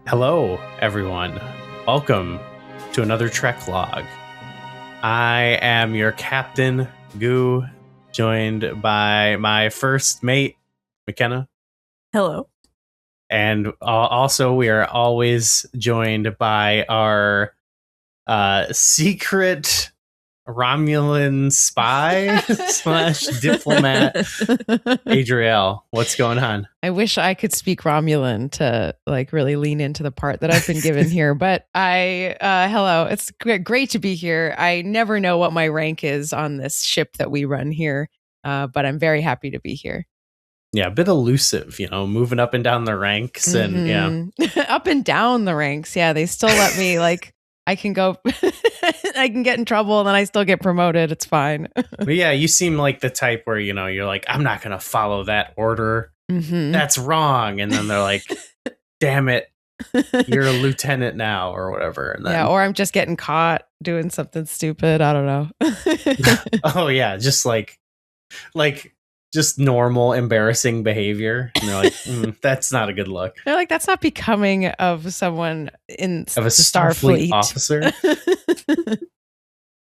Hello, everyone. Welcome to another Trek log. I am your captain, Goo, joined by my first mate, McKenna. Hello. And also, we are always joined by our secret Romulan spy slash diplomat, Adriel. What's going on? I wish I could speak Romulan to really lean into the part that I've been given here, but hello, it's great to be here. I never know what my rank is on this ship that we run here, but I'm very happy to be here. Yeah, a bit elusive, moving up and down the ranks and up and down the ranks. Yeah, they still let me I can go, I can get in trouble and then I still get promoted. It's fine. But yeah, you seem like the type where, you're like, I'm not going to follow that order. Mm-hmm. That's wrong. And then they're like, damn it, you're a lieutenant now or whatever. And then, yeah, or I'm just getting caught doing something stupid. I don't know. Oh, yeah, just just normal embarrassing behavior. And they're like, that's not a good look. They're like, that's not becoming of someone in of a Starfleet officer.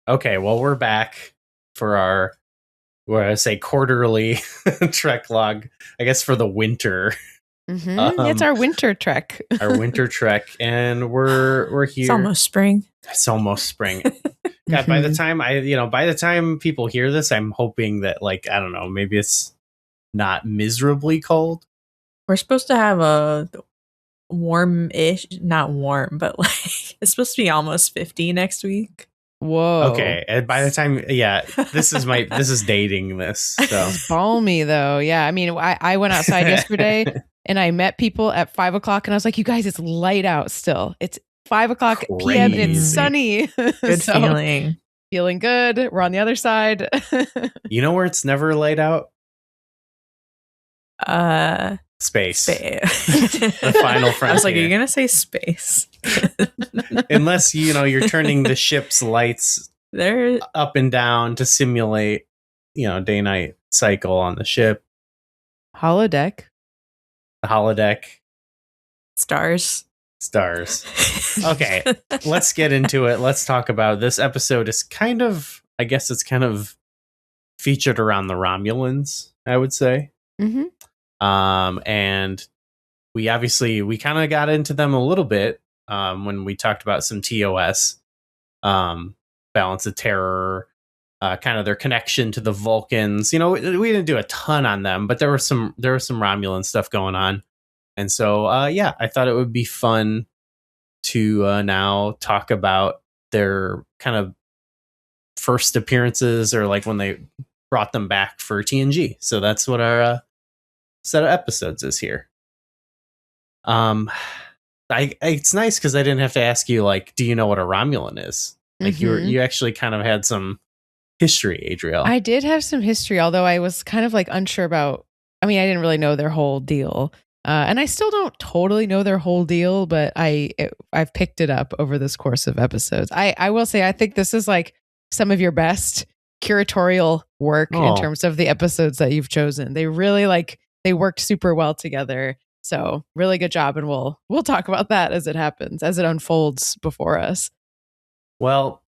Okay, well, we're back for our, quarterly Trek log, I guess, for the winter. Mm-hmm. It's our winter trek. Our winter trek, and we're here. It's almost spring. It's almost spring. God, by the time people hear this, I'm hoping that, I don't know, maybe it's not miserably cold. We're supposed to have a warm-ish, not warm, but it's supposed to be almost 50 next week. Whoa. Okay, and by the time, this is dating this. So it's balmy though. Yeah, I mean, I went outside yesterday and I met people at 5 o'clock, and I was like, "You guys, it's light out still. It's 5 o'clock p.m. and it's sunny. Good feeling. Feeling good. We're on the other side." You know where it's never light out? Space. The final frontier. I was like, are you gonna say space? Unless you're turning the ship's lights They're up and down to simulate day-night cycle on the ship. Holodeck. The holodeck. Stars. Okay, let's get into it. Let's talk about this episode. Is kind of featured around the Romulans, I would say. Mm-hmm. And we kind of got into them a little bit when we talked about some TOS, Balance of Terror, kind of their connection to the Vulcans. We didn't do a ton on them, but there was some Romulan stuff going on. And so, I thought it would be fun to now talk about their kind of first appearances, or when they brought them back for TNG. So that's what our set of episodes is here. It's nice because I didn't have to ask you, do you know what a Romulan is? You actually kind of had some history, Adriel. I did have some history, although I was kind of unsure about. I mean, I didn't really know their whole deal. And I still don't totally know their whole deal, but I've picked it up over this course of episodes. I will say, I think this is some of your best curatorial work in terms of the episodes that you've chosen. They really they worked super well together. So really good job. And we'll talk about that as it happens, as it unfolds before us. Well,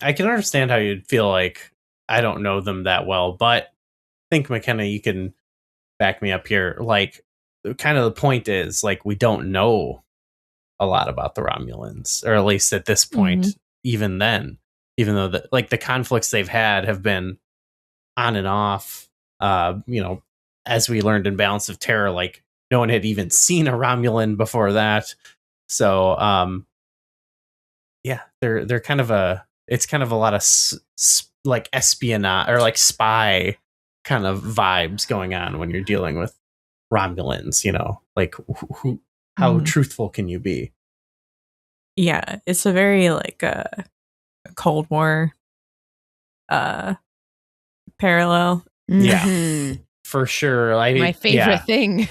I can understand how you'd feel like I don't know them that well, but I think, McKenna, you can back me up here. Kind of the point is, we don't know a lot about the Romulans, or at least at this point, even then, even though the conflicts they've had have been on and off, as we learned in Balance of Terror, no one had even seen a Romulan before that. So, they're kind of it's kind of a lot of espionage or spy kind of vibes going on when you're dealing with Romulans, how truthful can you be? Yeah, it's a very Cold War parallel. Yeah, for sure. My favorite thing.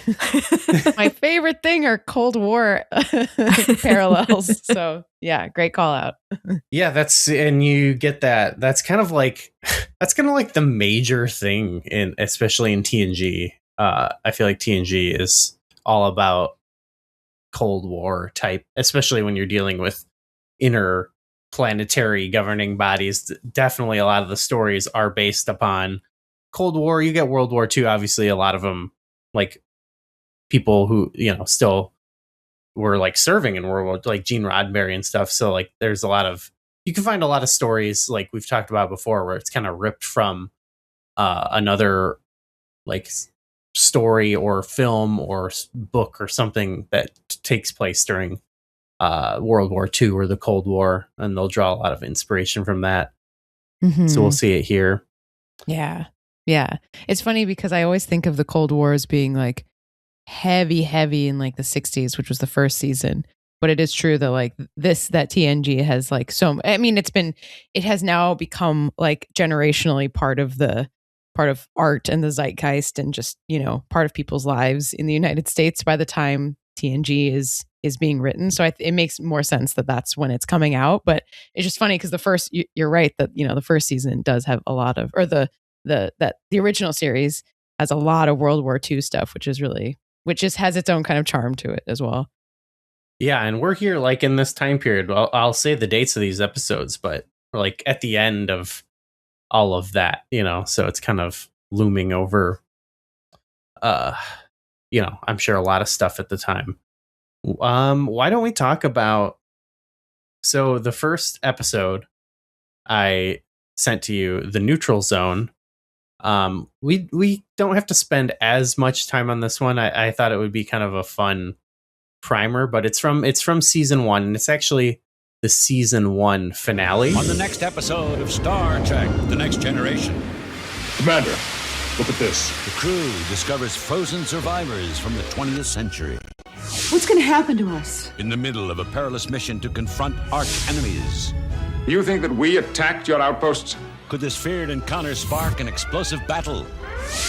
My favorite thing are Cold War parallels. So yeah, great call out. Yeah, and you get that. That's kind of the major thing especially in TNG. I feel like TNG is all about Cold War type, especially when you're dealing with interplanetary governing bodies. Definitely a lot of the stories are based upon Cold War. You get World War II, obviously a lot of them, like people who, still were like serving in World War, like Gene Roddenberry and stuff. So like there's you can find a lot of stories like we've talked about before where it's kind of ripped from another like story or film or book or something that takes place during World War II or the Cold War, and they'll draw a lot of inspiration from that. So we'll see it here. Yeah. It's funny because I always think of the Cold War as being like heavy in like the 60s, which was the first season. But it is true that like that TNG has like it has now become like generationally part of art and the zeitgeist and just, part of people's lives in the United States by the time TNG is being written. So it makes more sense that that's when it's coming out. But it's just funny because you're right that, the first season does have a lot of, or the original series has a lot of World War II stuff, which just has its own kind of charm to it as well. Yeah, and we're here like in this time period. Well, I'll say the dates of these episodes, but we're like at the end of all of that, so it's kind of looming over, I'm sure a lot of stuff at the time. Why don't we talk about, so the first episode I sent to you, the Neutral Zone. We don't have to spend as much time on this one. I thought it would be kind of a fun primer, but it's from season 1, and it's actually the season 1 finale. On the next episode of Star Trek: The Next Generation. Commander, look at this. The crew discovers frozen survivors from the 20th century. What's going to happen to us? In the middle of a perilous mission to confront arch enemies. You think that we attacked your outposts? Could this feared encounter spark an explosive battle?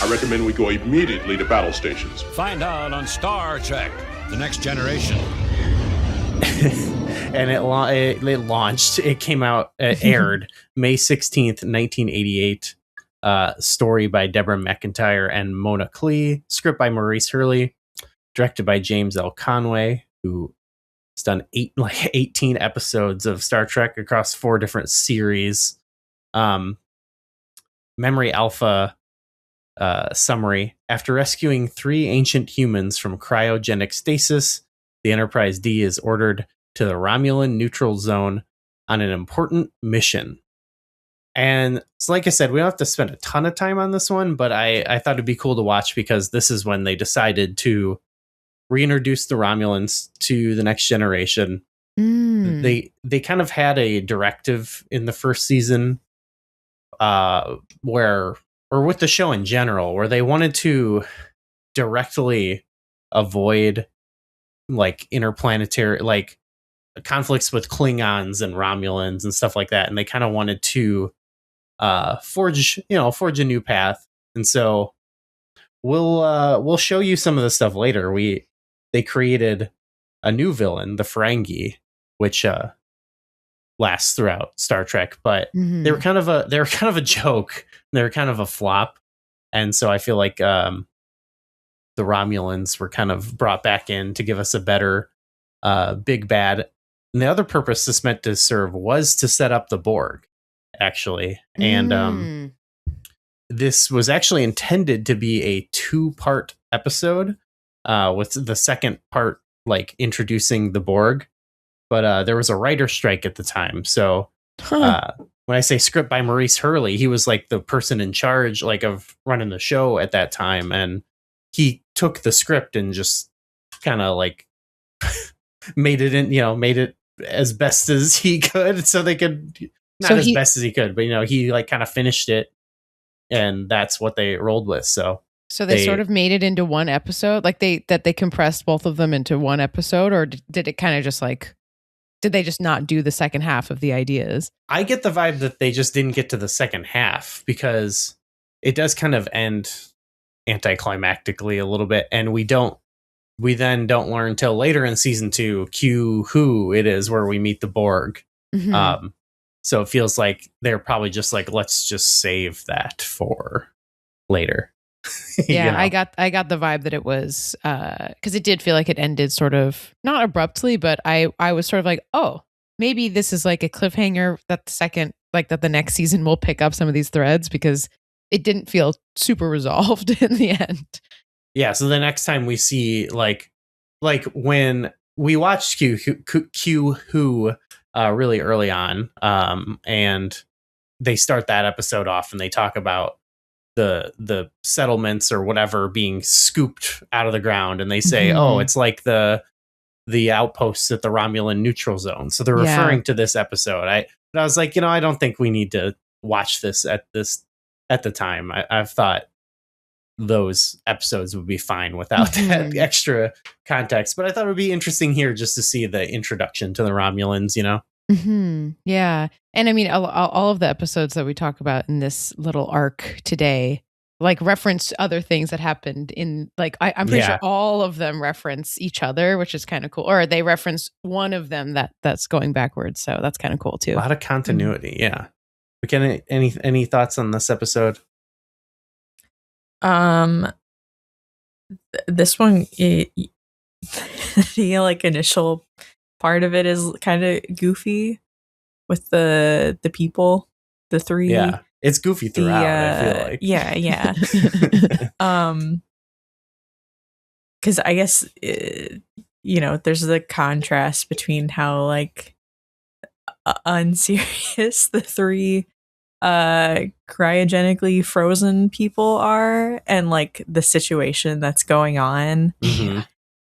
I recommend we go immediately to battle stations. Find out on Star Trek: The Next Generation. And it launched. It came out, aired May 16th, 1988. Story by Deborah McIntyre and Mona Clee. Script by Maurice Hurley. Directed by James L. Conway, who has done 18 episodes of Star Trek across 4 different series. Memory Alpha summary. After rescuing 3 ancient humans from cryogenic stasis, the Enterprise D is ordered to the Romulan neutral zone on an important mission. And so, like I said, we don't have to spend a ton of time on this one, but I thought it'd be cool to watch because this is when they decided to reintroduce the Romulans to the Next Generation. They kind of had a directive in the first season or with the show in general, where they wanted to directly avoid like interplanetary, like conflicts with Klingons and Romulans and stuff like that. And they kind of wanted to forge a new path. And so we'll show you some of the stuff later. They created a new villain, the Ferengi, which lasts throughout Star Trek, but they were kind of a joke. They were kind of a flop. And so I feel like the Romulans were kind of brought back in to give us a better big bad. And the other purpose this meant to serve was to set up the Borg, actually. And this was actually intended to be a 2-part episode, with the second part like introducing the Borg. But there was a writer strike at the time. So when I say script by Maurice Hurley, he was like the person in charge like of running the show at that time. And he took the script and just kind of like made it as best as he could, so they could best as he could, but he like kind of finished it, and that's what they rolled with. So they sort of made it into one episode, like they compressed both of them into one episode, or did it kind of just like, did they just not do the second half of the ideas? I get the vibe that they just didn't get to the second half because it does kind of end anticlimactically a little bit, and we then don't learn till later in season 2 who it is where we meet the Borg. So it feels like they're probably just like, let's just save that for later. Yeah, You know? I got the vibe that it was because it did feel like it ended sort of not abruptly, but I was sort of like, oh, maybe this is like a cliffhanger that the next season will pick up some of these threads because it didn't feel super resolved in the end. Yeah, so the next time we see like when we watched Q Who really early on, and they start that episode off and they talk about the settlements or whatever being scooped out of the ground, and they say, "Oh, it's like the outposts at the Romulan neutral zone." So they're Yeah. referring to this episode. But I was like, I don't think we need to watch this at the time. I've thought those episodes would be fine without that extra context. But I thought it would be interesting here just to see the introduction to the Romulans, Yeah. And I mean, all of the episodes that we talk about in this little arc today, like reference other things that happened in like, I'm pretty sure all of them reference each other, which is kind of cool. Or they reference one of them that's going backwards. So that's kind of cool too. A lot of continuity. Yeah. We can any thoughts on this episode? This one, the like initial part of it is kind of goofy with the people, the three. Yeah, it's goofy throughout. I feel like. Yeah. Because I guess there's the contrast between how like unserious the three cryogenically frozen people are and like the situation that's going on.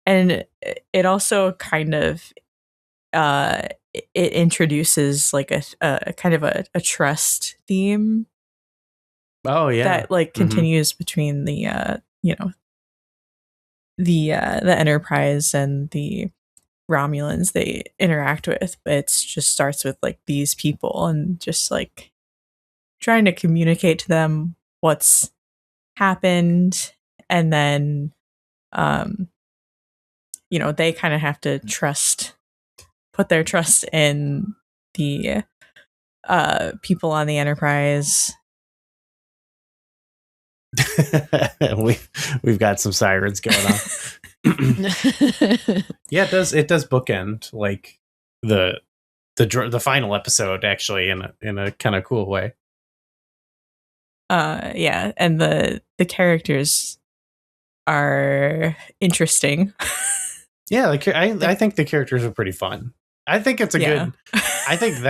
And it also kind of it introduces like a kind of a trust theme. Oh yeah, that like continues between the the Enterprise and the Romulans they interact with, but it just starts with like these people and just like trying to communicate to them what's happened, and then they kind of have to put their trust in the people on the Enterprise. We've got some sirens going on. Yeah, it does bookend like the final episode actually in a kind of cool way. Yeah, and the characters are interesting. Yeah, I think the characters are pretty fun. I think it's a good. I think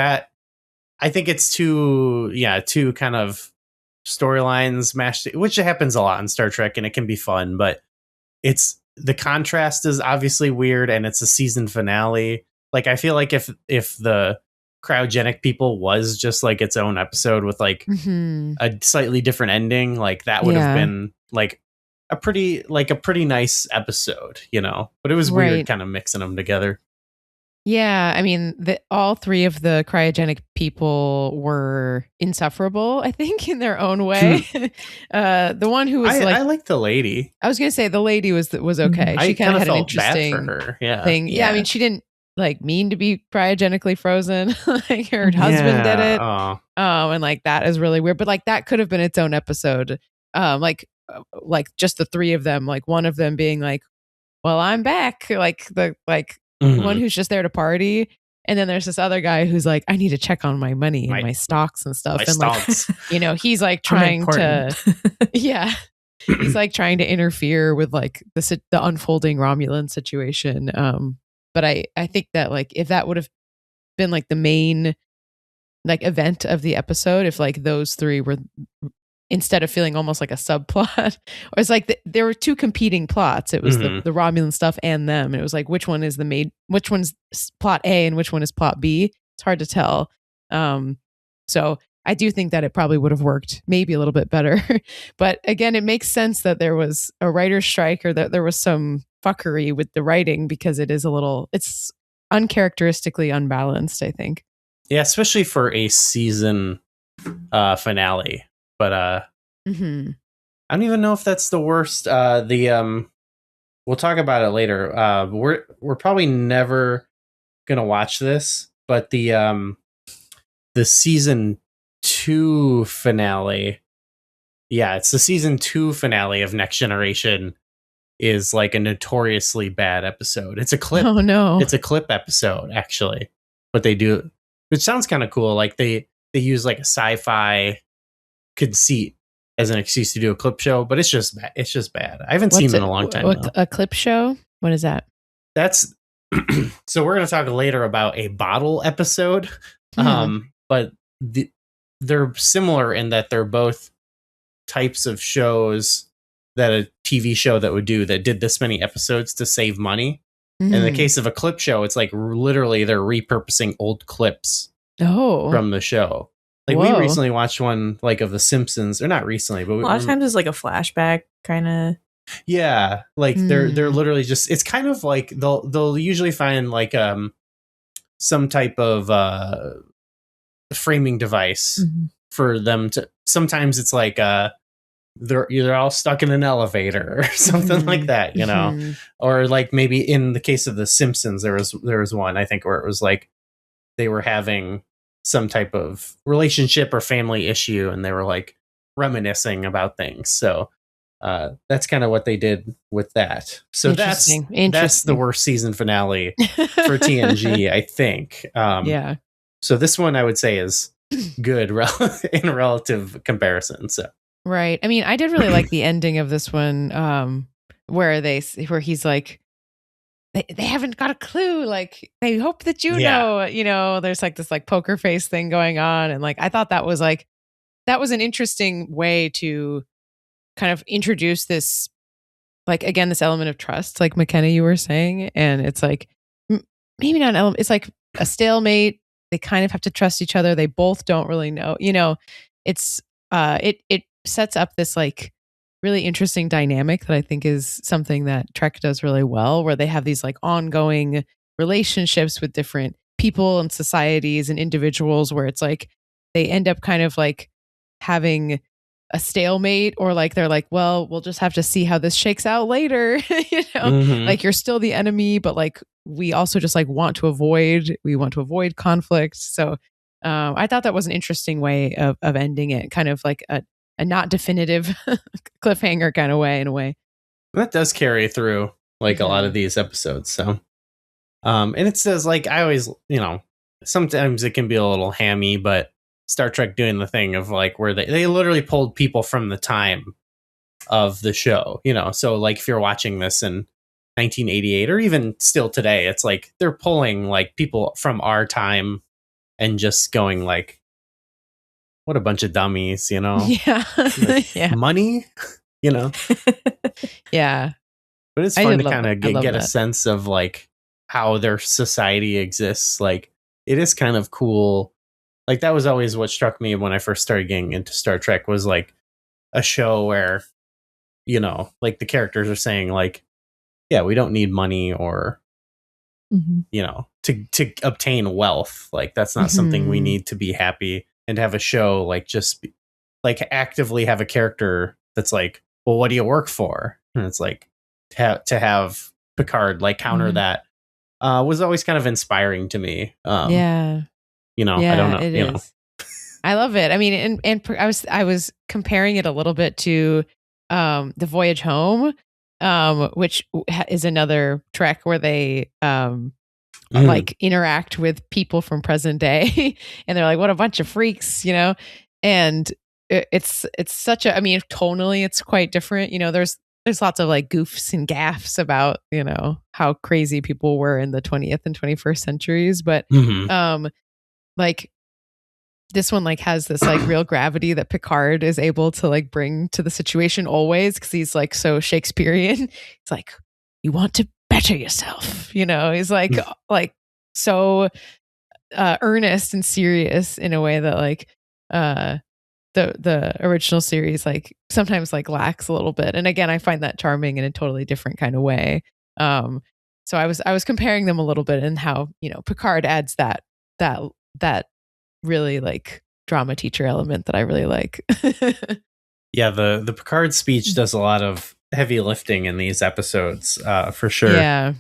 it's two kind of storylines mashed, which happens a lot in Star Trek, and it can be fun, but the contrast is obviously weird, and it's a season finale. Like I feel like if the cryogenic people was just like its own episode with like a slightly different ending, like that would have been like a pretty nice episode, but it was weird kind of mixing them together. Yeah, I mean, all three of the cryogenic people were insufferable, I think, in their own way. The one who was I like the lady. I was going to say the lady was okay. She kind of had an interesting bad for her. thing. Yeah, I mean, she didn't like mean to be cryogenically frozen. Like her husband did it. And like that is really weird. But like that could have been its own episode. Like just the three of them. Like one of them being like, "Well, I'm back." Like the one who's just there to party, and then there's this other guy who's like, I need to check on my money and my stocks and stuff, and stocks. like he's like trying to he's like trying to interfere with like the unfolding Romulan situation. But I think that like if that would have been like the main like event of the episode, if like those three were, instead of feeling almost like a subplot, or it's like there were two competing plots. It was the Romulan stuff and them. And it was like, which one is which one's plot A and which one is plot B? It's hard to tell. So I do think that it probably would have worked maybe a little bit better. But again, it makes sense that there was a writer's strike or that there was some fuckery with the writing because it's uncharacteristically unbalanced, I think. Yeah, especially for a season finale. But I don't even know if that's the worst. We'll talk about it later. We're probably never gonna watch this, but the season 2 finale Yeah, it's the season 2 finale of Next Generation is like a notoriously bad episode. It's a clip. Oh no. It's a clip episode, actually. But they do, which sounds kind of cool. Like they use like a sci-fi conceit as an excuse to do a clip show, but it's just bad. It's just bad. I haven't seen it in a long time now. A clip show? What is that? That's so we're going to talk later about a bottle episode. But they're similar in that they're both types of shows that a TV show that did this many episodes to save money. In the case of a clip show, it's like literally they're repurposing old clips from the show. Like we recently watched one like of The Simpsons, or not recently, but a lot of times it's like a flashback kind of. Yeah, like they're literally just, it's kind of like they'll usually find like some type of framing device for them to, sometimes it's like they're all stuck in an elevator or something like that, you know. Or like maybe in the case of The Simpsons, there was one, I think, where it was like they were having some type of relationship or family issue and they were like reminiscing about things. So that's kind of what they did with that. So that's the worst season finale for TNG, I think. Yeah. So this one I would say is good in relative comparison. So right. I mean, I did really like the ending of this one, where he's like, they haven't got a clue. Like they hope that you know, there's like this like poker face thing going on. And like, I thought that was an interesting way to kind of introduce this, like, again, this element of trust, like McKenna, you were saying. And it's like, maybe not an element. It's like a stalemate. They kind of have to trust each other. They both don't really know, you know, it's, it sets up this like really interesting dynamic that I think is something that Trek does really well, where they have these like ongoing relationships with different people and societies and individuals, where it's like they end up kind of like having a stalemate, or like they're like, well, we'll just have to see how this shakes out later. You know, like you're still the enemy, but like we also just like want to avoid conflict. So I thought that was an interesting way of ending it, kind of like a not definitive cliffhanger kind of way, in a way. That does carry through like a lot of these episodes. So, and it says like, I always, you know, sometimes it can be a little hammy, but Star Trek doing the thing of like where they literally pulled people from the time of the show, you know. So like if you're watching this in 1988 or even still today, it's like they're pulling like people from our time and just going like, what a bunch of dummies, you know. Yeah. Like, yeah. Money, you know. Yeah. But it's fun to kind of get a sense of like how their society exists. Like it is kind of cool. Like that was always what struck me when I first started getting into Star Trek, was like a show where, you know, like the characters are saying like, yeah, we don't need money or, you know, to obtain wealth. Like that's not something we need to be happy. And have a show like just like actively have a character that's like, well, what do you work for? And it's like to have Picard like counter that was always kind of inspiring to me. Yeah. You know, I don't know. It is. I love it. I mean, and I was comparing it a little bit to The Voyage Home, which is another Trek where they like interact with people from present day, and they're like, what a bunch of freaks, you know. And it's such a, I mean, tonally it's quite different, you know. There's lots of like goofs and gaffs about, you know, how crazy people were in the 20th and 21st centuries, but like this one like has this like real gravity that Picard is able to like bring to the situation always, because he's like so Shakespearean. He's like, you want to better yourself, you know. He's like so earnest and serious in a way that like the original series like sometimes like lacks a little bit. And again, I find that charming in a totally different kind of way. So I was comparing them a little bit, and how, you know, Picard adds that really like drama teacher element that I really like. Yeah, the Picard speech does a lot of heavy lifting in these episodes, for sure. Yeah.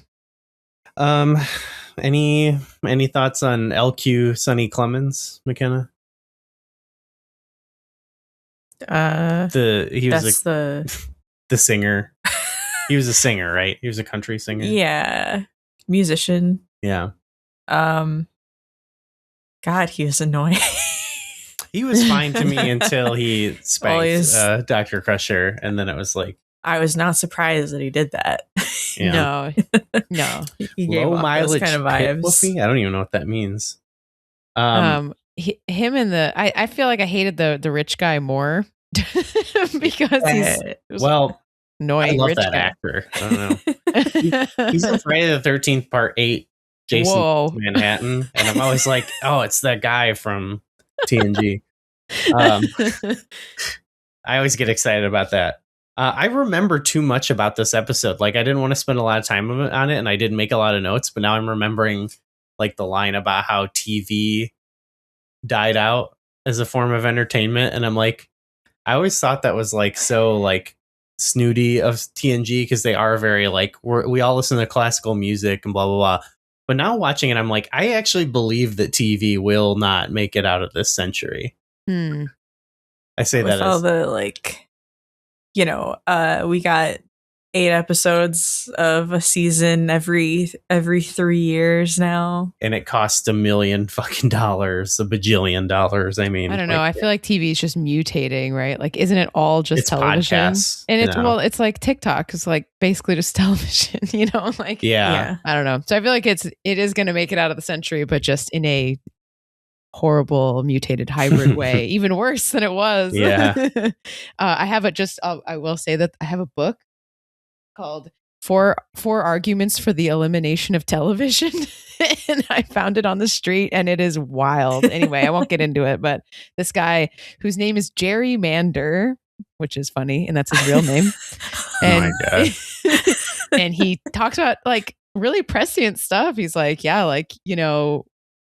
Any thoughts on LQ Sonny Clemens, McKenna? He was That's the the singer. He was a singer, right? He was a country singer. yeah musician. Yeah. God, he was annoying. He was fine to me until he spanked Well, Dr. Crusher, and then it was like I was not surprised that he did that. yeah. No. He gave Low off mileage those kind of pit vibes. woofy? I don't even know what that means. Him and I feel like I hated the rich guy more because he's well, annoying. I love rich that guy. actor. I don't know. He's in Friday the 13th Part 8, Jason Whoa. Manhattan, and I'm always like, oh, it's that guy from TNG. I always get excited about that. I remember too much about this episode. Like, I didn't want to spend a lot of time on it, and I didn't make a lot of notes, but now I'm remembering like the line about how TV died out as a form of entertainment, and I'm like, I always thought that was like so like snooty of TNG because they are very like we all listen to classical music and blah blah blah. But now watching it, I'm like, I actually believe that TV will not make it out of this century. I say With that all as the like, we got 8 episodes of a season every 3 years now, and it costs $1 million fucking dollars, $1 bajillion. I mean, I don't know. I feel like TV is just mutating, right? Like, isn't it all just it's television? podcasts, And it's you know? well, it's like TikTok is like basically just television, Like yeah. I don't know. So I feel like it is going to make it out of the century, but just in a horrible mutated hybrid way, even worse than it was. Yeah. I have I will say that I have a book called Four Arguments for the Elimination of Television. And I found it on the street and it is wild. Anyway, I won't get into it, but this guy whose name is Jerry Mander, which is funny, and that's his real name. And, Oh my God. and he talks about like really prescient stuff. He's like, yeah, like,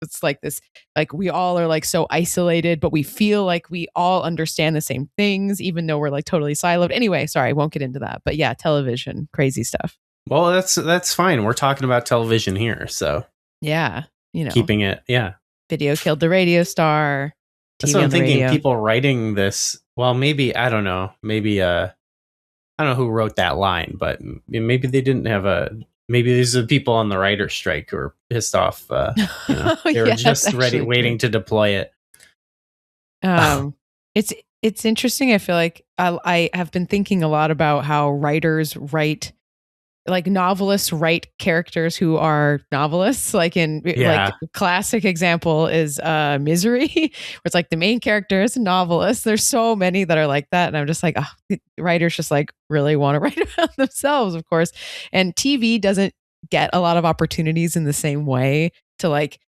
it's like this, like we all are like so isolated, but we feel like we all understand the same things, even though we're like totally siloed. Anyway, sorry, I won't get into that. But yeah, television, crazy stuff. Well, that's fine. We're talking about television here, so yeah, keeping it. Yeah, video killed the radio star. That's what I'm thinking. People writing this. Well, maybe I don't know. Maybe I don't know who wrote that line, but maybe they didn't have a. Maybe these are people on the writer's strike who are pissed off. They were just ready, waiting to deploy it. It's interesting. I feel like I have been thinking a lot about how writers write, like novelists write characters who are novelists. Like like classic example is Misery, where it's like the main character is a novelist. There's so many that are like that, and I'm just like, writers just like really want to write about themselves, of course. And TV doesn't get a lot of opportunities in the same way to like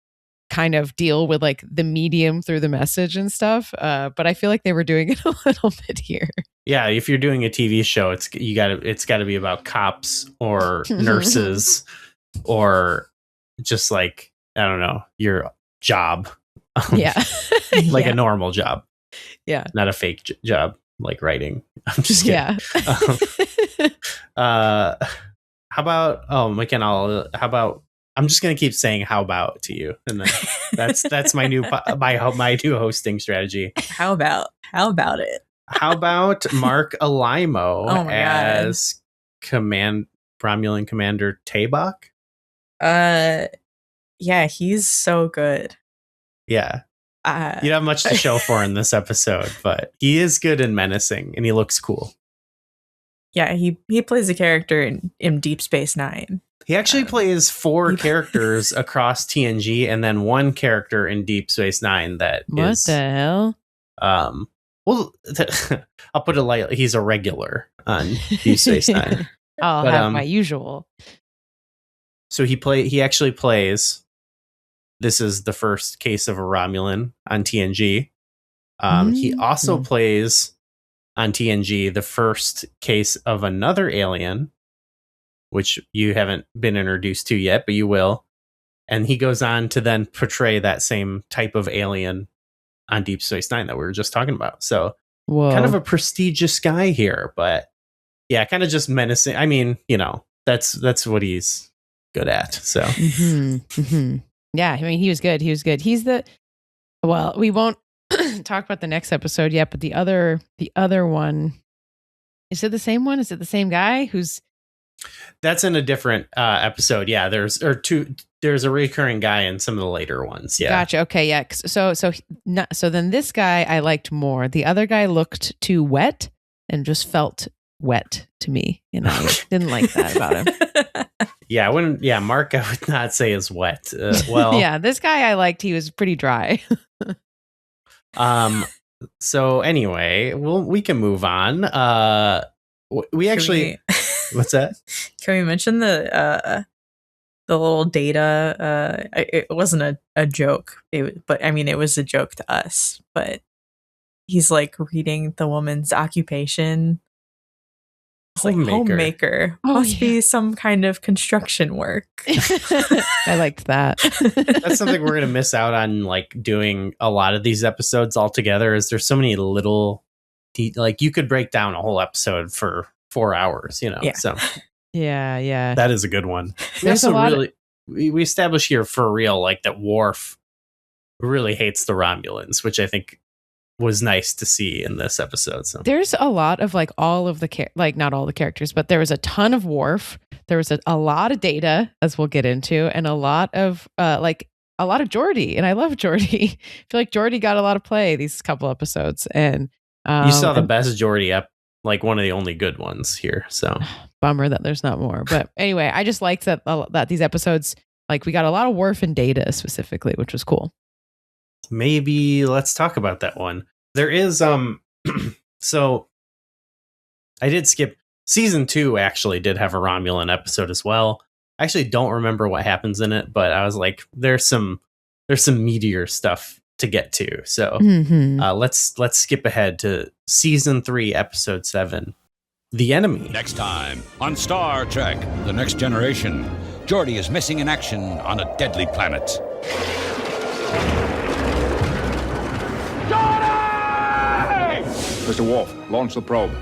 kind of deal with like the medium through the message and stuff. But I feel like they were doing it a little bit here. Yeah, if you're doing a TV show, it's got to be about cops or nurses or just like, I don't know, your job. Yeah. Like a normal job. Yeah. Not a fake job like writing. I'm just kidding. Yeah. How about McKenna, how about I'm just gonna keep saying "how about" to you, and then that's my new hosting strategy. How about it? How about Mark Alimo as Romulan Commander Tabak? Yeah, he's so good. Yeah, you don't have much to show for in this episode, but he is good and menacing, and he looks cool. Yeah, he plays a character in Deep Space Nine. He actually plays 4 characters across TNG and then 1 character in Deep Space Nine what the hell? Well, I'll put it lightly. He's a regular on Deep Space Nine. I'll have my usual. So he actually plays. This is the first case of a Romulan on TNG. He also plays on TNG the first case of another alien, which you haven't been introduced to yet, but you will. And he goes on to then portray that same type of alien on Deep Space Nine that we were just talking about. So kind of a prestigious guy here, but yeah, kind of just menacing. I mean, that's what he's good at. So yeah, I mean, he was good. He's talk about the next episode yet, but the other one, is it the same one? Is it the same guy who's? That's in a different episode. Yeah, there's a recurring guy in some of the later ones. Yeah, gotcha. Okay, yeah. So then this guy I liked more. The other guy looked too wet and just felt wet to me, and I didn't like that about him. Yeah, Mark, I would not say is wet. Well, yeah, this guy I liked. He was pretty dry. So anyway, we can move on. We actually, what's that? Can we mention the little data? It wasn't a joke, but I mean, it was a joke to us. But he's like reading the woman's occupation. It's like homemaker. Must be some kind of construction work. I liked that. That's something we're gonna miss out on, like doing a lot of these episodes all together. Is there's so many little, like you could break down a whole episode for 4 hours, you know? Yeah. So yeah, that is a good one. We There's also really we establish here for real, like that Worf really hates the Romulans, which I think was nice to see in this episode. So there's a lot of like all of the like not all the characters, but there was a ton of Worf. There was a lot of Data, as we'll get into, and a lot of Geordi, and I love Geordi. I feel like Geordi got a lot of play these couple episodes, and you saw the best Geordi up, like one of the only good ones here. So bummer that there's not more. But anyway, I just liked that these episodes, like we got a lot of Worf and Data specifically, which was cool. Maybe let's talk about that one. There is so I did skip season 2. Actually did have a Romulan episode as well. I actually don't remember what happens in it, but I was like, there's some meteor stuff to get to. So let's skip ahead to season 3, episode 7, The Enemy. Next time on Star Trek: The Next Generation, Geordi is missing in action on a deadly planet. Mr. Wolf, launch the probe.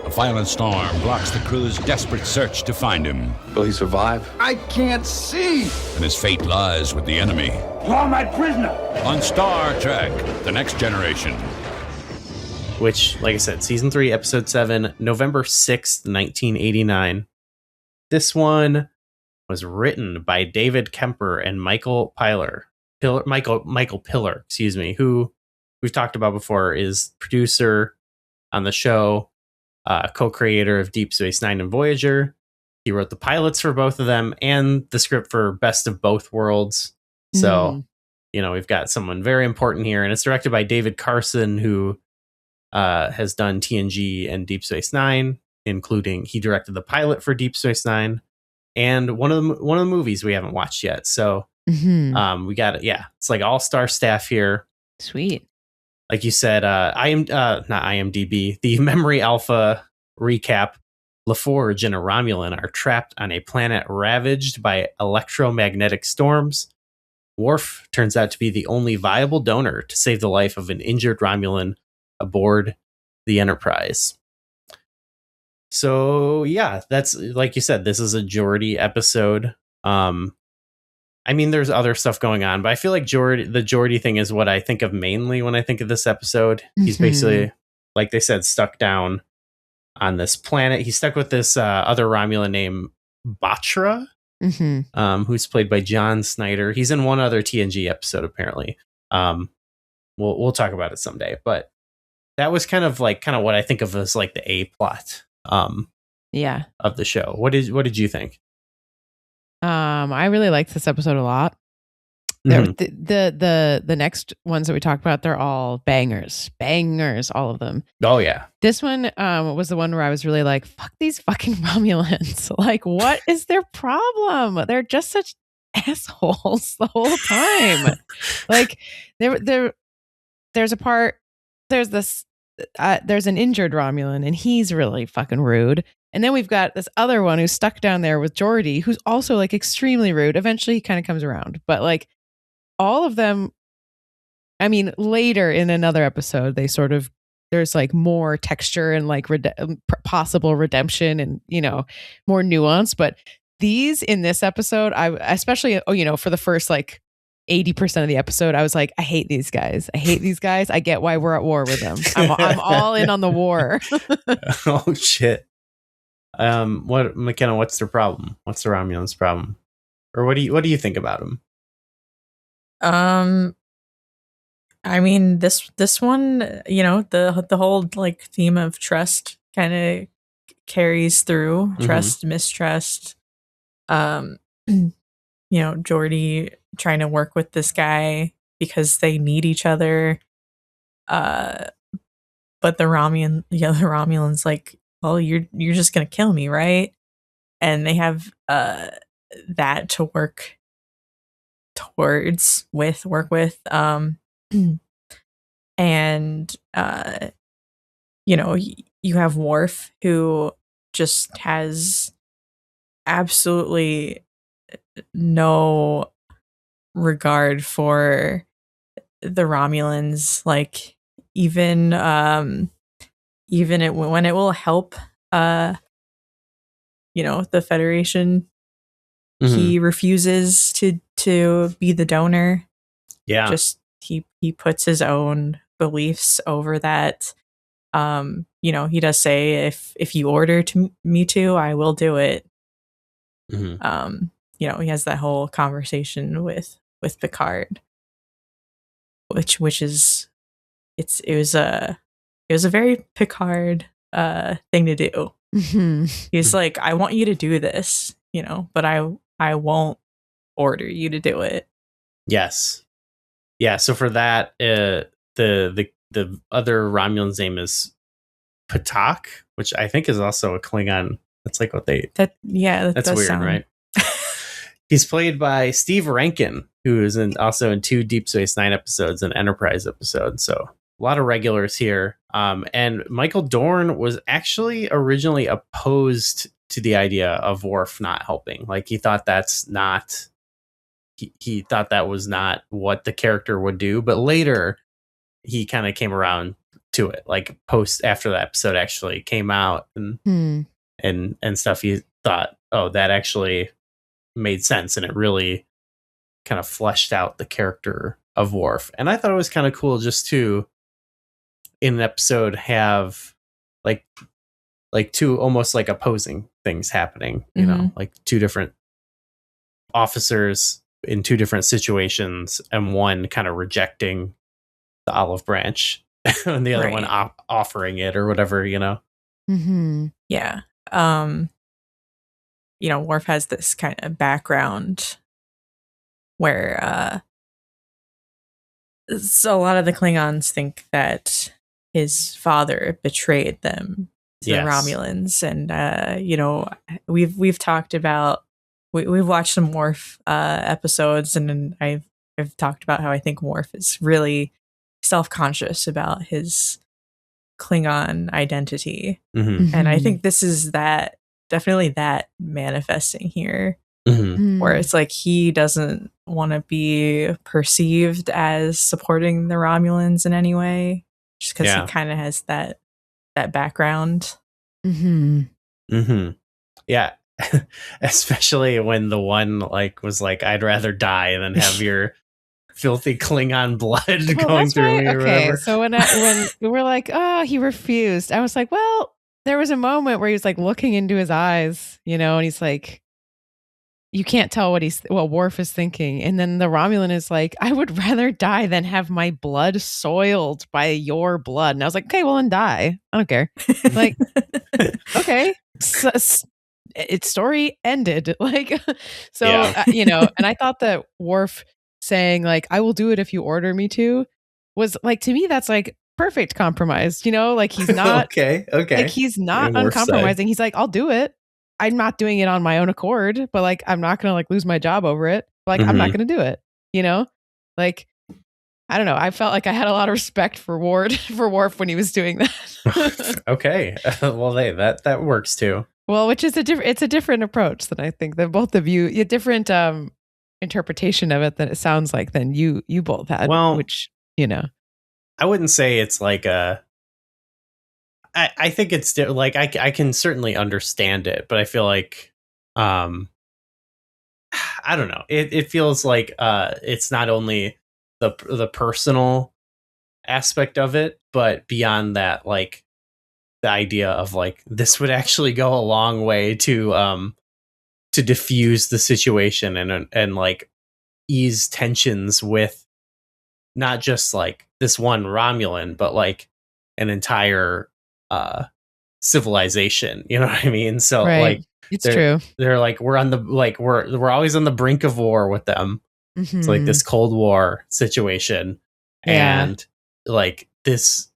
A violent storm blocks the crew's desperate search to find him, Will he survive? I can't see! and his fate lies with the enemy. You are my prisoner! On Star Trek: The Next Generation. Which, like I said, season 3, episode 7, November 6th, 1989. This one was written by David Kemper and Michael Pillar, excuse me, who we've talked about before, is producer on the show, co-creator of Deep Space Nine and Voyager. He wrote the pilots for both of them and the script for Best of Both Worlds. So, we've got someone very important here, and it's directed by David Carson, who has done TNG and Deep Space Nine, including he directed the pilot for Deep Space Nine and one of the movies we haven't watched yet. So we got it. Yeah, it's like all-star staff here. Sweet. Like you said, not IMDb, the Memory Alpha recap: LaForge and a Romulan are trapped on a planet ravaged by electromagnetic storms. Worf turns out to be the only viable donor to save the life of an injured Romulan aboard the Enterprise. So yeah, that's, like you said, this is a Geordi episode. I mean, there's other stuff going on, but I feel like the Geordi thing is what I think of mainly when I think of this episode. He's basically, like they said, stuck down on this planet. He's stuck with this other Romulan named Batra, who's played by John Snyder. He's in one other TNG episode, apparently. We'll talk about it someday, but that was kind of what I think of as like the A plot of the show. What did you think? I really liked this episode a lot. The next ones that we talked about, they're all bangers, all of them. Oh yeah. This one was the one where I was really like, fuck these fucking Romulans. Like, what is their problem? They're just such assholes the whole time. Like there's an injured Romulan and he's really fucking rude. And then we've got this other one who's stuck down there with Geordi, who's also like extremely rude. Eventually he kind of comes around, but like all of them, I mean, later in another episode, there's like more texture and like possible redemption and, more nuance. But these in this episode, I especially, for the first like 80% of the episode, I was like, I hate these guys. I hate these guys. I get why we're at war with them. I'm all in on the war. Oh shit. What, McKenna? What's their problem? What's the Romulans' problem? Or what do you think about them? I mean, this one, you know, the whole like theme of trust kind of carries through. Trust, mistrust. You know, Geordi trying to work with this guy because they need each other. But the Romulans like, well, you're just gonna kill me, right? And they have that to work with. And you know, you have Worf, who just has absolutely no regard for the Romulans, like even when it will help you know, the Federation, he refuses to be the donor. Yeah. Just he puts his own beliefs over that. You know, he does say, if you order me to, I will do it. You know, he has that whole conversation with Picard, which is it was a very Picard thing to do. He's like, I want you to do this, you know, but I won't order you to do it. Yes. Yeah, so for that, the other Romulan's name is Patak, which I think is also a Klingon. That's like what they... That's weird, sound... right? He's played by Steve Rankin, who is also in 2 Deep Space Nine episodes and Enterprise episodes. So a lot of regulars here. And Michael Dorn was actually originally opposed to the idea of Worf not helping. Like, he thought that's not... He thought that was not what the character would do, but later he kind of came around to it. Like, after the episode actually came out and stuff, he thought, oh, that actually made sense, and it really kind of fleshed out the character of Worf. And I thought it was kind of cool just to, in an episode, have like 2 almost like opposing things happening. You know, like 2 different officers in 2 different situations, and one kind of rejecting the olive branch and the other one offering it or whatever, you know? Yeah. You know, Worf has this kind of background where so a lot of the Klingons think that his father betrayed them to the Romulans. And you know, we've talked about we've watched some Worf episodes, and I've talked about how I think Worf is really self-conscious about his Klingon identity. And I think this is definitely that manifesting here, where it's like he doesn't want to be perceived as supporting the Romulans in any way, just because he kind of has that background. Yeah. Especially when the one was like, I'd rather die than have your filthy Klingon blood going through me or whatever. So when we were like, oh, he refused, I was like, well, there was a moment where he was like looking into his eyes, you know, and he's like, you can't tell what Worf is thinking. And then the Romulan is like, I would rather die than have my blood soiled by your blood. And I was like, okay, well, then die. I don't care. Like, okay. Its story ended. Like, so, you know, and I thought that Worf saying like, I will do it if you order me to, was like, to me, that's like perfect compromise, you know, like he's not okay. Like, he's not uncompromising. He's like, I'll do it. I'm not doing it on my own accord, but like, I'm not going to like lose my job over it. Like, I'm not going to do it, you know? Like, I don't know. I felt like I had a lot of respect for Worf when he was doing that. Okay. Well, that works too. Well, which is it's a different approach than I think that both of you, a different interpretation of it that it sounds like than you both had. Well, which, you know, I wouldn't say it's like I think it's like I can certainly understand it, but I feel like I don't know. It feels like it's not only the personal aspect of it, but beyond that, like the idea of like this would actually go a long way to diffuse the situation and like ease tensions with not just like this one Romulan, but like an entire civilization. You know what I mean? So Right. like It's true. they're like we're on the like we're always on the brink of war with them. It's like this Cold War situation. Yeah. And like this,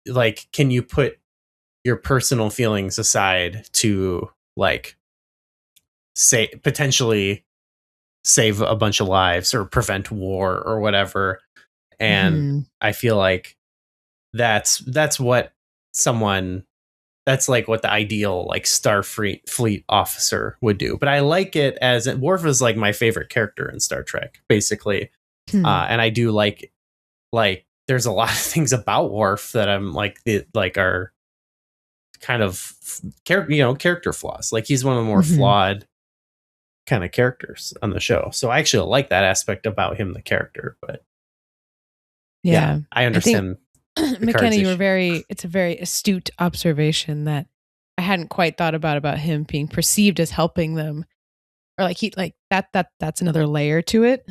like, can you put your personal feelings aside to like potentially save a bunch of lives or prevent war or whatever? And I feel like that's what someone that's like what the ideal like Starfleet officer would do. But I like it as Worf is like my favorite character in Star Trek, basically. And I do like there's a lot of things about Worf that I'm like are kind of character flaws. Like he's one of the more flawed kind of characters on the show. So I actually like that aspect about him, the character. But yeah I understand. McKenna, it's a very astute observation that I hadn't quite thought about him being perceived as helping them, or like he like that's another layer to it.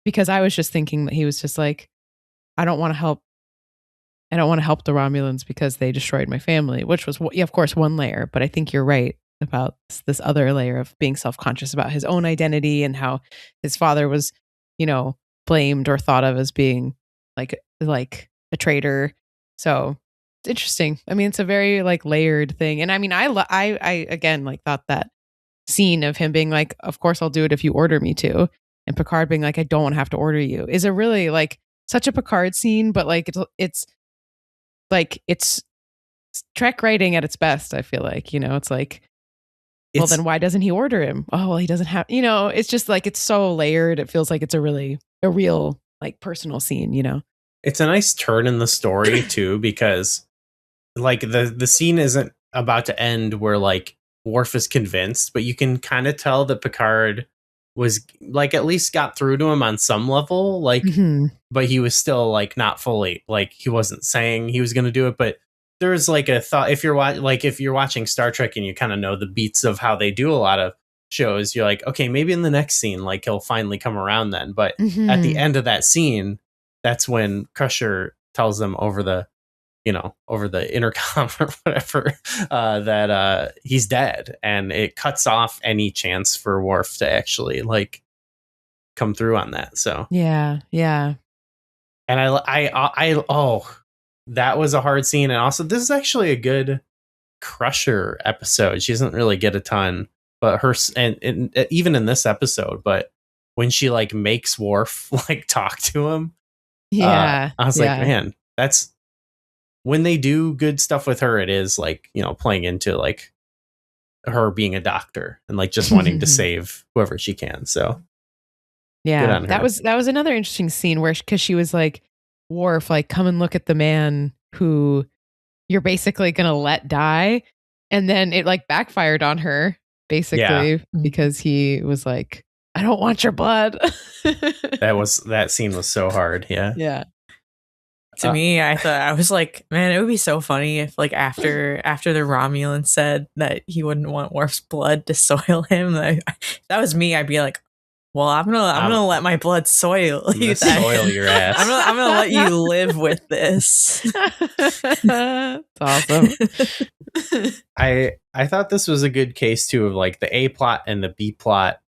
Because I was just thinking that he was just like, I don't want to help the Romulans because they destroyed my family, which was of course one layer, but I think you're right about this other layer of being self-conscious about his own identity and how his father was, blamed or thought of as being like a traitor. So it's interesting. I mean, it's a very like layered thing. And I mean, I again like thought that scene of him being like, of course I'll do it if you order me to, and Picard being like, I don't want to have to order you, is a really like such a Picard scene, but like it's Trek writing at its best. I feel like, it's like, well, then why doesn't he order him? Oh, well, he doesn't have, it's just like, it's so layered. It feels like it's a real like personal scene, It's a nice turn in the story too, because like the scene isn't about to end where like Worf is convinced, but you can kind of tell that Picard was like at least got through to him on some level, like, but he was still like not fully, like he wasn't saying he was going to do it, but there's like a thought if you're watching Star Trek and you kind of know the beats of how they do a lot of shows, you're like, okay, maybe in the next scene, like he'll finally come around then. But at the end of that scene, that's when Crusher tells them over the intercom or whatever, that he's dead, and it cuts off any chance for Worf to actually like come through on that. So yeah. And I that was a hard scene. And also this is actually a good Crusher episode. She doesn't really get a ton, but and even in this episode, but when she like makes Worf like talk to him, I was like, man, that's when they do good stuff with her. It is like, playing into like her being a doctor and like just wanting to save whoever she can. So yeah, that was another interesting scene where, because she was like, Worf, like, come and look at the man who you're basically gonna let die, and then it like backfired on her basically because he was like, I don't want your blood. that scene was so hard. Yeah. To me, I thought, I was like, man, it would be so funny if like after the Romulan said that he wouldn't want Worf's blood to soil him. If that was me, I'd be like, well, I'm gonna let my blood soil you. Soil your ass. I'm gonna let you live with this. That's awesome. I thought this was a good case too of like the A plot and the B plot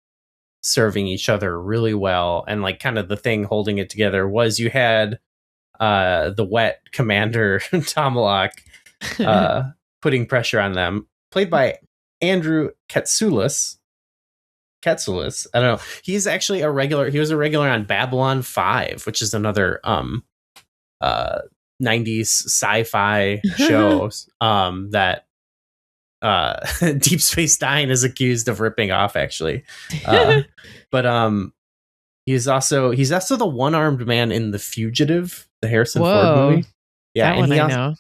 serving each other really well, and like kind of the thing holding it together was you had the wet commander Tomalak putting pressure on them, played by Andrew Katsoulis. I don't know. He's actually a regular. He was a regular on Babylon 5, which is another 90s sci-fi show that Deep Space Nine is accused of ripping off, actually. But he's also the one-armed man in The Fugitive, the Harrison Ford movie. Yeah, that one I know.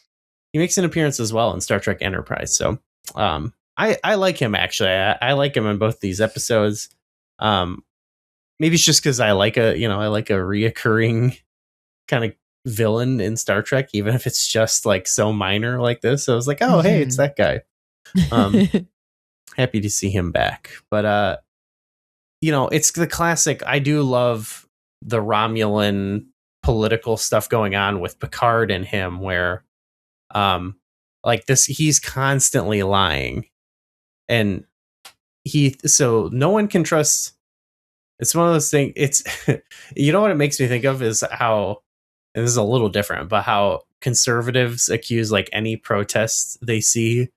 He makes an appearance as well in Star Trek Enterprise. So I like him, actually. I like him in both these episodes. Maybe it's just because I like a reoccurring kind of villain in Star Trek, even if it's just like so minor like this. So I was like, oh, hey, it's that guy. Happy to see him back. But it's the classic. I do love the Romulan political stuff going on with Picard and him, where like this, he's constantly lying, and so no one can trust. It's one of those things. It's what it makes me think of is how, and this is a little different, but how conservatives accuse like any protest they see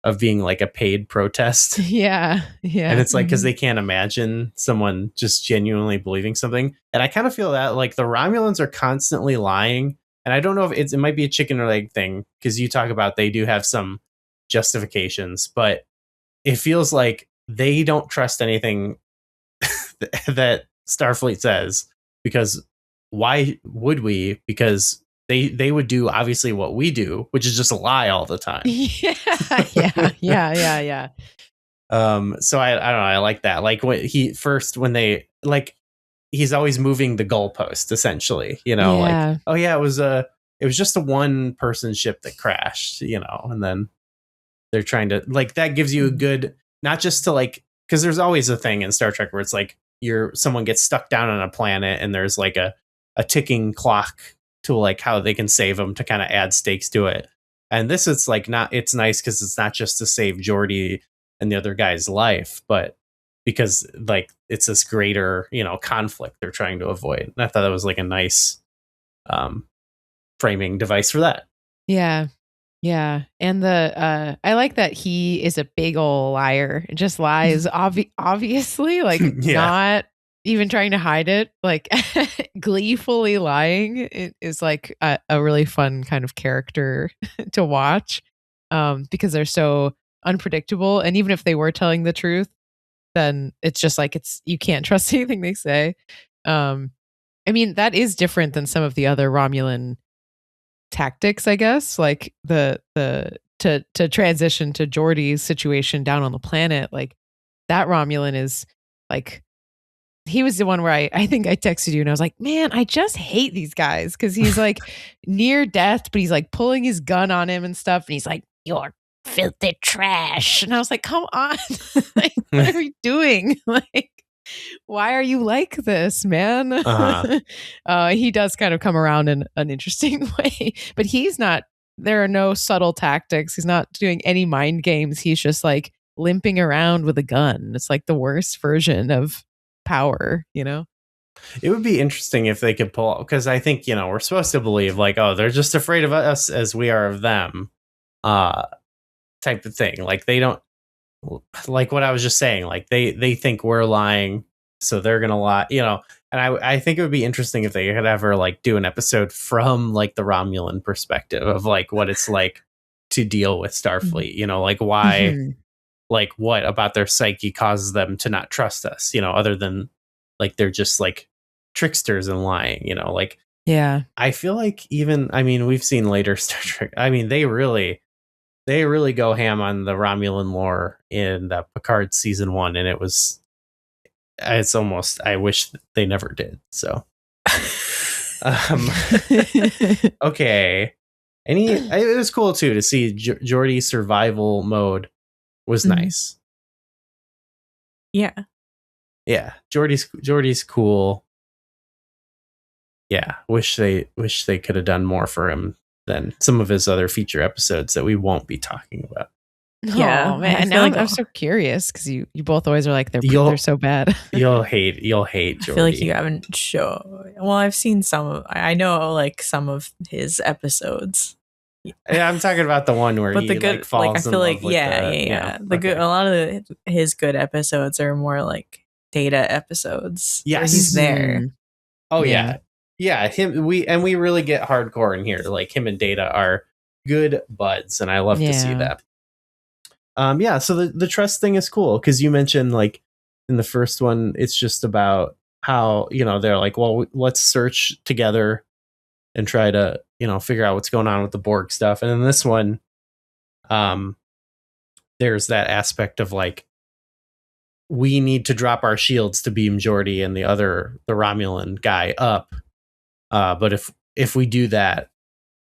of being like a paid protest. Yeah. And it's like, because they can't imagine someone just genuinely believing something. And I kind of feel that like the Romulans are constantly lying. And I don't know if it might be a chicken or egg thing, because you talk about they do have some justifications, but it feels like they don't trust anything that Starfleet says, because why would we? Because they would do obviously what we do, which is just lie all the time. Yeah. So I don't know. I like that. Like when they like, he's always moving the goalpost essentially, like, oh yeah, it was just a one person ship that crashed, and then they're trying to like, that gives you a good, not just to like, because there's always a thing in Star Trek where it's like someone gets stuck down on a planet and there's like a ticking clock to like how they can save them to kind of add stakes to it. And this is like it's nice because it's not just to save Geordi and the other guy's life, but because like it's this greater, conflict they're trying to avoid. And I thought that was like a nice framing device for that. Yeah. And I like that he is a big old liar. Just lies obviously, like not even trying to hide it, like gleefully lying. It is like a really fun kind of character to watch, because they're so unpredictable. And even if they were telling the truth, then it's just like, you can't trust anything they say. I mean, that is different than some of the other Romulan tactics, I guess, like the to transition to Geordi's situation down on the planet. Like that Romulan is like, he was the one where I think I texted you and I was like, man, I just hate these guys, because he's like near death, but he's like pulling his gun on him and stuff, and he's like, you're filthy trash. And I was like, come on. Like, what are we doing? Like, why are you like this, man? He does kind of come around in an interesting way, but there are no subtle tactics. He's not doing any mind games. He's just like limping around with a gun. It's like the worst version of power, It would be interesting if they could pull, because I think, we're supposed to believe like, oh, they're just afraid of us as we are of them, type of thing. Like they don't, like what I was just saying, like they think we're lying, so they're gonna lie, and I think it would be interesting if they could ever like do an episode from like the Romulan perspective of like what it's like to deal with Starfleet, like why, like what about their psyche causes them to not trust us, other than like they're just like tricksters and lying, like, yeah. I feel like we've seen later Star Trek, they really go ham on the Romulan lore in the Picard season 1, and it's almost, I wish they never did. So, okay. It was cool too to see Geordi's survival mode was nice. Yeah. Geordi's cool. Yeah. Wish they could have done more for him than some of his other feature episodes that we won't be talking about. Yeah, oh, man. Now I'm so curious, because you both always are like, they're so bad. You'll hate Geordi. I feel like you haven't shown. Well, I've seen I know like some of his episodes. Yeah, I'm talking about the one where but he the good, like falls I feel in like love with the good. A lot of his good episodes are more like Data episodes. Yes, he's there. Oh yeah. We really get hardcore in here. Like him and Data are good buds, and I love to see that. So the trust thing is cool, because you mentioned like in the first one, it's just about how, they're like, well, let's search together and try to, figure out what's going on with the Borg stuff. And in this one, there's that aspect of like, we need to drop our shields to beam Geordi and the Romulan guy up. But if we do that,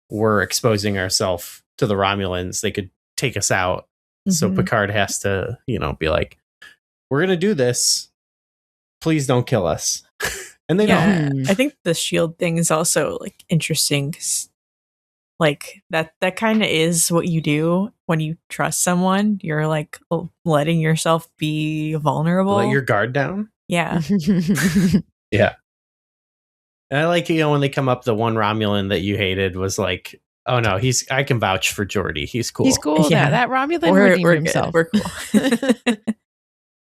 we're exposing ourselves to the Romulans. They could take us out. So Picard has to, be like, we're going to do this. Please don't kill us. And they don't. I think the shield thing is also like interesting 'cause, like that kind of is what you do when you trust someone. You're like letting yourself be vulnerable. Let your guard down. Yeah. Yeah. And I like, when they come up, the one Romulan that you hated was like, oh no, I can vouch for Geordi. He's cool. He's cool. Yeah. That Romulan redeemed himself. We're cool.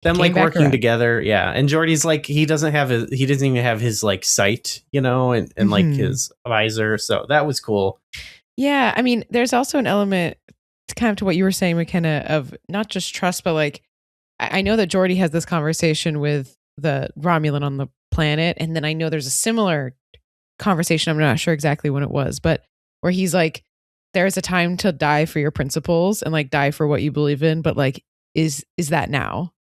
Them like working together. Yeah. And Geordi's like, he doesn't even have his like sight, and like his visor. So that was cool. Yeah. I mean, there's also an element kind of to what you were saying, McKenna, of not just trust, but like, I know that Geordi has this conversation with the Romulan on the planet. And then I know there's a similar conversation. I'm not sure exactly when it was, but where he's like, there's a time to die for your principles and like die for what you believe in. But like, is that now?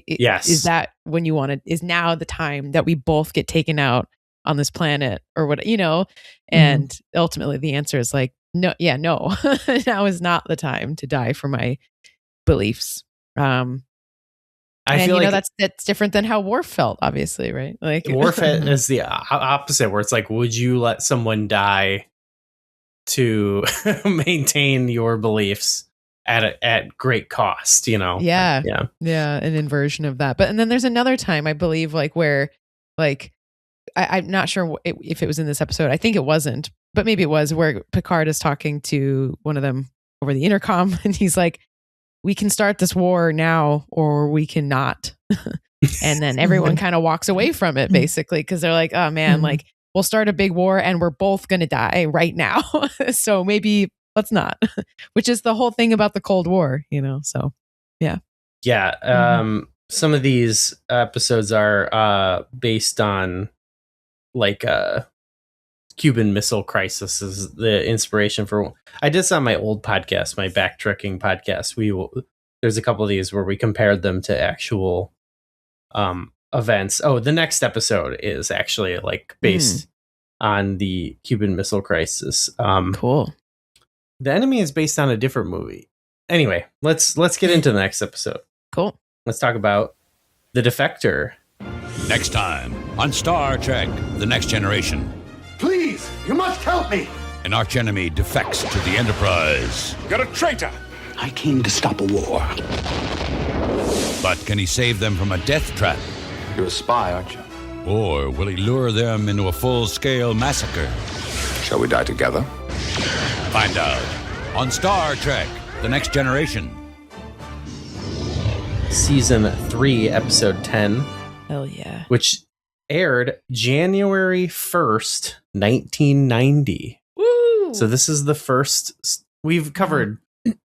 Yes. Is that when you want to, is now the time that we both get taken out on this planet or what, and ultimately the answer is like, no, now is not the time to die for my beliefs. I feel like that's different than how Worf felt, obviously, right? Like Worf is the opposite, where it's like, would you let someone die to maintain your beliefs at great cost? Yeah, an inversion of that. And then there's another time, I believe, like where, like, I'm not sure if it was in this episode. I think it wasn't, but maybe it was, where Picard is talking to one of them over the intercom, and he's like, we can start this war now or we cannot. And then everyone kind of walks away from it, basically, because they're like, oh man, like we'll start a big war and we're both going to die right now. So maybe let's not, which is the whole thing about the Cold War, so yeah. Yeah. Some of these episodes are based on like Cuban Missile Crisis is the inspiration for. I did this on my old podcast, my backtracking podcast. There's a couple of these where we compared them to actual events. Oh, the next episode is actually like based on the Cuban Missile Crisis. Cool. The Enemy is based on a different movie. Anyway, let's get into the next episode. Cool. Let's talk about the Defector. Next time on Star Trek: The Next Generation. Please, you must help me. An archenemy defects to the Enterprise. You're a traitor. I came to stop a war. But can he save them from a death trap? You're a spy, aren't you? Or will he lure them into a full-scale massacre? Shall we die together? Find out on Star Trek: The Next Generation. Season 3, Episode 10. Hell yeah. Which aired January 1st, 1990. Woo! So this is the first. We've covered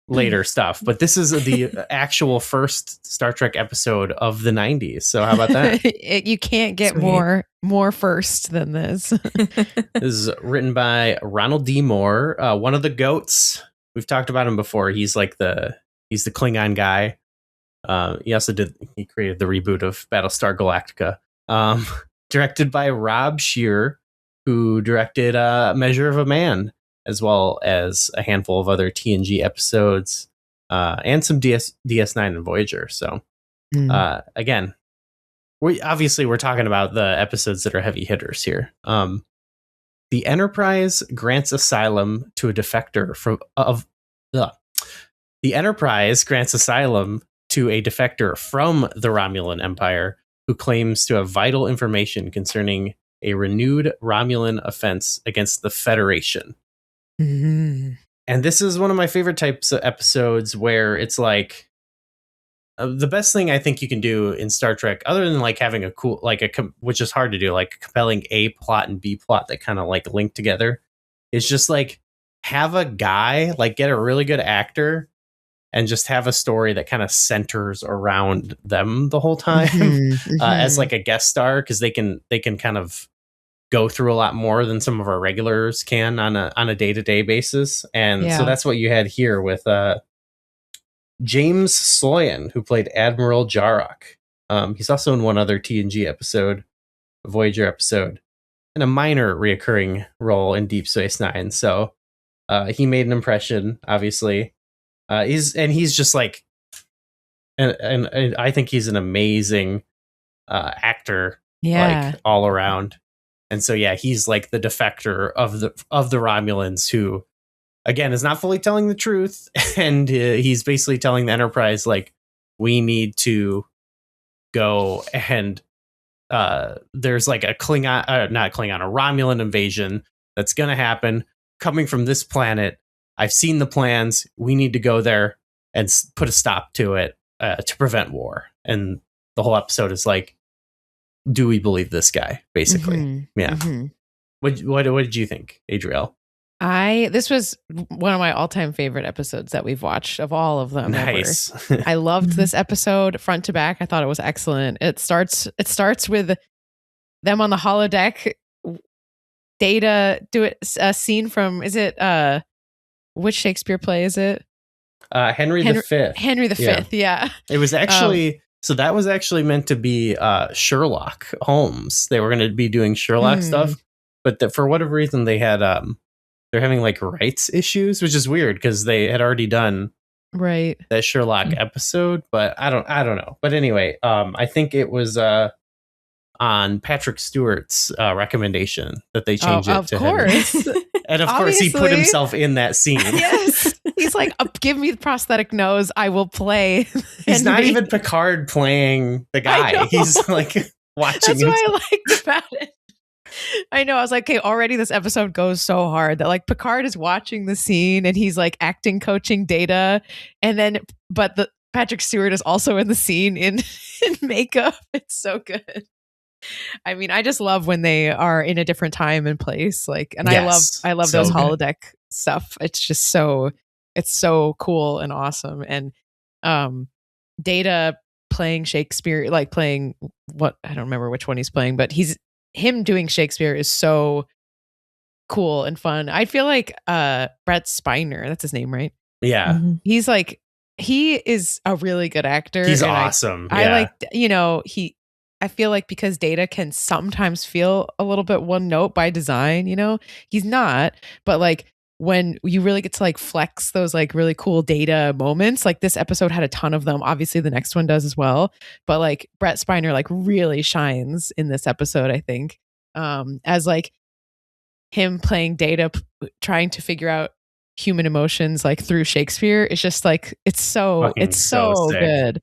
later stuff, but this is the actual first Star Trek episode of the 90s. So how about that? You can't get Sweet. more first than this. This is written by Ronald D. Moore, one of the goats. We've talked about him before. He's the Klingon guy. He created the reboot of Battlestar Galactica. Directed by Rob Shear, who directed Measure of a Man, as well as a handful of other TNG episodes, and some DS9 and Voyager. So, again, we're talking about the episodes that are heavy hitters here. The Enterprise grants asylum to a defector The Enterprise grants asylum to a defector from the Romulan Empire who claims to have vital information concerning a renewed Romulan offense against the Federation. Mm-hmm. And this is one of my favorite types of episodes where it's like the best thing I think you can do in Star Trek, other than like having a cool, which is hard to do, like a compelling A plot and B plot that kind of like link together, is just like have a guy, like get a really good actor and just have a story that kind of centers around them the whole time as like a guest star, because they can kind of go through a lot more than some of our regulars can on a day-to-day basis. And so that's what you had here with James Sloyan, who played Admiral Jarok. He's also in one other TNG episode, a Voyager episode, and a minor reoccurring role in Deep Space Nine. So he made an impression, obviously. He's just like, and I think he's an amazing actor, like all around. And so he's like the defector of the Romulans, who again is not fully telling the truth, and he's basically telling the Enterprise like, we need to go and there's like a Romulan invasion that's going to happen coming from this planet. I've seen the plans. We need to go there and put a stop to it to prevent war. And the whole episode is like, do we believe this guy? Basically. Mm-hmm. Yeah. Mm-hmm. What did you think, Adrielle? This was one of my all-time favorite episodes that we've watched of all of them. Nice. I loved this episode front to back. I thought it was excellent. It starts with them on the holodeck. Data do it a scene from, is it which Shakespeare play is it? Henry V. Henry V. Yeah. It was actually so that was actually meant to be Sherlock Holmes. They were going to be doing Sherlock stuff, but for whatever reason they had they're having like rights issues, which is weird because they had already done that Sherlock episode. But I don't know. But anyway, I think it was on Patrick Stewart's recommendation that they changed it to course. And of course he put himself in that scene. Yes. He's like, give me the prosthetic nose, I will play. He's not even Picard playing the guy. He's like watching. That's what I liked about it. I know. I was like, okay, already this episode goes so hard that like Picard is watching the scene and he's like acting coaching Data, and then but Patrick Stewart is also in the scene in makeup. It's so good. I mean, I just love when they are in a different time and place. Like, and yes, I love so those good. holodeck stuff. It's just it's so cool and awesome. And Data playing Shakespeare, like playing what, I don't remember which one he's playing, but him doing Shakespeare is so cool and fun. I feel like Brett Spiner, that's his name, right? Yeah. Mm-hmm. He's like, he is a really good actor. He's awesome. I like, I feel like because Data can sometimes feel a little bit one note by design, he's not, but like when you really get to like flex those like really cool Data moments, like this episode had a ton of them. Obviously the next one does as well, but like Brett Spiner like really shines in this episode, I think, as like him playing Data, trying to figure out human emotions like through Shakespeare. It's just like, it's so good.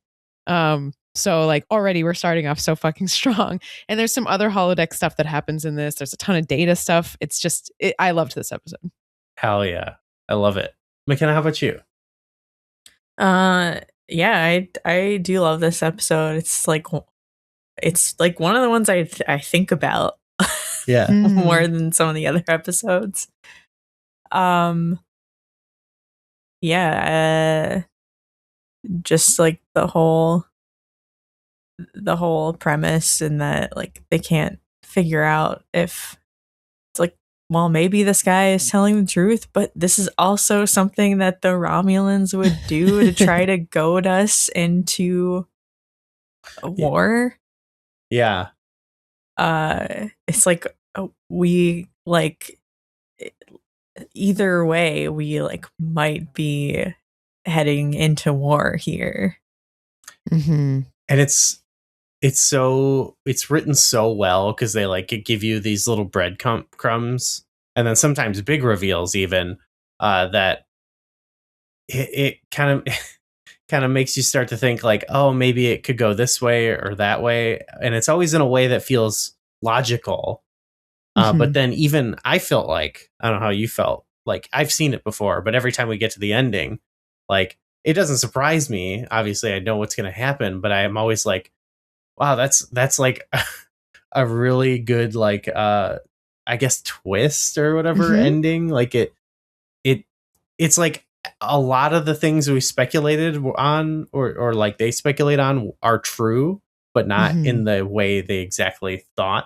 So like already we're starting off so fucking strong, and there's some other holodeck stuff that happens in this. There's a ton of Data stuff. It's just, I loved this episode. Hell yeah. I love it. McKenna, how about you? Yeah, I do love this episode. It's like one of the ones I think about Yeah. more than some of the other episodes. Just like the whole premise, and that like they can't figure out if it's like, well, maybe this guy is telling the truth, but this is also something that the Romulans would do to try to goad us into a war. Yeah. It's like we like either way we like might be heading into war here. Mm-hmm. And it's written so well because they like give you these little bread crumbs, and then sometimes big reveals even that it kind of makes you start to think like, oh, maybe it could go this way or that way, and it's always in a way that feels logical. But then even I felt like, I don't know how you felt, like I've seen it before, but every time we get to the ending, like it doesn't surprise me. Obviously I know what's going to happen, but I am always like, wow, that's like a really good, like, I guess twist or whatever ending. Like it's like a lot of the things we speculated on or like they speculate on are true, but not in the way they exactly thought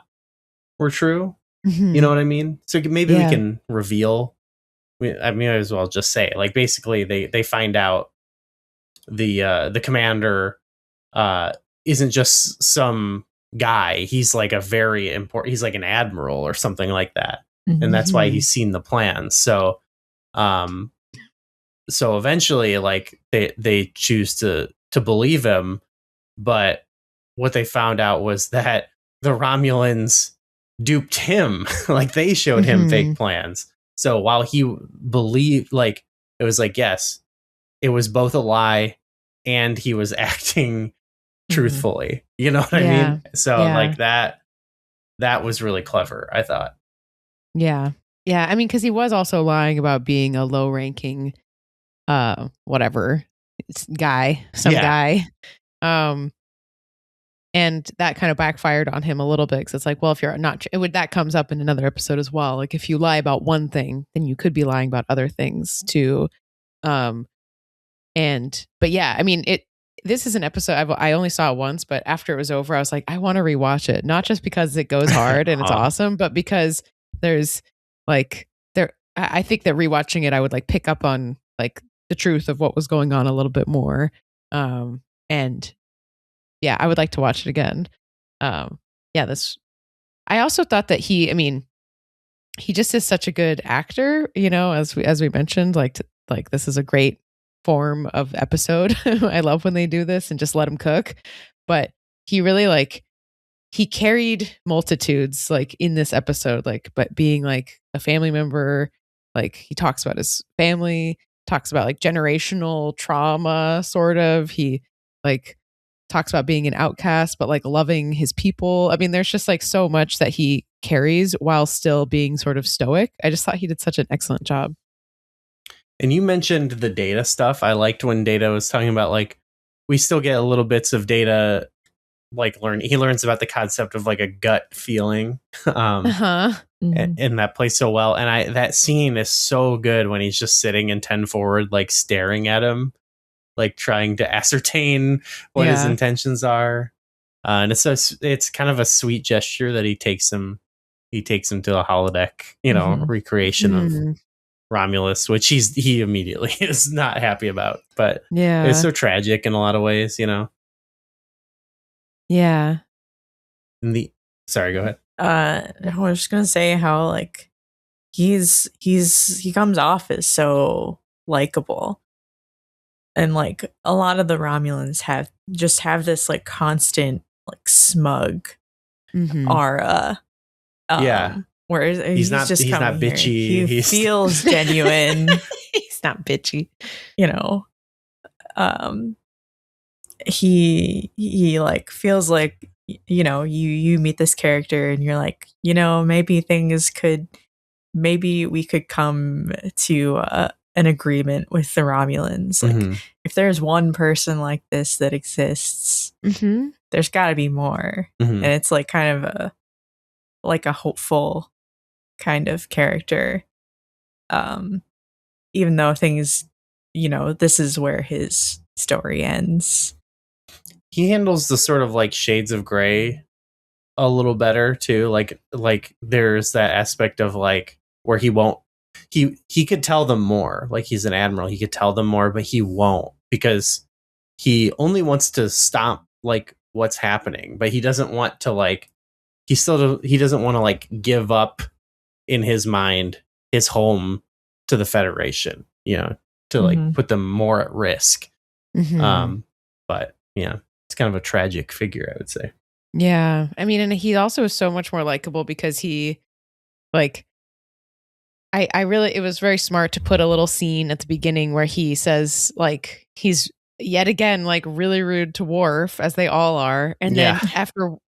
were true. You know what I mean? So maybe we can reveal. I mean, I might as well just say it. Like basically they find out the commander isn't just some guy. He's like a very important, he's like an admiral or something like that. And that's why he's seen the plans. So so eventually like they choose to believe him, but what they found out was that the Romulans duped him. Like they showed him fake plans. So while he believed, like it was like, yes, it was both a lie and he was acting truthfully. You know what I mean? So like that was really clever, I thought. Yeah. I mean, because he was also lying about being a low-ranking, whatever guy, guy. And that kind of backfired on him a little bit because it's like, well, if you're not, that comes up in another episode as well. Like if you lie about one thing, then you could be lying about other things too. But yeah, I mean, this is an episode I only saw it once, but after it was over, I was like, I want to rewatch it, not just because it goes hard and it's awesome, but because there's like I think that rewatching it, I would like pick up on like the truth of what was going on a little bit more. And yeah, I would like to watch it again. I also thought that he just is such a good actor, you know, as we mentioned, like this is a great form of episode. I love when they do this and just let him cook. But he really he carried multitudes like in this episode, like, but being like a family member, like he talks about his family, talks about like generational trauma, sort of. He like talks about being an outcast, but like loving his people. I mean, there's just like so much that he carries while still being sort of stoic. I just thought he did such an excellent job. And you mentioned the Data stuff. I liked when Data was talking about like, we still get a little bits of Data, like he learns about the concept of like a gut feeling. And that plays so well. And that scene is so good when he's just sitting in 10 forward, like staring at him, like trying to ascertain what his intentions are. And it's kind of a sweet gesture that he takes him to a holodeck, you know, recreation of Romulus, which he immediately is not happy about, but it's so tragic in a lot of ways, you know? Yeah. Sorry, go ahead. I was just gonna say how like he comes off as so likable. And like a lot of the Romulans have this like constant like smug aura. Where he's not bitchy. He feels genuine. He's not bitchy. You know. He like feels like, you know, you meet this character and you're like, you know, maybe we could come to an agreement with the Romulans. Like if there's one person like this that exists, there's got to be more. And it's like kind of a hopeful kind of character. Even though things, you know, this is where his story ends. He handles the sort of like shades of gray a little better too. Like there's that aspect of like where he could tell them more. Like he's an admiral, he could tell them more, but he won't because he only wants to stop like what's happening, but he doesn't want to like he doesn't want to like give up in his mind his home to the Federation, you know, to like put them more at risk. But yeah, it's kind of a tragic figure, I would say. Yeah. I mean, and he also is so much more likable because he like it was very smart to put a little scene at the beginning where he says like he's yet again like really rude to Worf, as they all are, and then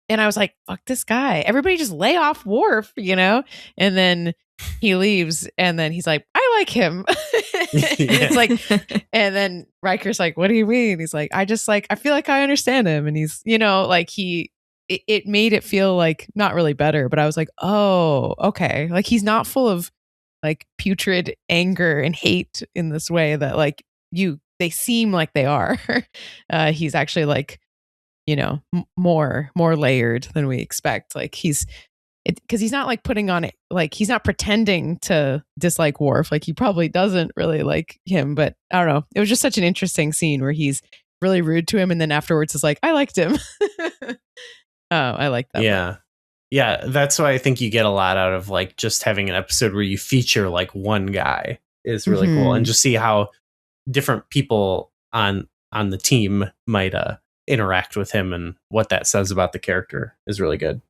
and I was like, fuck this guy, everybody just lay off Worf, you know. And then he leaves and then he's like, I like him. It's like, and then Riker's like, what do you mean? He's like, I feel like I understand him. And he's, you know, like it made it feel like not really better, but I was like, oh, okay, like he's not full of like putrid anger and hate in this way that like they seem like they are. He's actually like, you know, more layered than we expect. Like because he's not like putting on it, like he's not pretending to dislike Worf. Like he probably doesn't really like him, but I don't know. It was just such an interesting scene where he's really rude to him, and then afterwards is like, I liked him. I like that. Yeah, that's why I think you get a lot out of like just having an episode where you feature like one guy is really cool, and just see how different people on the team might interact with him, and what that says about the character is really good.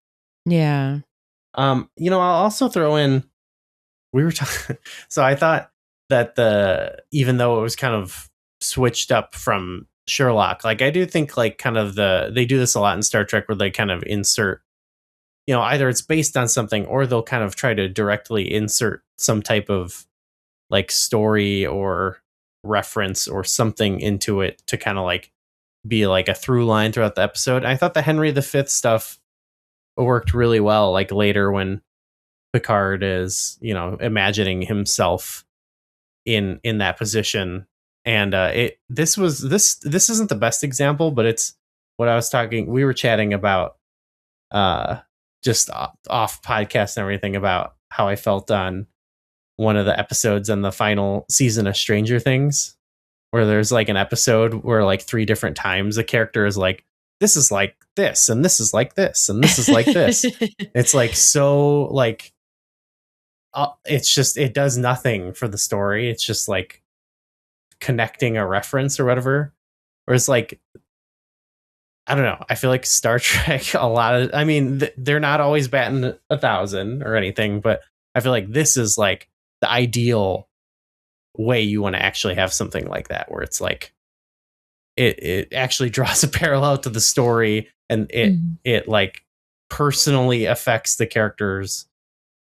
Yeah. I'll also throw in, we were talking, so I thought that even though it was kind of switched up from Sherlock, like I do think like kind of they do this a lot in Star Trek where they kind of insert, either it's based on something or they'll kind of try to directly insert some type of like story or reference or something into it to kind of like be like a through line throughout the episode. I thought the Henry V stuff worked really well, like later when Picard is, imagining himself in that position. And this isn't the best example, but it's what we were chatting about just off podcast and everything about how I felt on one of the episodes in the final season of Stranger Things, where there's like an episode where like 3 different times a character is like, this is like this, and this is like this, and this is like this. It's like, so like, it's just, it does nothing for the story. It's just like connecting a reference or whatever. Or it's like, I don't know. I feel like Star Trek, they're not always batting 1,000 or anything, but I feel like this is like the ideal way you want to actually have something like that, where it's like, it actually draws a parallel to the story, and it like personally affects the characters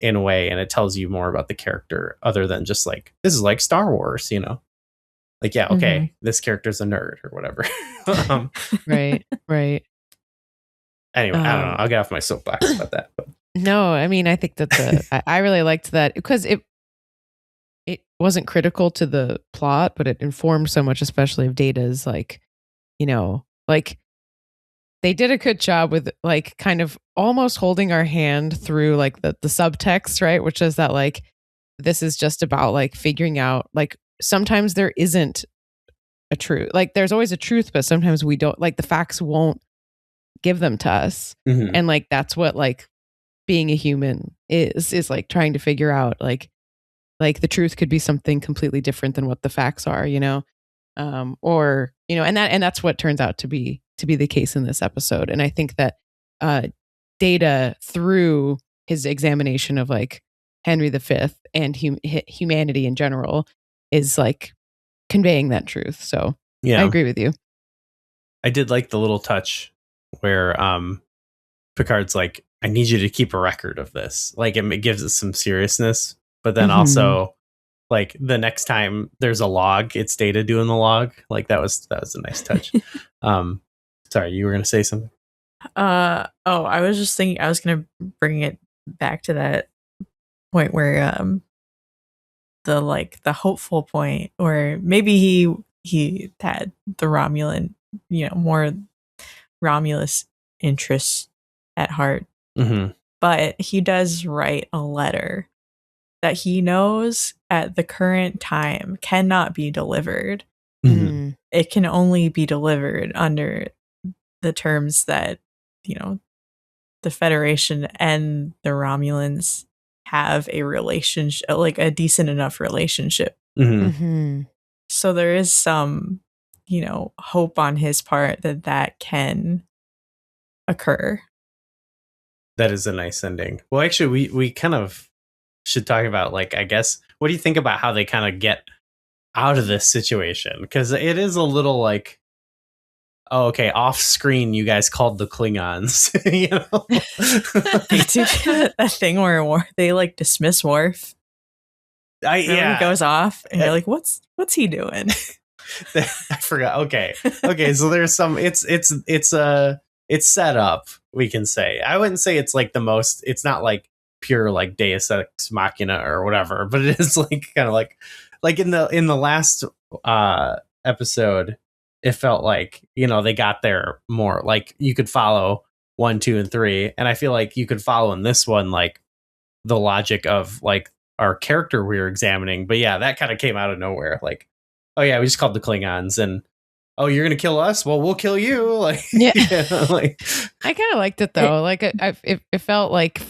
in a way, and it tells you more about the character other than just like, this is like Star Wars, like, yeah, okay, this character's a nerd or whatever. Right. Anyway, I don't know. I'll get off my soapbox about that. But. No, I mean, I think that I really liked that because it wasn't critical to the plot, but it informed so much, especially of Data's like, like they did a good job with like kind of almost holding our hand through like the subtext, right? Which is that like, this is just about like figuring out, like sometimes there isn't a truth. Like there's always a truth, but sometimes we don't, like the facts won't give them to us. And like, that's what like being a human is like trying to figure out like the truth could be something completely different than what the facts are, or, and that's what turns out to be the case in this episode. And I think that Data, through his examination of like Henry V and humanity in general, is like conveying that truth. So yeah, I agree with you. I did like the little touch where Picard's like, I need you to keep a record of this. Like it gives it some seriousness, but then also like the next time there's a log, it's Data doing the log. Like that was a nice touch. Sorry, you were going to say something. I was just thinking I was going to bring it back to that point where the hopeful point, or maybe he had the Romulan, more Romulus interests at heart. But he does write a letter that he knows at the current time cannot be delivered. It can only be delivered under the terms that, the Federation and the Romulans have a relationship, like a decent enough relationship. So there is some, hope on his part that can occur. That is a nice ending. Well, actually, we kind of should talk about, like, I guess, what do you think about how they kind of get out of this situation? Because it is a little like, oh, okay, off screen, you guys called the Klingons, They do that thing where they like dismiss Worf. He goes off, and you're like, what's he doing? I forgot. Okay, so there's some. It's set up, we can say. I wouldn't say it's like the most. It's not like pure like Deus Ex Machina or whatever, but it is like kind of like in the last episode. It felt like, they got there more, like you could follow 1, 2, and 3. And I feel like you could follow in this one, like the logic of like our character we were examining. But yeah, that kind of came out of nowhere. Like, oh yeah, we just called the Klingons. And oh, you're gonna kill us? Well, we'll kill you. Like, Yeah. like, I kind of liked it though. Like it felt like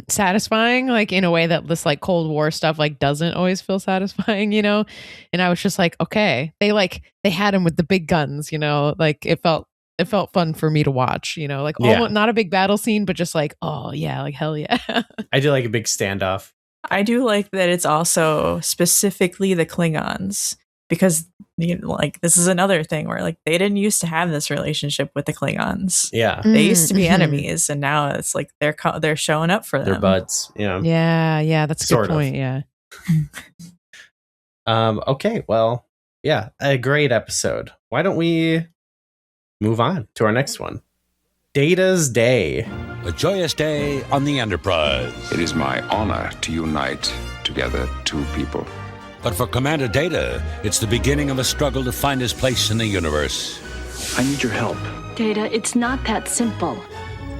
satisfying, like in a way that this like Cold War stuff like doesn't always feel satisfying, you know. And I was just like, okay, they had him with the big guns, you know. Like it felt fun for me to watch, you know. Like almost not a big battle scene, but just like, oh yeah, like hell yeah. I do like a big standoff. I do like that it's also specifically the Klingons, because like this is another thing where like they didn't used to have this relationship with the Klingons. Yeah, they used to be enemies, and now it's like they're showing up for them. They're buds. Yeah, yeah. That's a good point. Yeah. Okay. Well, yeah, a great episode. Why don't we move on to our next one? Data's Day. A joyous day on the Enterprise. It is my honor to unite together two people. But for Commander Data, it's the beginning of a struggle to find his place in the universe. I need your help. Data, it's not that simple.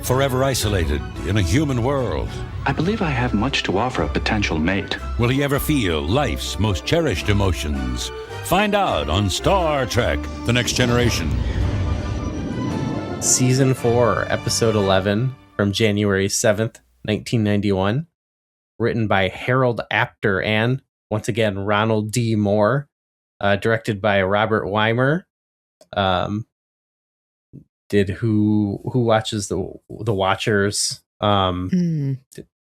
Forever isolated in a human world. I believe I have much to offer a potential mate. Will he ever feel life's most cherished emotions? Find out on Star Trek: The Next Generation. Season 4, Episode 11, from January 7th, 1991. Written by Harold Apter and, once again, Ronald D. Moore. Directed by Robert Weimer. Did Who Watches the Watchers?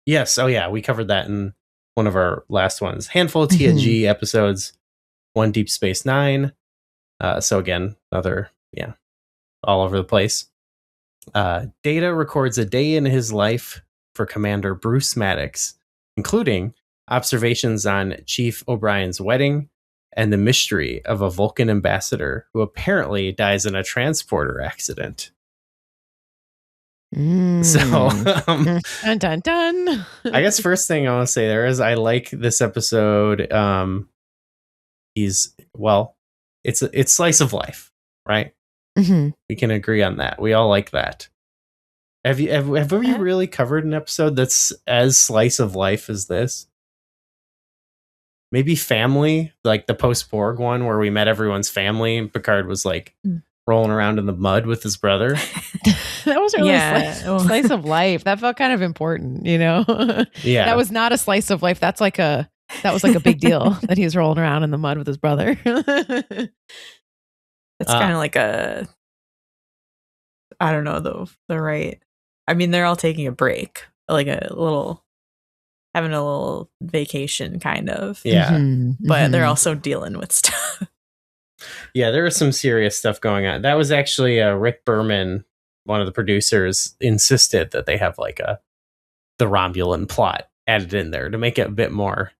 Yes, oh yeah, we covered that in one of our last ones. Handful of TNG episodes, one Deep Space Nine. So again, another, all over the place. Data records a day in his life for Commander Bruce Maddox, including observations on Chief O'Brien's wedding and the mystery of a Vulcan ambassador who apparently dies in a transporter accident. So, dun dun dun. I guess first thing I want to say there is I like this episode. It's slice of life, right? We can agree on that. We all like that. Have we really covered an episode that's as slice of life as this? Maybe Family, like the post-Borg one where we met everyone's family and Picard was like rolling around in the mud with his brother. That was really slice of life. That felt kind of important, you know? Yeah. That was not a slice of life. That was like a big deal that he was rolling around in the mud with his brother. It's kind of like I don't know, the right. I mean, they're all taking a break, like having a little vacation kind of. Yeah. But they're also dealing with stuff. Yeah, there was some serious stuff going on. That was actually Rick Berman, one of the producers, insisted that they have like the Romulan plot added in there to make it a bit more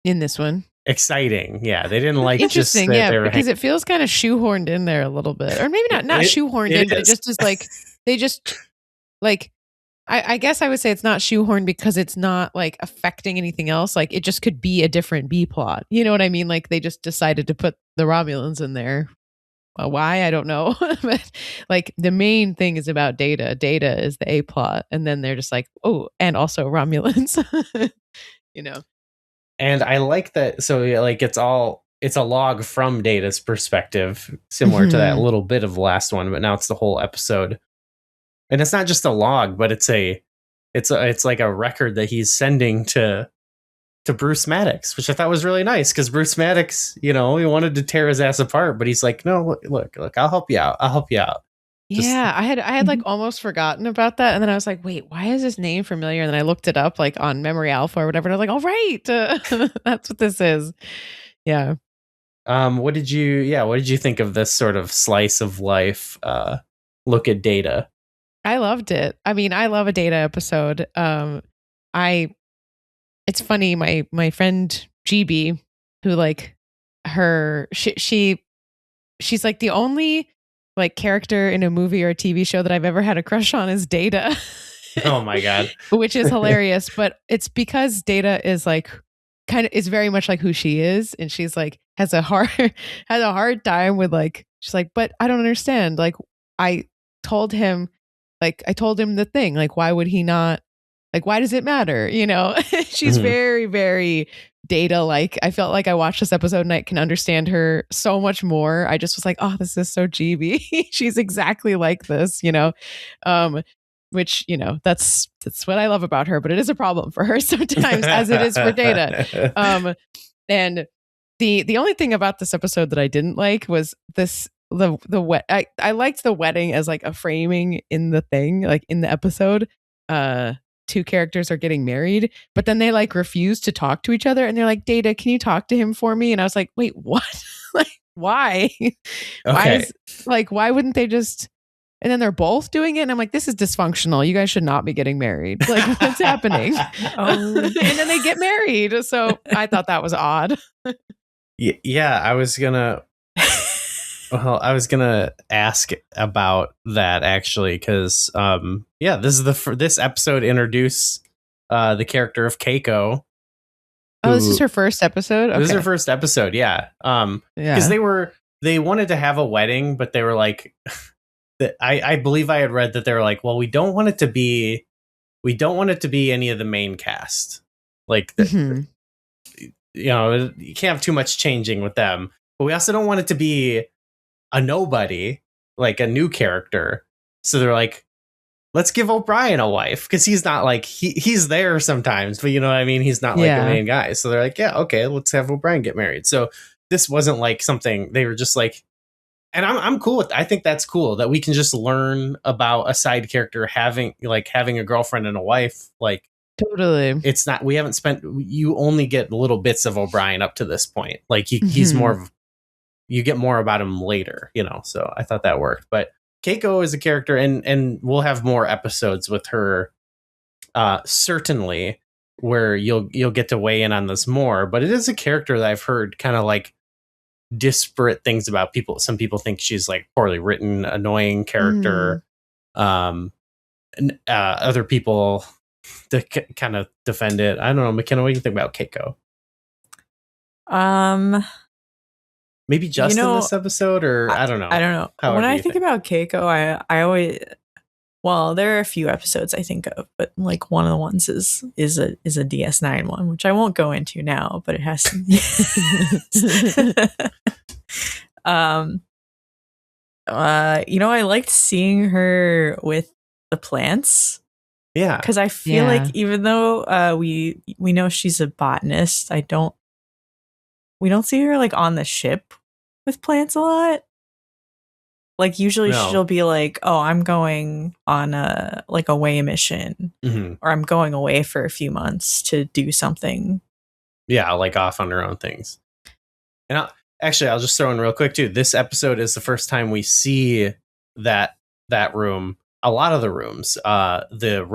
in this one. Exciting. Yeah, they didn't like interesting. Just yeah, because it feels kind of shoehorned in there a little bit, or maybe not shoehorned in, but it just is like they just like. I guess I would say it's not shoehorned because it's not like affecting anything else. Like it just could be a different B plot. You know what I mean? Like they just decided to put the Romulans in there. Why? I don't know. But like the main thing is about Data. Data is the A plot, and then they're just like, oh, and also Romulans. You know. And I like that. So like it's a log from Data's perspective, similar to that little bit of the last one, but now it's the whole episode. And it's not just a log, but it's like a record that he's sending to Bruce Maddox, which I thought was really nice because Bruce Maddox, he wanted to tear his ass apart, but he's like, no, look, I'll help you out. Yeah, I had like almost forgotten about that, and then I was like, wait, why is his name familiar? And then I looked it up like on Memory Alpha or whatever, and I was like, all right, that's what this is. Yeah. What did you think of this sort of slice of life look at Data? I loved it. I mean, I love a Data episode. It's funny, my friend GB, who like she's like the only like character in a movie or a TV show that I've ever had a crush on is Data. Oh my god. Which is hilarious, but it's because Data is like is very much like who she is, and she's like has a hard time with like, she's like, but I don't understand. Like I told him the thing, like why would he not Like, why does it matter? You know, she's very, very Data like. I felt like I watched this episode and I can understand her so much more. I just was like, oh, this is so GB. She's exactly like this, you know. Which, you know, that's what I love about her, but it is a problem for her sometimes, as it is for Data. And the only thing about this episode that I didn't like was the wet. I liked the wedding as like a framing in the thing, like in the episode. Two characters are getting married, but then they like refuse to talk to each other, and they're like, Data, can you talk to him for me? And I was like, wait, what? Like, why? Okay. Why wouldn't they just? And then they're both doing it, and I'm like, this is dysfunctional. You guys should not be getting married. Like, what's happening? And then they get married. So I thought that was odd. Yeah, I was gonna ask about that actually, because this episode introduced the character of Keiko. This is her first episode. Okay. This is her first episode. Yeah. Because they wanted to have a wedding, but they were like, I believe I had read that they were like, well, we don't want it to be any of the main cast. Like, you know, you can't have too much changing with them, but we also don't want it to be a nobody, like a new character. So they're like, let's give O'Brien a wife, because he's not like he's there sometimes, but you know what I mean, he's not like the main guy. So they're like, yeah, okay, let's have O'Brien get married. So this wasn't like something they were just like, and I'm cool with that. I think that's cool that we can just learn about a side character having a girlfriend and a wife. Like, totally, it's not, we haven't spent, you only get little bits of O'Brien up to this point. Like he's more of, you get more about him later, you know. So I thought that worked. But Keiko is a character, and we'll have more episodes with her, certainly, where you'll get to weigh in on this more. But it is a character that I've heard kind of like disparate things about. Some people think she's like poorly written, annoying character. Other people kind of defend it. I don't know, McKenna, what do you think about Keiko? Maybe just in this episode, or I don't know. I don't know. When I think about Keiko, I always, well, there are a few episodes I think of, but like one of the ones is a DS9 one, which I won't go into now, but it has some. You know, I liked seeing her with the plants. Yeah, because I feel like even though we know she's a botanist, we don't see her like on the ship with plants a lot. Like usually she'll be like, oh, I'm going on a away mission, or I'm going away for a few months to do something. Yeah, like off on her own things. And I'll just throw in real quick too. This episode is the first time we see that room. A lot of the rooms, the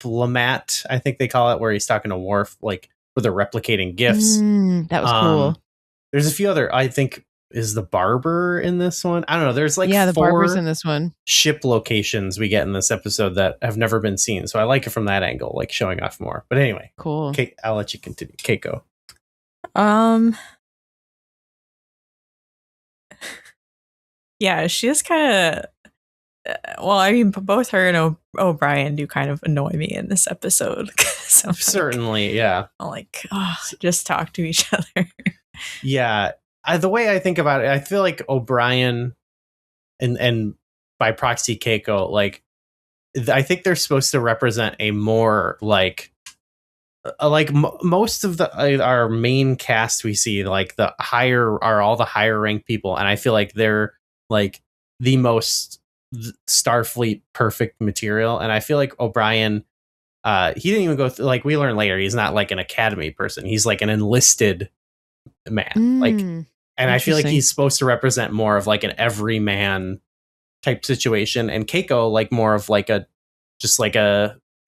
replimat, I think they call it, where he's talking to Worf, like where they're replicating gifts. That was cool. There's a few other, I think, is the barber in this one? I don't know. There's like the barber's in this one. Ship locations we get in this episode that have never been seen. So I like it from that angle, like showing off more. But anyway, cool. I'll let you continue. Keiko. Yeah, she is kind of. Well, I mean, both her and O'Brien do kind of annoy me in this episode. So certainly, yeah. I'm like, oh, just talk to each other. Yeah, the way I think about it, I feel like O'Brien and by proxy Keiko, like I think they're supposed to represent a more like most of our main cast we see, like the higher are all the higher ranked people, and I feel like they're like the most Starfleet perfect material. And I feel like O'Brien, he didn't even go through, like we learn later, he's not like an academy person, he's like an enlisted man. Like, and I feel like he's supposed to represent more of like an everyman type situation, and Keiko like more of like a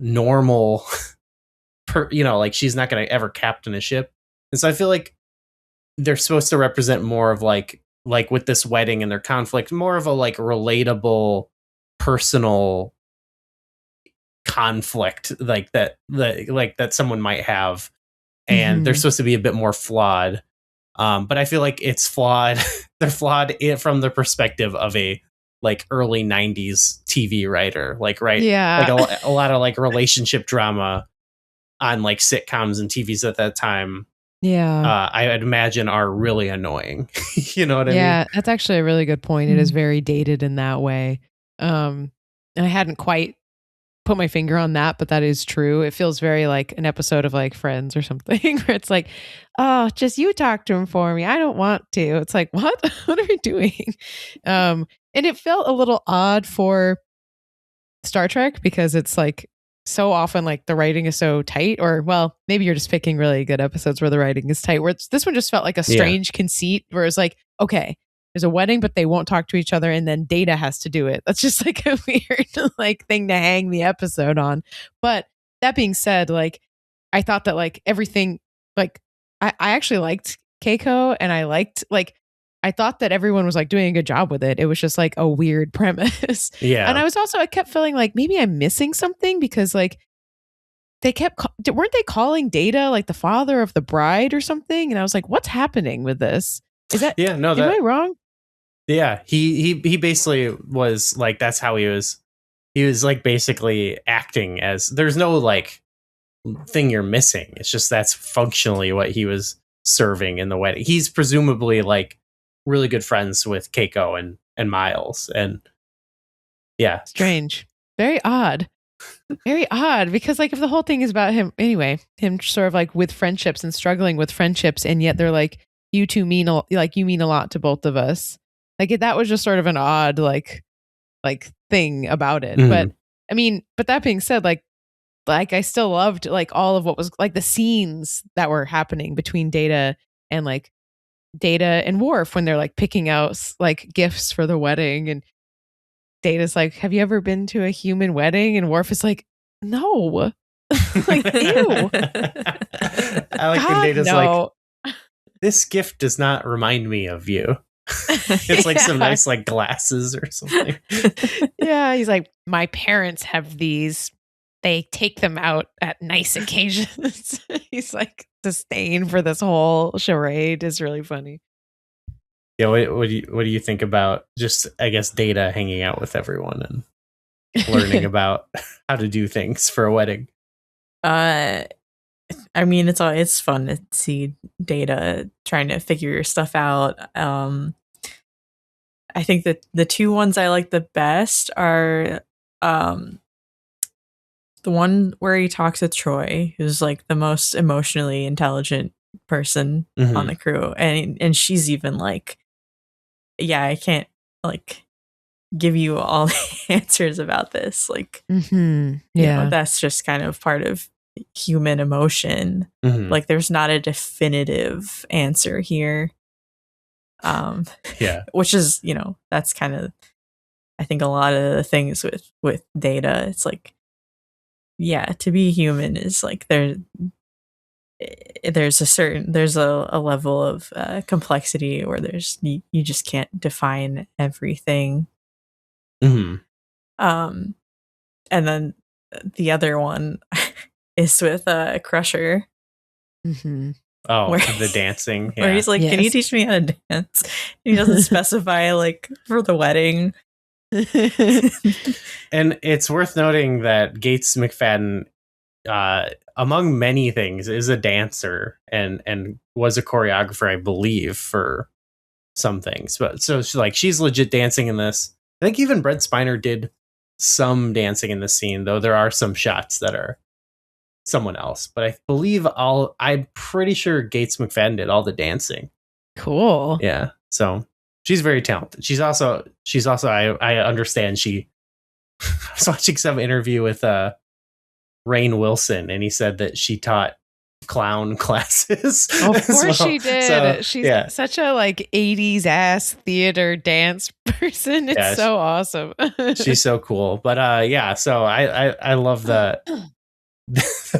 normal you know, like she's not going to ever captain a ship. And so I feel like they're supposed to represent more of like with this wedding and their conflict, more of a like relatable personal conflict like that someone might have, and they're supposed to be a bit more flawed. But I feel like it's flawed. They're flawed from the perspective of a like early 90s TV writer, like right, Yeah. like a lot of like relationship drama on like sitcoms and TVs at that time. Yeah. I'd imagine are really annoying. You know what I mean? Yeah, that's actually a really good point. It is very dated in that way. And I hadn't quite put my finger on that, but that is true. It feels very like an episode of like Friends or something where it's like, oh, just you talk to him for me. I don't want to. It's like, what? What are we doing? And it felt a little odd for Star Trek because it's like so often like the writing is so tight, or well, maybe you're just picking really good episodes where the writing is tight, where this one just felt like a strange conceit where it's like, okay, there's a wedding, but they won't talk to each other, and then Data has to do it. That's just like a weird like thing to hang the episode on. But that being said, like I thought that like everything, like I actually liked Keiko, and I thought that everyone was like doing a good job with it. It was just like a weird premise. Yeah. And I kept feeling like maybe I'm missing something because like weren't they calling Data like the father of the bride or something? And I was like, what's happening with this? Is that, am I wrong? Yeah. He basically was like, that's how he was like basically acting as, there's no like thing you're missing. It's just, that's functionally what he was serving in the wedding. He's presumably like really good friends with Keiko and Miles, and yeah, strange, very odd because like if the whole thing is about him sort of like with friendships and struggling with friendships, and yet they're like, you two mean you mean a lot to both of us, like that was just sort of an odd like thing about it. But I mean, but that being said, like I still loved like all of what was like the scenes that were happening between Data and Worf when they're like picking out like gifts for the wedding, and Data's like, have you ever been to a human wedding? And Worf is like, no. Like, ew. I like when Data's like, this gift does not remind me of you. It's like some nice like glasses or something. Yeah, he's like, my parents have these. They take them out at nice occasions. He's like, disdain for this whole charade is really funny. Yeah, what do you think about just, I guess, Data hanging out with everyone and learning about how to do things for a wedding? I mean, it's fun to see Data trying to figure stuff out. I think that the two ones I like the best are the one where he talks with Troy, who's like the most emotionally intelligent person on the crew, and she's even like, yeah, I can't like give you all the answers about this, like you know, that's just kind of part of human emotion. Like there's not a definitive answer here, which is, you know, that's kind of, I think a lot of the things with Data, it's like, yeah, to be human is like there's a level of complexity where you just can't define everything. And then the other one is with Crusher. Oh, where, the dancing, where he's like, can you teach me how to dance? He doesn't specify like for the wedding. And it's worth noting that Gates McFadden, among many things, is a dancer and was a choreographer, I believe, for some things. But so she's legit dancing in this. I think even Brent Spiner did some dancing in this scene, though there are some shots that are someone else. But I believe I'm pretty sure Gates McFadden did all the dancing. Cool. Yeah. So she's very talented. She's also I understand I was watching some interview with Rainn Wilson, and he said that she taught clown classes. Of course she did. So, she's such a like 80s ass theater dance person. It's so awesome. She's so cool. But so I love that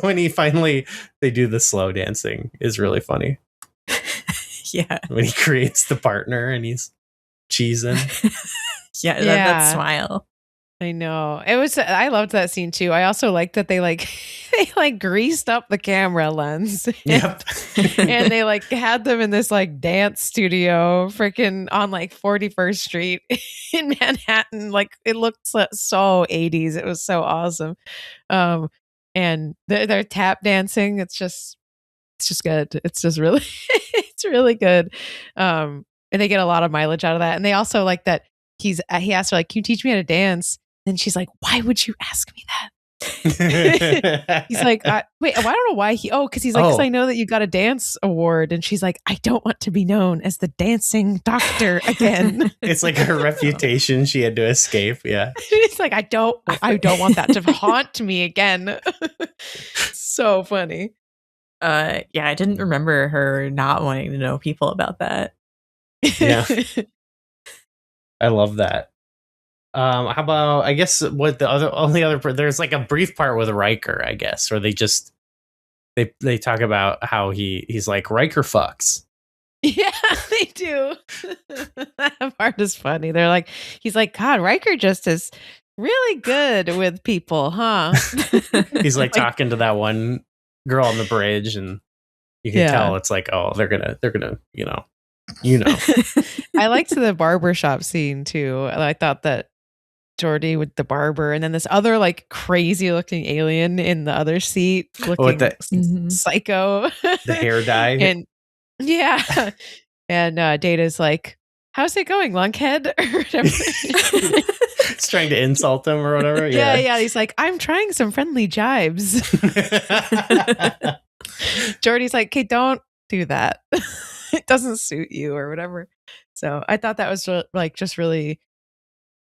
when they do the slow dancing is really funny. Yeah. When he creates the partner and he's cheesing. That smile. I know. I loved that scene too. I also liked that they greased up the camera lens. Yep. And they had them in this dance studio freaking on 41st Street in Manhattan. It looked so 80s. It was so awesome. And they're tap dancing. It's just good. It's just really it's really good. And they get a lot of mileage out of that. And they also like that he asked her, can you teach me how to dance? And she's like, why would you ask me that? He's like, wait, I don't know why because he's like, because I know that you got a dance award. And she's like, I don't want to be known as the dancing doctor again. It's like her reputation she had to escape. Yeah. She's like, I don't want that to haunt me again. So funny. Yeah, I didn't remember her not wanting to know people about that. Yeah. I love that. How about, I guess, what there's a brief part with Riker, I guess, where they talk about how he's like, Riker fucks. Yeah, they do. That part is funny. They're like, he's like, God, Riker just is really good with people, huh? He's talking to that one girl on the bridge, and you can tell it's like, oh, they're gonna, you know. I liked the barbershop scene too. I thought that Geordi with the barber, and then this other crazy looking alien in the other seat looking psycho. The hair dye. And yeah. And Data's like, how's it going, lunkhead? Or whatever. He's trying to insult him or whatever. Yeah. He's like, I'm trying some friendly jibes. Geordi's like, okay, don't do that. It doesn't suit you or whatever. So I thought that was just really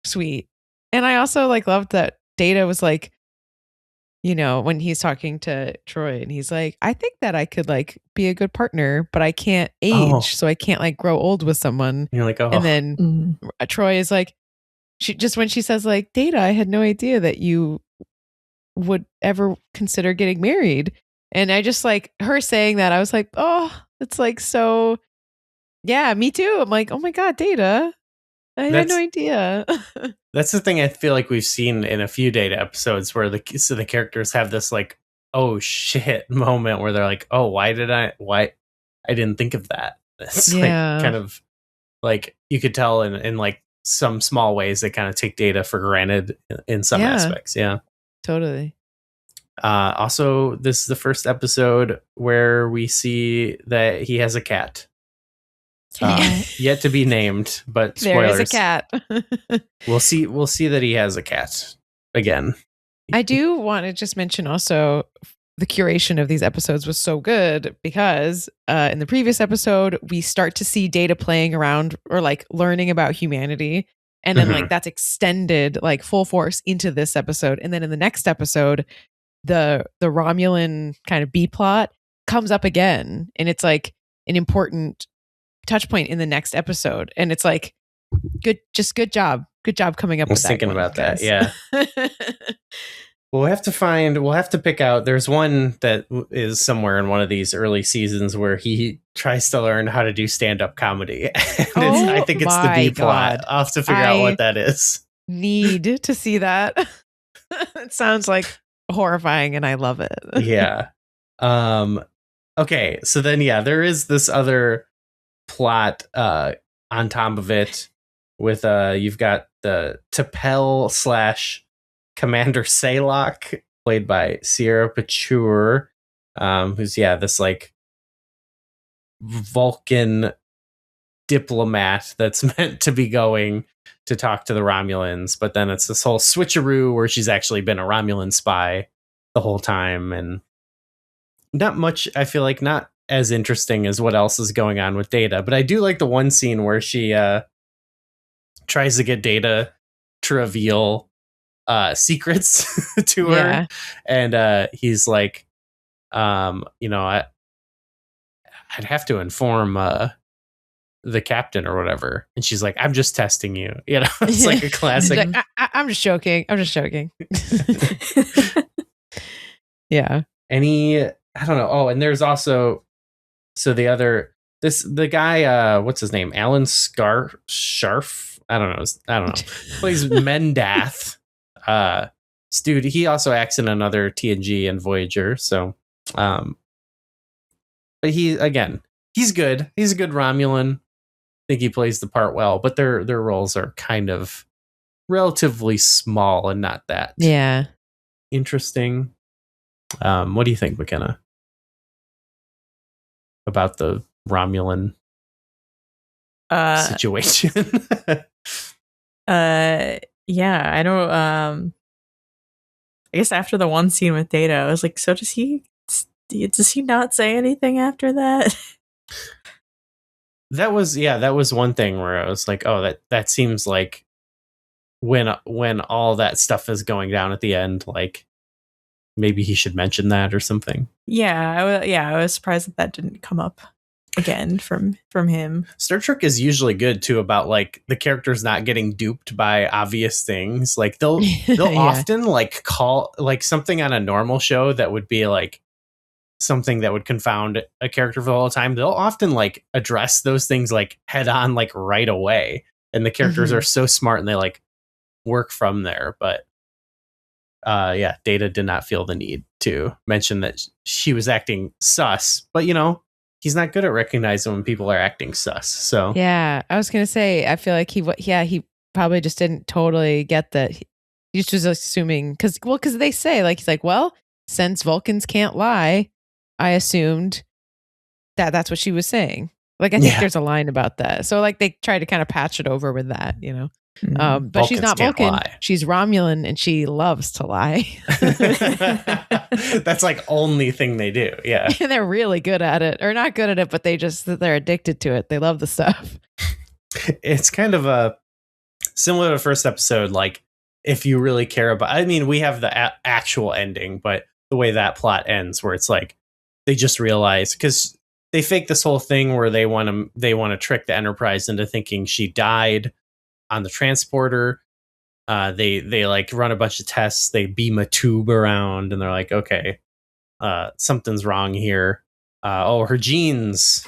sweet. And I also loved that Data was when he's talking to Troy, and he's like, I think that I could be a good partner, but I can't age, so I can't grow old with someone. And you're like, oh. And then Troy is like, when she says Data, I had no idea that you would ever consider getting married. And I just her saying that, I was like, oh, it's so, yeah, me too. I'm like, oh my God, Data. I had no idea. That's the thing I feel like we've seen in a few Data episodes where the characters have this oh shit moment where they're like, oh, why I didn't think of that. It's kind of you could tell in some small ways they kind of take Data for granted in some aspects. Yeah, totally. Also, this is the first episode where we see that he has a cat. Yet to be named, but spoilers. There is a cat. We'll see that he has a cat again. I do want to just mention also the curation of these episodes was so good because in the previous episode we start to see Data playing around or learning about humanity, and then that's extended full force into this episode, and then in the next episode the Romulan kind of B plot comes up again, and it's an important touch point in the next episode, and it's good job coming up with that. I was thinking about that. Yeah. We'll have to pick out, there's one that is somewhere in one of these early seasons where he tries to learn how to do stand-up comedy. And I think it's the B plot. I'll have to figure out what that is. Need to see that. It sounds horrifying, and I love it. Yeah. Okay, so then there is this other plot on top of it with you've got the T'Pel / Commander Saylock, played by Sierra Pachur, who's this Vulcan diplomat that's meant to be going to talk to the Romulans, but then it's this whole switcheroo where she's actually been a Romulan spy the whole time, and not much, I feel not as interesting as what else is going on with Data. But I do like the one scene where she tries to get Data to reveal secrets to her, and he's like, I'd have to inform the captain or whatever, and she's like, I'm just testing you. It's a classic. I'm just joking. Yeah. I don't know. Oh, and there's also the guy, what's his name? Alan Sharf. I don't know. Plays Mendath Dude, he also acts in another TNG and Voyager. So, but he's good. He's a good Romulan. I think he plays the part well, but their roles are kind of relatively small and not that interesting. What do you think, McKenna, about the Romulan situation? Yeah, I don't. I guess after the one scene with Data, I was like, so does he not say anything after that? That was one thing where I was like, oh, that seems like when all that stuff is going down at the end, like maybe he should mention that or something. I was surprised that didn't come up again from him. Star Trek is usually good too about like the characters not getting duped by obvious things. Like they'll often like call like something on a normal show that would be like something that would confound a character for the whole time. They'll often like address those things like head on, like right away. And the characters are so smart and they like work from there. But Data did not feel the need to mention that she was acting sus, but he's not good at recognizing when people are acting sus. So yeah, I was gonna say, I feel like he probably just didn't totally get that. He just was assuming because they say like he's like, well, since Vulcans can't lie, I assumed that's what she was saying. Like I think there's a line about that. So like they tried to kind of patch it over with that, But Vulcans she's not Vulcan. Lie. She's Romulan, and she loves to lie. That's like only thing they do. Yeah, and they're really good at it, or not good at it, but they're addicted to it. They love the stuff. It's kind of similar to the first episode. Like if you really care about, I mean, we have the actual ending, but the way that plot ends, where it's like they just realize because they fake this whole thing where they want to trick the Enterprise into thinking she died on the transporter. They like run a bunch of tests. They beam a tube around, and they're like, okay, something's wrong here. Her genes,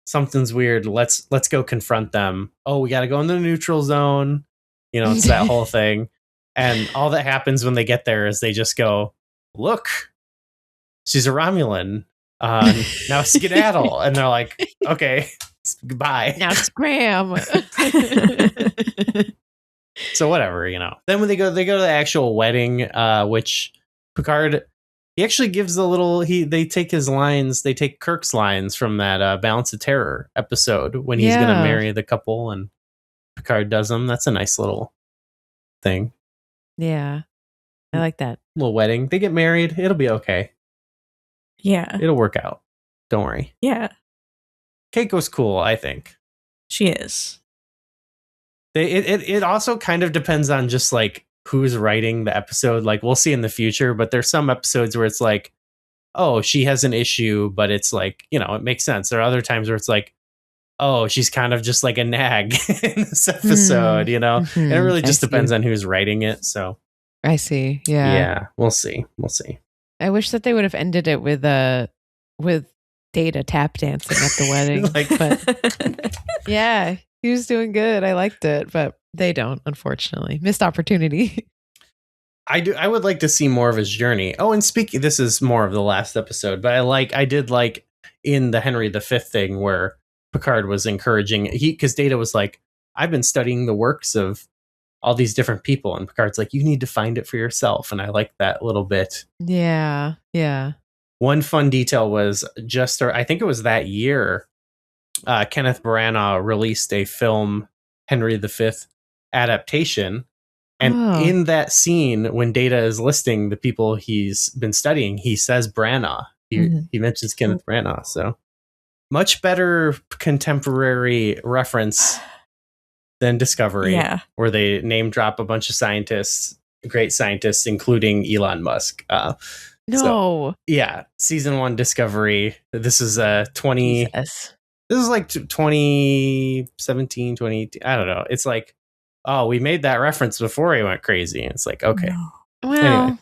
something's weird. Let's go confront them. Oh, we got to go in the neutral zone. It's that whole thing. And all that happens when they get there is they just go, look, she's a Romulan. Now skedaddle. And they're like, okay, goodbye. Now scram. So whatever, Then when they go to the actual wedding, which Picard, he actually gives they take his lines, they take Kirk's lines from that Balance of Terror episode when he's going to marry the couple and Picard does them. That's a nice little thing. Yeah. I like that. Little wedding. They get married. It'll be okay. Yeah. It'll work out. Don't worry. Yeah. Keiko's cool, I think. She is. It also kind of depends on just like who's writing the episode. Like we'll see in the future, but there's some episodes where it's like, oh, she has an issue, but it's like, it makes sense. There are other times where it's like, oh, she's kind of just like a nag in this episode, And it really just depends on who's writing it. So I see. Yeah. Yeah. We'll see. I wish that they would have ended it with Data tap dancing at the wedding. But yeah, he was doing good. I liked it, but they don't, unfortunately. Missed opportunity. I would like to see more of his journey. Oh, and speaking, this is more of the last episode, but I did like in the Henry V thing where Picard was encouraging because Data was like, I've been studying the works of all these different people, and Picard's like, you need to find it for yourself. And I like that little bit. Yeah. One fun detail was I think it was that year, Kenneth Branagh released a film, Henry V adaptation. And in that scene, when Data is listing the people he's been studying, he says Branagh. He mentions Kenneth Branagh. So much better contemporary reference than Discovery, where they name drop a bunch of scientists, great scientists, including Elon Musk. Season 1 Discovery. This is 20. Jesus. This is like 2017, 2018. I don't know. It's like, oh, we made that reference before he went crazy. And it's like, okay. No. Well, anyway,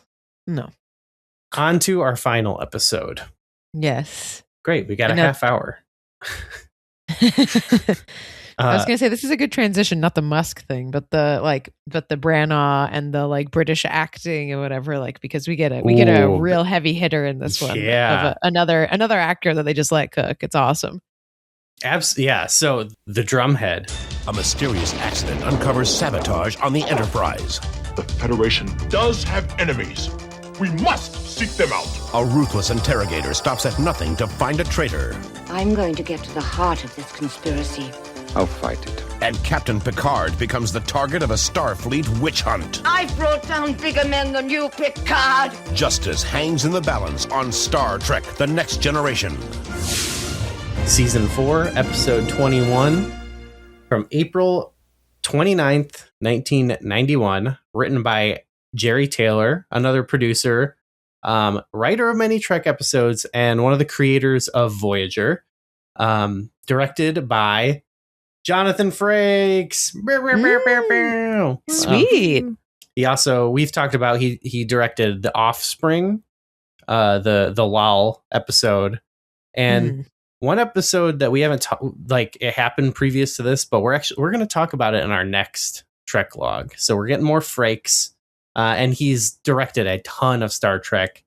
no. On to our final episode. Yes. Great. We got a half hour. I was gonna say this is a good transition, not the Musk thing, but the Branagh and the like British acting and whatever, like because we get a real heavy hitter in this one of another actor that they just let cook. It's awesome. Yeah. So the Drumhead. A mysterious accident uncovers sabotage on the Enterprise. The Federation does have enemies. We must seek them out. A ruthless interrogator stops at nothing to find a traitor. I'm going to get to the heart of this conspiracy. I'll fight it. And Captain Picard becomes the target of a Starfleet witch hunt. I've brought down bigger men than you, Picard. Justice hangs in the balance on Star Trek: The Next Generation. Season 4, Episode 21, from April 29th, 1991, written by Jerry Taylor, another producer, writer of many Trek episodes, and one of the creators of Voyager. Directed by Jonathan Frakes. Sweet. He also, we've talked about, he directed The Offspring, the LOL episode, and one episode that we haven't it happened previous to this, but we're going to talk about it in our next Trek log. So we're getting more Frakes. And he's directed a ton of Star Trek.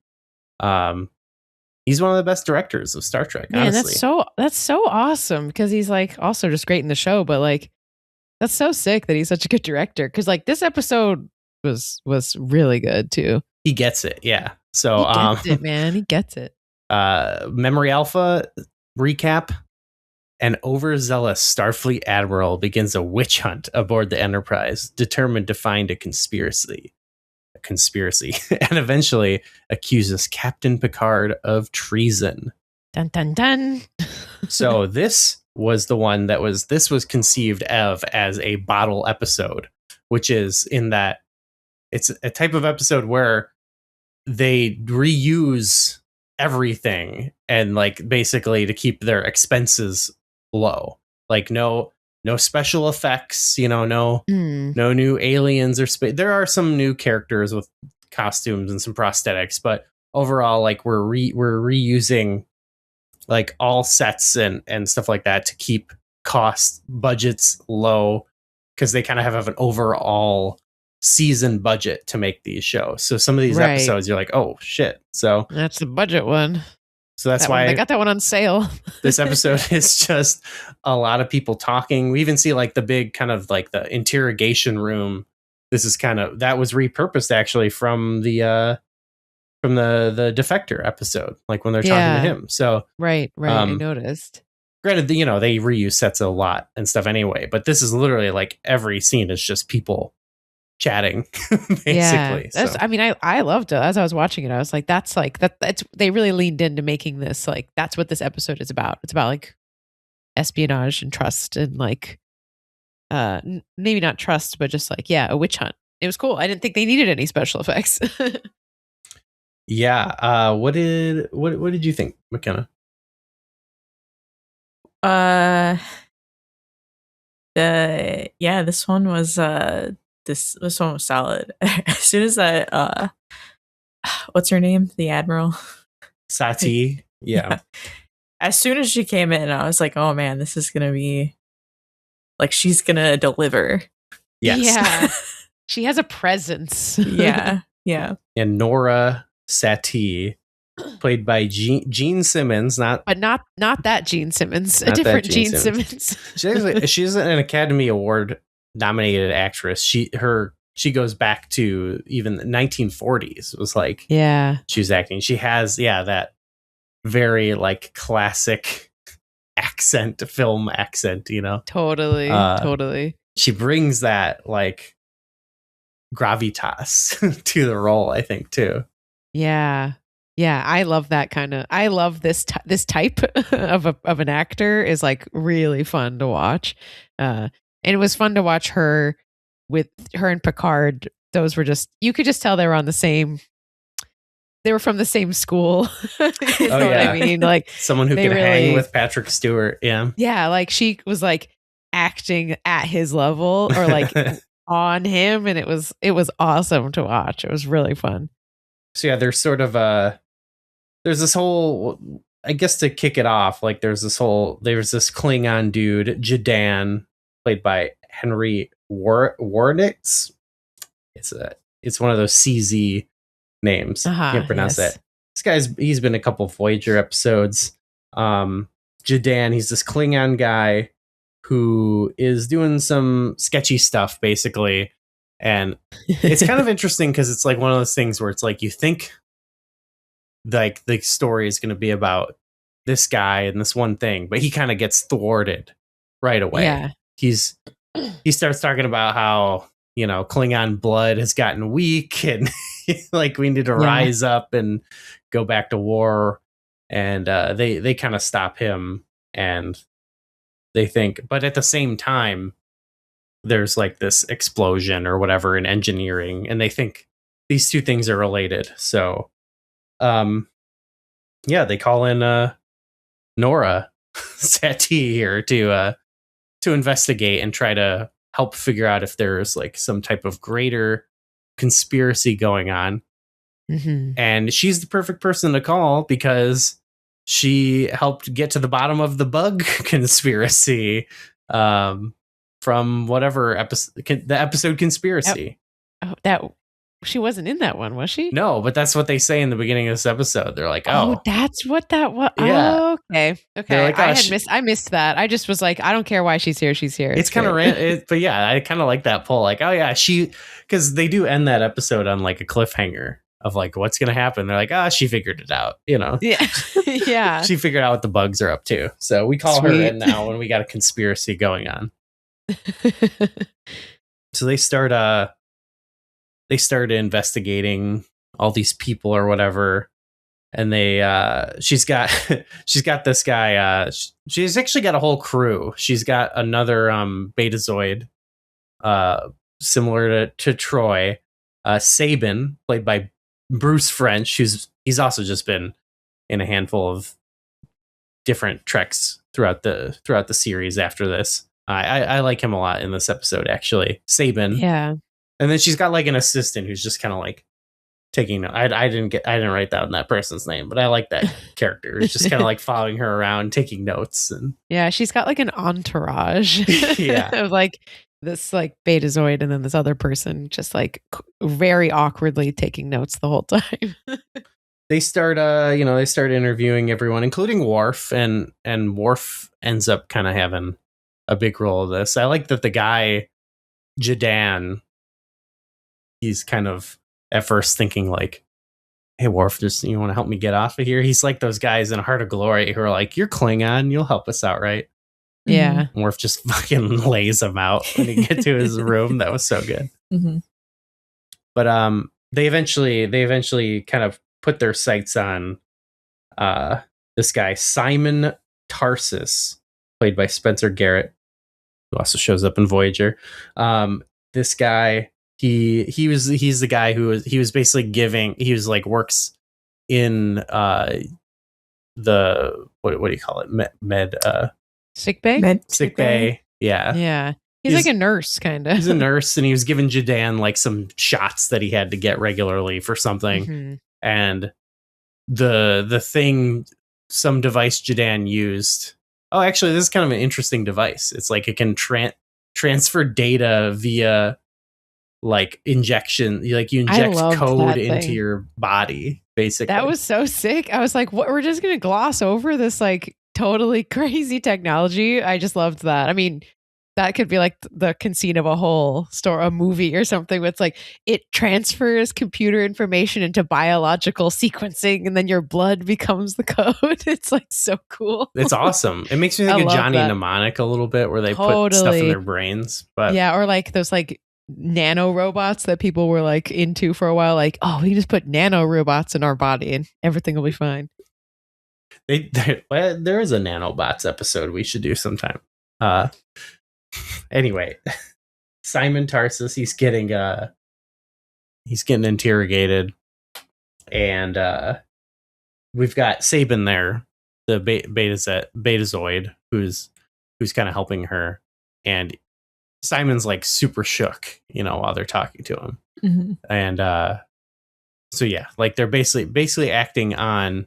He's one of the best directors of Star Trek. Man, honestly. that's so awesome because he's like also just great in the show, but like that's so sick that he's such a good director. Because like this episode was really good too. He gets it, yeah. So he gets it, man. He gets it. Memory Alpha recap. An overzealous Starfleet admiral begins a witch hunt aboard the Enterprise, determined to find a conspiracy, and eventually accuses Captain Picard of treason. Dun dun dun. So this was the one that was conceived of as a bottle episode, which is in that it's a type of episode where they reuse everything and like basically to keep their expenses low. Like no special effects, no new aliens or space. There are some new characters with costumes and some prosthetics, but overall, like we're reusing like all sets and stuff like that to keep cost budgets low because they kind of have an overall season budget to make these shows. So some of these episodes, you're like, oh shit. So that's the budget one. So that's why they got that one on sale. This episode is just a lot of people talking. We even see like the big kind of like the interrogation room. This is that was repurposed actually from the Defector episode, like when they're talking to him. So right. I noticed. Granted, they reuse sets a lot and stuff anyway, but this is literally like every scene is just people chatting basically. Yeah, I mean, I loved it. As I was watching it, I was like, that's they really leaned into making this like that's what this episode is about. It's about like espionage and trust and like maybe not trust, but just like a witch hunt. It was cool. I didn't think they needed any special effects. Yeah. What did you think, McKenna? This one was this one was solid. As soon as that what's her name? The Admiral? Sati. Yeah. As soon as she came in, I was like, oh man, this is gonna be like she's gonna deliver. Yes. Yeah. She has a presence. Yeah. And Nora Sati, played by Gene Simmons, not that Gene Simmons, a different Gene Simmons. She's an Academy Award nominated actress. She goes back to even the 1940s. It was like she was acting. She has that very like classic film accent. Totally. She brings that like gravitas to the role, I think too. Yeah, I love that kind of. I love this type of an actor is like really fun to watch, and it was fun to watch her with her and Picard. Those were just you could just tell they were on the same. They were from the same school. What I mean? Like someone who could hang with Patrick Stewart. Yeah, like she was like acting at his level or like on him, and it was awesome to watch. It was really fun. So there's sort of there's this whole, I guess to kick it off, like there's this Klingon dude, Jadan, played by Henry Warnitz. It's one of those CZ names. Can't pronounce that. This he's been in a couple of Voyager episodes. Jadan, he's this Klingon guy who is doing some sketchy stuff, basically. And it's kind of interesting because it's like one of those things where it's like you think like the story is going to be about this guy and this one thing, but he kind of gets thwarted right away. Yeah. He starts talking about how, you know, Klingon blood has gotten weak and like we need to rise up and go back to war. And they kind of stop him, and they think, but at the same time, there's like this explosion or whatever in engineering, and they think these two things are related. So, they call in Nora Satie here to investigate and try to help figure out if there's like some type of greater conspiracy going on. Mm-hmm. And she's the perfect person to call because she helped get to the bottom of the bug conspiracy from whatever the episode Conspiracy. That she wasn't in that one, was she? No, but that's what they say in the beginning of this episode. They're like, "Oh, that's what that was." Yeah. Oh, okay. Like, I missed that. I just was like, I don't care why she's here. She's here. It's kind of but yeah, I kind of like that pull. Like, oh yeah, because they do end that episode on like a cliffhanger of like what's gonna happen. They're like, she figured it out, you know? Yeah, yeah. She figured out what the bugs are up to. So we call her in now when we got a conspiracy going on. So they start investigating all these people or whatever, and she's got this guy. She's actually got a whole crew. She's got another Betazoid, similar to Troy, Sabin, played by Bruce French. He's also just been in a handful of different treks throughout the series after this. I like him a lot in this episode, actually. Sabin. Yeah. And then she's got like an assistant who's just kind of like taking notes. I didn't write down that person's name, but I like that character. It's just kind of like following her around, taking notes. And yeah, she's got like an entourage. Yeah. Of like this like Betazoid and then this other person just like very awkwardly taking notes the whole time. They start interviewing everyone, including Worf, and Worf ends up kind of having a big role of this. I like that the guy Jadan, he's kind of at first thinking like, hey Worf, you want to help me get off of here? He's like those guys in Heart of Glory who are like, you're Klingon, you'll help us out, right? Yeah. And Worf just fucking lays him out when he get to his room. That was so good. Mm-hmm. But they eventually kind of put their sights on this guy Simon Tarsus, played by Spencer Garrett, who also shows up in Voyager. This guy, he's the guy who was basically works in the what do you call it, sick bay? Sick bay. Yeah. He's like a nurse, kind of. He's a nurse, and he was giving Jadan like some shots that he had to get regularly for something. Mm-hmm. And the thing, some device Jadan used. Oh, actually, this is kind of an interesting device. It's like it can transfer data via like injection. Like you inject code into your body, basically. That was so sick. I was like, what? We're just going to gloss over this like totally crazy technology. I just loved that. I mean, that could be like the conceit of a whole story, a movie or something. Where it's like it transfers computer information into biological sequencing, and then your blood becomes the code. It's like so cool. It's awesome. It makes me think of Johnny Mnemonic a little bit, where they put stuff in their brains. But yeah, or like those like nano robots that people were like into for a while. Like, oh, we can just put nano robots in our body, and everything will be fine. There is a nanobots episode we should do sometime. Anyway, Simon Tarsus, he's getting interrogated, and we've got Sabin there, the Betazoid, who's kind of helping her, and Simon's like super shook, while they're talking to him. Mm-hmm. And so yeah, like they're basically acting on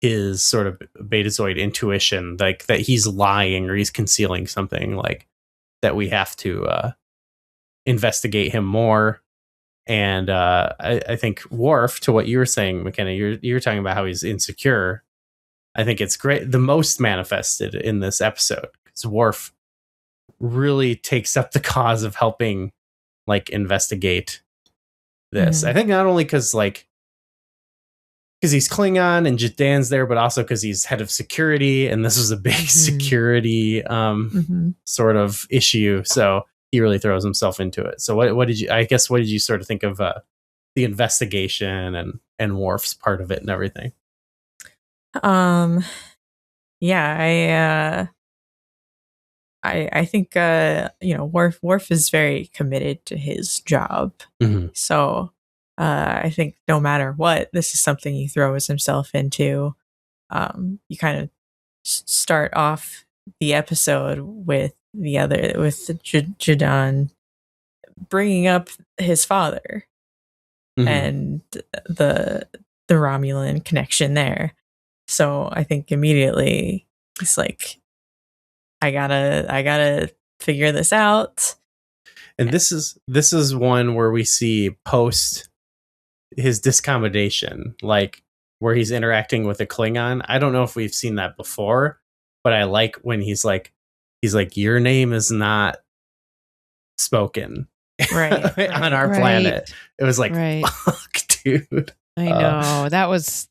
his sort of Betazoid intuition, like that he's lying or he's concealing something. Like that we have to investigate him more. And I think Worf, to what you were saying, McKenna, you're talking about how he's insecure. I think it's great, the most manifested in this episode, because Worf really takes up the cause of helping like investigate this. I think not only because he's Klingon and Jadan's there, but also because he's head of security, and this was a big security sort of issue. So he really throws himself into it. So what did you sort of think of the investigation and Worf's part of it and everything? Yeah, I think Worf is very committed to his job. So I think no matter what, this is something he throws himself into. You kind of start off the episode with Jadan bringing up his father and the Romulan connection there. So I think immediately he's like, I gotta figure this out. And this is one where we see post his discommodation, like where he's interacting with a Klingon. I don't know if we've seen that before, but I like when he's like, your name is not spoken on our planet. It was like, fuck, dude. I know that was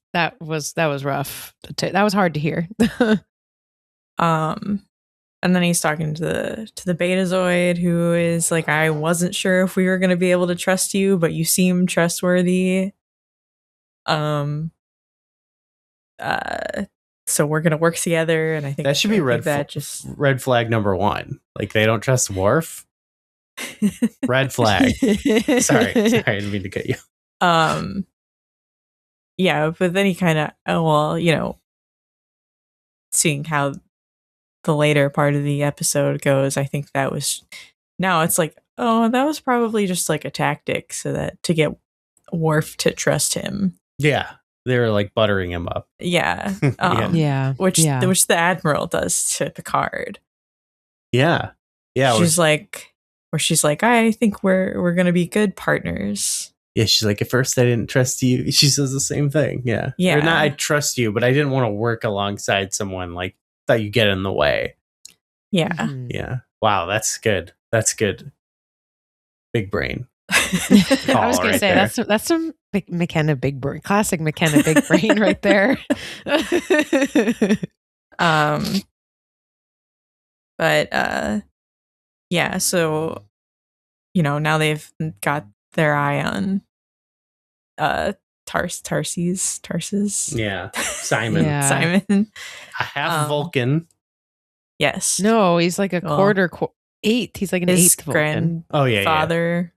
rough. That was hard to hear. And then he's talking to the Betazoid, who is like, I wasn't sure if we were going to be able to trust you, but you seem trustworthy. So we're going to work together. And I think that should be red flag number 1. Like, they don't trust Worf. Red flag. Sorry, I didn't mean to cut you. Yeah, but then he kind of, seeing how the later part of the episode goes, I think that was, now it's like, oh, that was probably just like a tactic so that to get Worf to trust him. Yeah, they were like buttering him up. Yeah, which the Admiral does to Picard. Yeah. She's like, I think we're gonna be good partners. Yeah, she's like, at first I didn't trust you. She says the same thing. Yeah. Or not, I trust you, but I didn't want to work alongside someone like that. You get in the way. Yeah. Yeah. Wow, that's good. That's good. Big brain. I was going to say that's some McKenna big brain, classic McKenna big brain right there. But yeah. So now they've got their eye on Tarsis. Yeah, Simon. Simon. A half Vulcan. Yes. No, he's like a quarter eighth. He's like an eighth Vulcan. Father.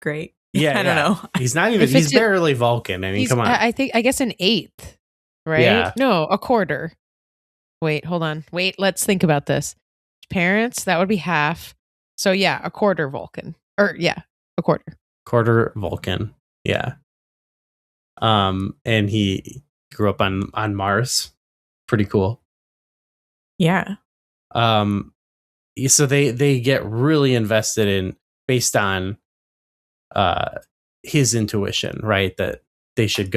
Great. Yeah, I don't know. He's not even. He's barely Vulcan. I mean, come on. I guess an eighth, right? Yeah. No, a quarter. Wait, hold on. Wait, let's think about this. Parents, that would be half. So yeah, a quarter Vulcan. Or yeah, a quarter. Quarter Vulcan. Yeah. And he grew up on Mars. Pretty cool. Yeah. So they get really invested in, based on his intuition, right? That they should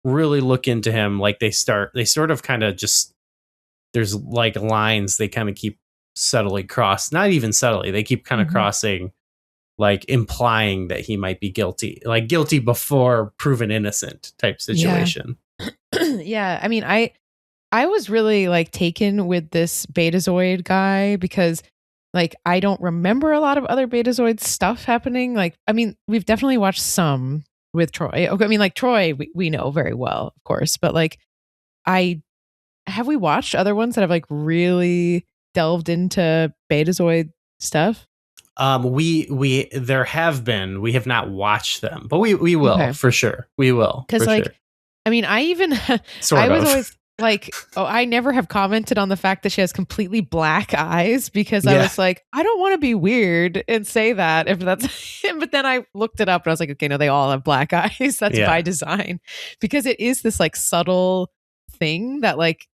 really look into him. Like they sort of kind of just, there's like lines they kind of keep subtly cross, not even subtly, they keep kind of crossing, like implying that he might be guilty, like guilty before proven innocent type situation. Yeah. I mean, I was really like taken with this Betazoid guy because like I don't remember a lot of other Betazoid stuff happening. Like, I mean, we've definitely watched some with Troy. Okay, I mean, like Troy, we know very well, of course, but like have we watched other ones that have like really delved into Betazoid stuff? There have been. We have not watched them, but we will for sure. We will, because like, sure. I mean, I even I was always like, I never have commented on the fact that she has completely black eyes because I was like, I don't want to be weird and say that if that's. But then I looked it up and I was like, okay, no, they all have black eyes. That's by design, because it is this like subtle thing that like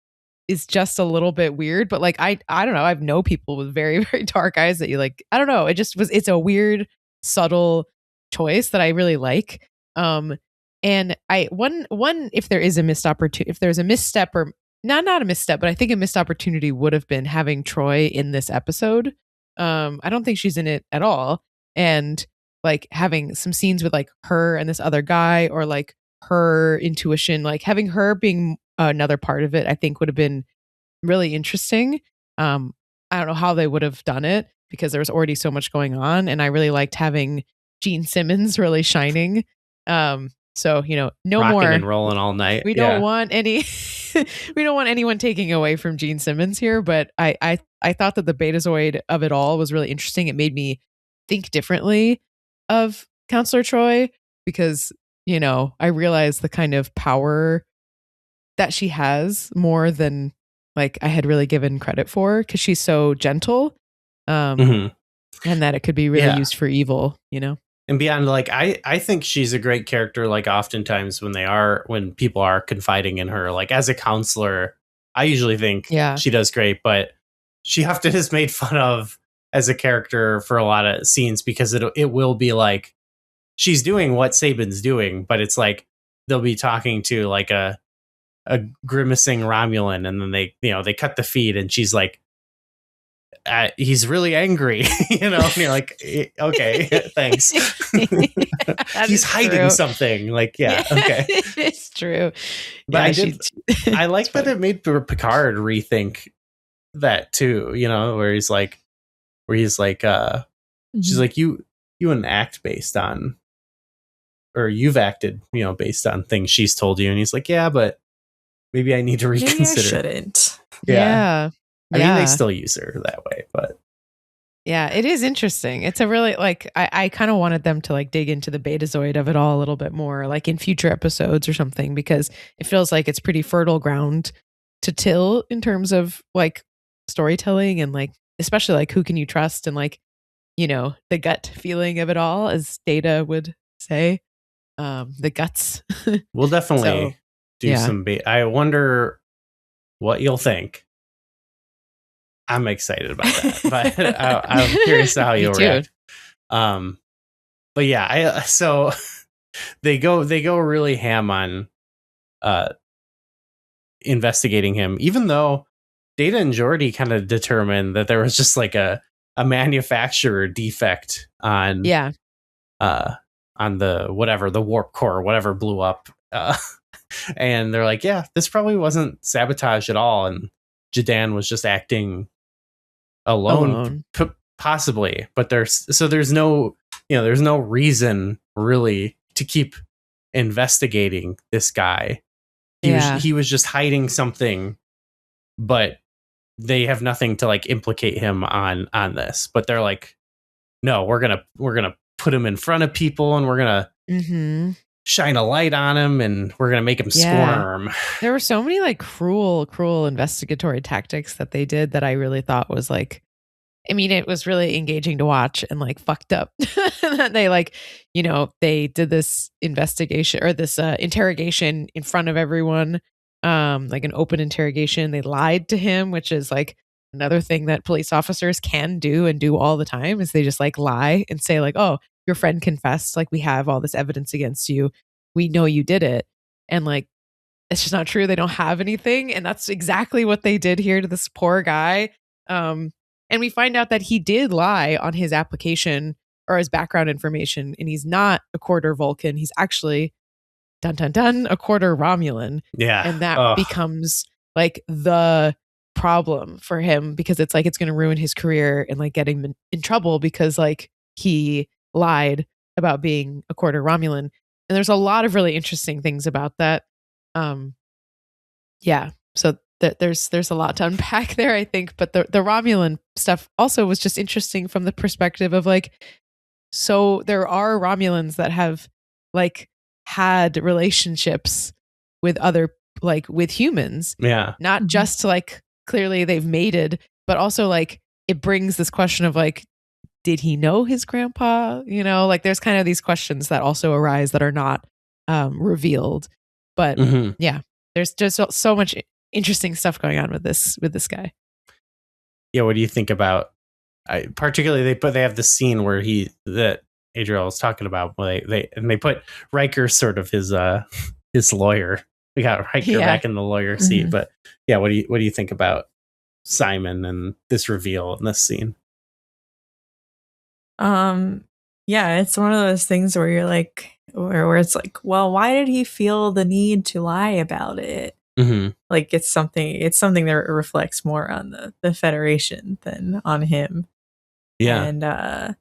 is just a little bit weird, but like I don't know, I've known people with very, very dark eyes that you like, I don't know, it's a weird, subtle choice that I really like. And one if there is a missed opportunity, if there's a misstep, or not a misstep, but I think a missed opportunity would have been having Troy in this episode. I don't think she's in it at all. And like having some scenes with like her and this other guy, or like her intuition, like having her being another part of it, I think would have been really interesting. I don't know how they would have done it because there was already so much going on. And I really liked having Gene Simmons really shining. So, you know, no Rocking more and rolling all night. We don't want any we don't want anyone taking away from Gene Simmons here, but I thought that the Betazoid of it all was really interesting. It made me think differently of Counselor Troy because, you know, I realized the kind of power that she has more than like I had really given credit for, because she's so gentle. And that it could be really used for evil, you know? And beyond, like, I think she's a great character. Like, oftentimes when people are confiding in her, like as a counselor, I usually think she does great, but she often is made fun of as a character for a lot of scenes because it will be like she's doing what Saban's doing, but it's like they'll be talking to like a grimacing Romulan, and then they cut the feed, and she's like, he's really angry, you know, and you're like, okay, thanks. He's hiding something. Like, okay. It's true. But I like that it made Picard rethink that too, you know, where he's like, she's like, you wouldn't act based on, or you've acted, you know, based on things she's told you. And he's like, yeah, but maybe I need to reconsider. Maybe I shouldn't. Yeah. I mean, they still use her that way, but yeah, it is interesting. It's a really like I kind of wanted them to like dig into the Betazoid of it all a little bit more, like in future episodes or something, because it feels like it's pretty fertile ground to till in terms of like storytelling and like especially like who can you trust and like, you know, the gut feeling of it all, as Data would say, the guts. We'll definitely do some. I wonder what you'll think. I'm excited about that, but I'm curious how you'll react. But yeah, so they go really ham on investigating him, even though Data and Geordi kind of determined that there was just like a manufacturer defect on the warp core, whatever blew up, and they're like, yeah, this probably wasn't sabotage at all, and Jadan was just acting alone. Possibly, but there's no reason really to keep investigating this guy. He was just hiding something, but they have nothing to like implicate him on this. But they're like, no, we're gonna put him in front of people, and we're gonna shine a light on him, and we're gonna make him squirm. There were so many like cruel investigatory tactics that they did that I really thought was like, I mean, it was really engaging to watch and like fucked up. They like, you know, they did this investigation or this interrogation in front of everyone, like an open interrogation. They lied to him, which is like another thing that police officers can do and do all the time, is they just like lie and say like, oh, your friend confessed, like we have all this evidence against you, we know you did it, and like it's just not true, they don't have anything. And that's exactly what they did here to this poor guy. And we find out that he did lie on his application or his background information, and he's not a quarter Vulcan. He's actually, dun dun dun, a quarter Romulan. Yeah. And that becomes like the problem for him, because it's like it's going to ruin his career and like get him in trouble because like he lied about being a quarter Romulan. And there's a lot of really interesting things about that. So there's a lot to unpack there, I think. But the Romulan stuff also was just interesting from the perspective of like, so there are Romulans that have like had relationships with other, like with humans. Yeah. Not just like clearly they've mated, but also like it brings this question of like, did he know his grandpa? You know, like there's kind of these questions that also arise that are not revealed. But yeah, there's just so much interesting stuff going on with this guy. Yeah, what do you think about? Particularly, they have the scene where that Adriel was talking about. Where they put Riker sort of his lawyer. We got Riker back in the lawyer seat, but yeah, what do you think about Simon and this reveal in this scene? Yeah, it's one of those things where you're like, where it's like, well, why did he feel the need to lie about it? Mm-hmm. Like it's something that reflects more on the Federation than on him. Yeah, and I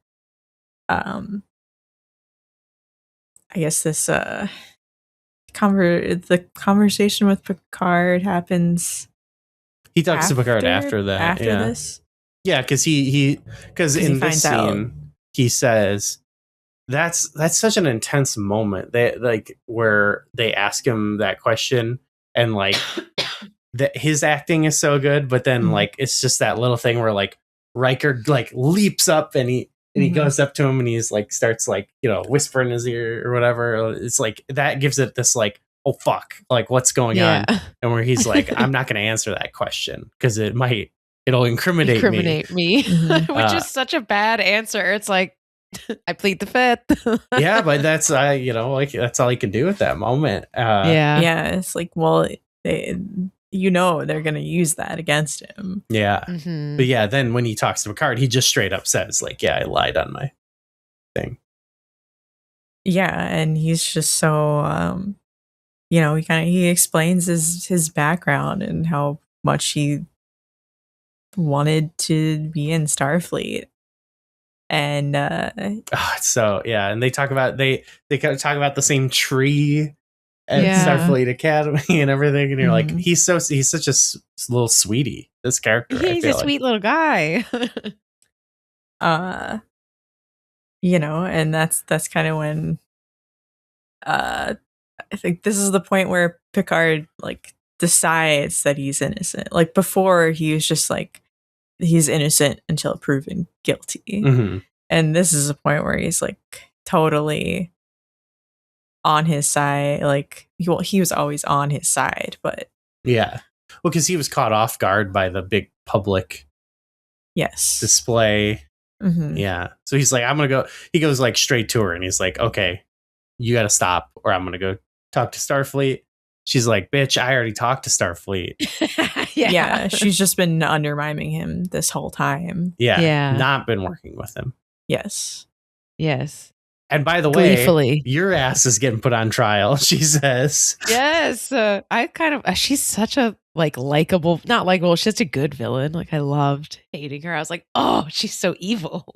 guess this the conversation with Picard happens. He talks to Picard after that. After this, yeah, because because in this scene he says that's such an intense moment. They like where they ask him that question and like that his acting is so good, but then like it's just that little thing where like Riker like leaps up and he goes up to him and he's like starts like whisper in his ear or whatever. It's like that gives it this like, oh fuck, like what's going on, and where he's like, I'm not going to answer that question because it'll incriminate me. Which is such a bad answer. It's like I plead the fifth. Yeah, but that's like that's all he can do at that moment. It's like, well, they're going to use that against him. Yeah. But yeah, then when he talks to Picard, he just straight up says like, yeah, I lied on my thing. Yeah, and he's just so he explains his background and how much he wanted to be in Starfleet. And so yeah, and they talk about they kind of talk about the same tree at Starfleet Academy and everything, and you're like, he's such a little sweetie, this character. He's a sweet little guy. And that's kind of when I think this is the point where Picard like decides that he's innocent. Like before he was just like he's innocent until proven guilty. And this is a point where he's like totally on his side. Like he was always on his side, but yeah, well, because he was caught off guard by the big public display. Yeah, so he's like, I'm gonna go. He goes like straight to her and he's like, okay, you gotta stop or I'm gonna go talk to Starfleet. She's like, bitch, I already talked to Starfleet. Yeah, she's just been undermining him this whole time. Yeah, not been working with him. Yes. And by the way, your ass is getting put on trial, she says. Yes. I kind of, she's such a not likable. She's such a good villain. Like I loved hating her. I was like, oh, she's so evil.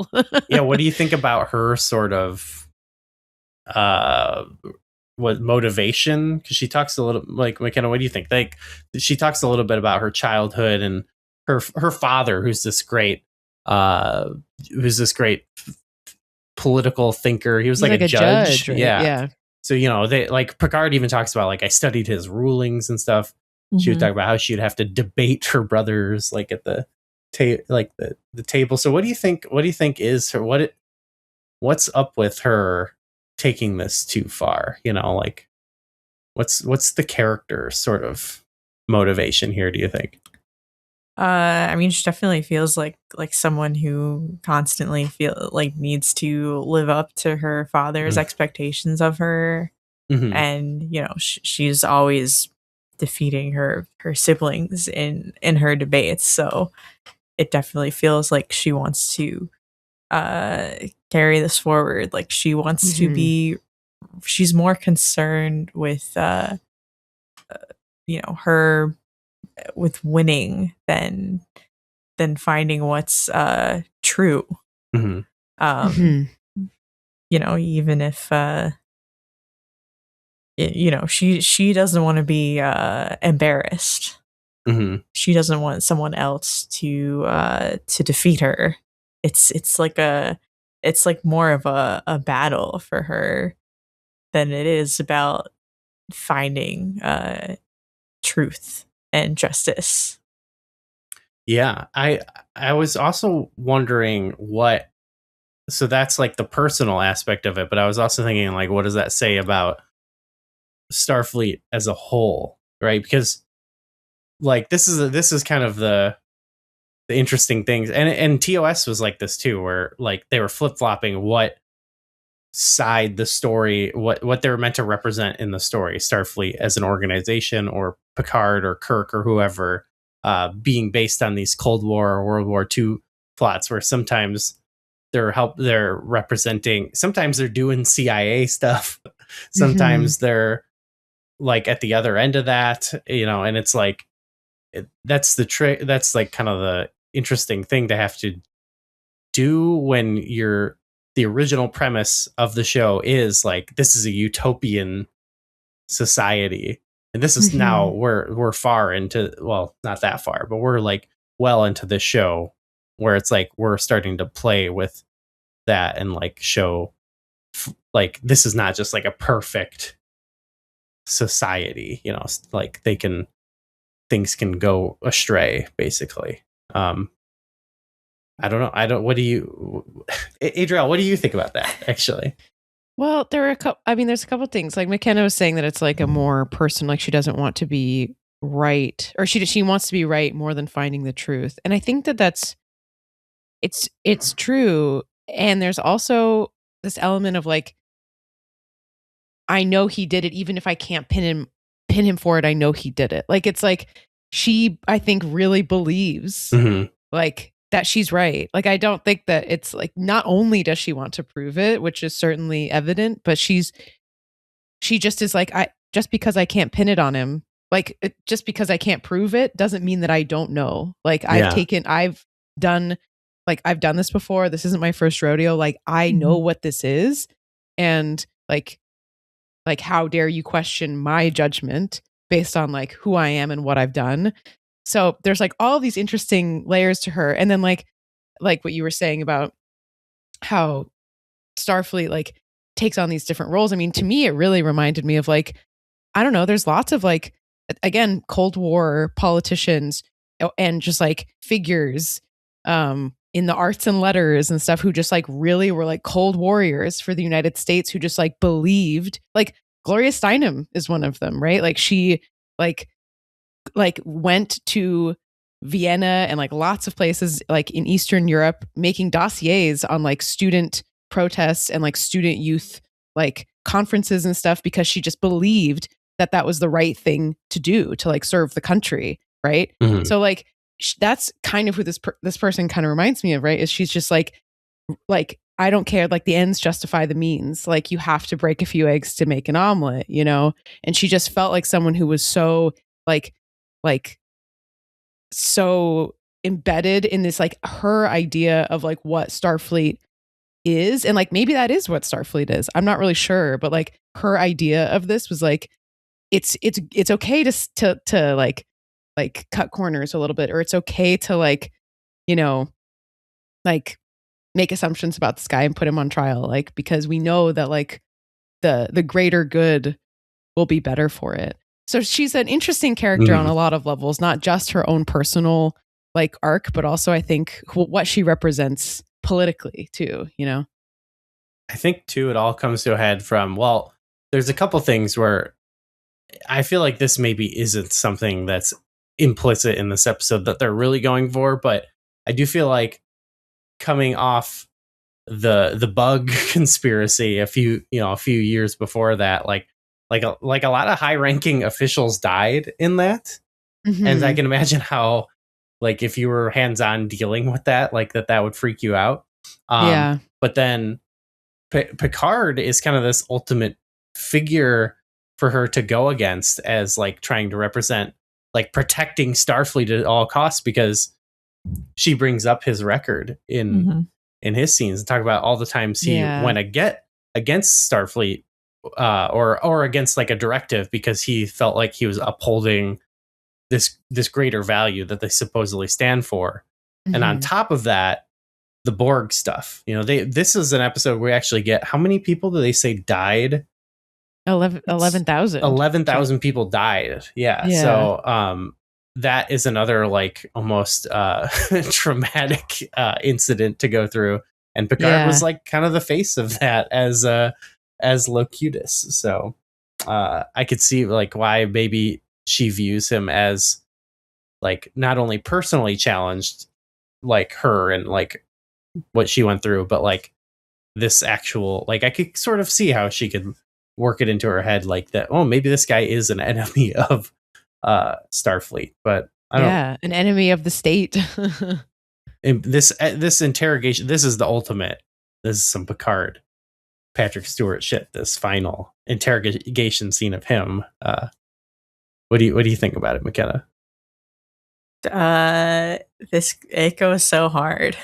Yeah. What do you think about her sort of, what motivation? Because she talks a little like McKenna. What do you think? Like she talks a little bit about her childhood and her father, who's this great political thinker. He was like a judge. Right? Yeah. So they like Picard even talks about like I studied his rulings and stuff. She would talk about how she'd have to debate her brothers like at the the table. So what do you think? What do you think is her? What's up with her taking this too far? Like what's the character sort of motivation here? Do you think? I mean, she definitely feels like someone who constantly needs to live up to her father's expectations of her, and she's always defeating her siblings in her debates. So it definitely feels like she wants to carry this forward. Like she wants to be. She's more concerned with her. With winning than finding what's true. Even if she doesn't want to be embarrassed. She doesn't want someone else to defeat her. It's like more of a battle for her than it is about finding truth and justice. Yeah, I was also wondering so that's like the personal aspect of it, but I was also thinking like, what does that say about Starfleet as a whole, right? Because like this is kind of the interesting things, and TOS was like this too, where like they were flip-flopping what side the story, what they were meant to represent in the story, Starfleet as an organization, or Picard or Kirk or whoever, being based on these Cold War or World War II plots, where sometimes they're representing, sometimes they're doing CIA stuff, sometimes they're like at the other end of that, and it's like that's the trick. That's like kind of the interesting thing to have to do when the original premise of the show is like, this is a utopian society, and this is now we're far into, well, not that far, but we're like well into this show where it's like we're starting to play with that and like show like this is not just like a perfect society, like things can go astray, basically. I don't know. Adriel, what do you think about that, actually? Well, there's a couple things. Like McKenna was saying that it's like a more personal, like she doesn't want to be right, or she wants to be right more than finding the truth. And I think that's it's true. And there's also this element of like, I know he did it, even if I can't pin him for it. I know he did it. Like, it's like she, I think, really believes like that she's right. Like, I don't think that it's like, not only does she want to prove it, which is certainly evident, but she just is like, just because I can't pin it on him, like just because I can't prove it doesn't mean that I don't know. Like I've done this before. This isn't my first rodeo. Like, I know what this is. And like, how dare you question my judgment based on like who I am and what I've done. So there's like all these interesting layers to her. And then like what you were saying about how Starfleet like takes on these different roles. I mean, to me, it really reminded me of like, I don't know, there's lots of like, again, Cold War politicians and just like figures in the arts and letters and stuff who just like really were like cold warriors for the United States, who just like believed, like Gloria Steinem is one of them, right? Like she like went to Vienna and like lots of places like in Eastern Europe making dossiers on like student protests and like student youth like conferences and stuff, because she just believed that that was the right thing to do to like serve the country, right? So like that's kind of who this person kind of reminds me of, right? Is she's just like I don't care, like the ends justify the means, like you have to break a few eggs to make an omelet, and she just felt like someone who was so like so embedded in this like her idea of like what Starfleet is, and like maybe that is what Starfleet is, I'm not really sure, but like her idea of this was like it's okay to like cut corners a little bit, or it's okay to like like make assumptions about this guy and put him on trial, like because we know that like the greater good will be better for it. So she's an interesting character on a lot of levels, not just her own personal like arc, but also I think what she represents politically too, I think too, it all comes to a head from, well, there's a couple things where I feel like this maybe isn't something that's implicit in this episode that they're really going for, but I do feel like coming off the bug conspiracy a few years before that, like a lot of high-ranking officials died in that. And I can imagine how, like, if you were hands-on dealing with that, like that would freak you out. But then Picard is kind of this ultimate figure for her to go against, as like trying to represent like protecting Starfleet at all costs, because she brings up his record in his scenes and talk about all the times he went against Starfleet or against like a directive because he felt like he was upholding this greater value that they supposedly stand for. And on top of that, the Borg stuff, this is an episode where we actually get, how many people do they say died? 11,000. 11,000 people died. Yeah. So that is another like almost traumatic incident to go through. And Picard was like kind of the face of that as Locutus. So I could see like why maybe she views him as like not only personally challenged like her and like what she went through, but like this actual, like I could sort of see how she could work it into her head like that. Oh, maybe this guy is an enemy of Starfleet, but I don't. An enemy of the state. And this interrogation, this is the ultimate. This is some Picard, Patrick Stewart shit. This final interrogation scene of him. What do you think about it, McKenna? It goes so hard.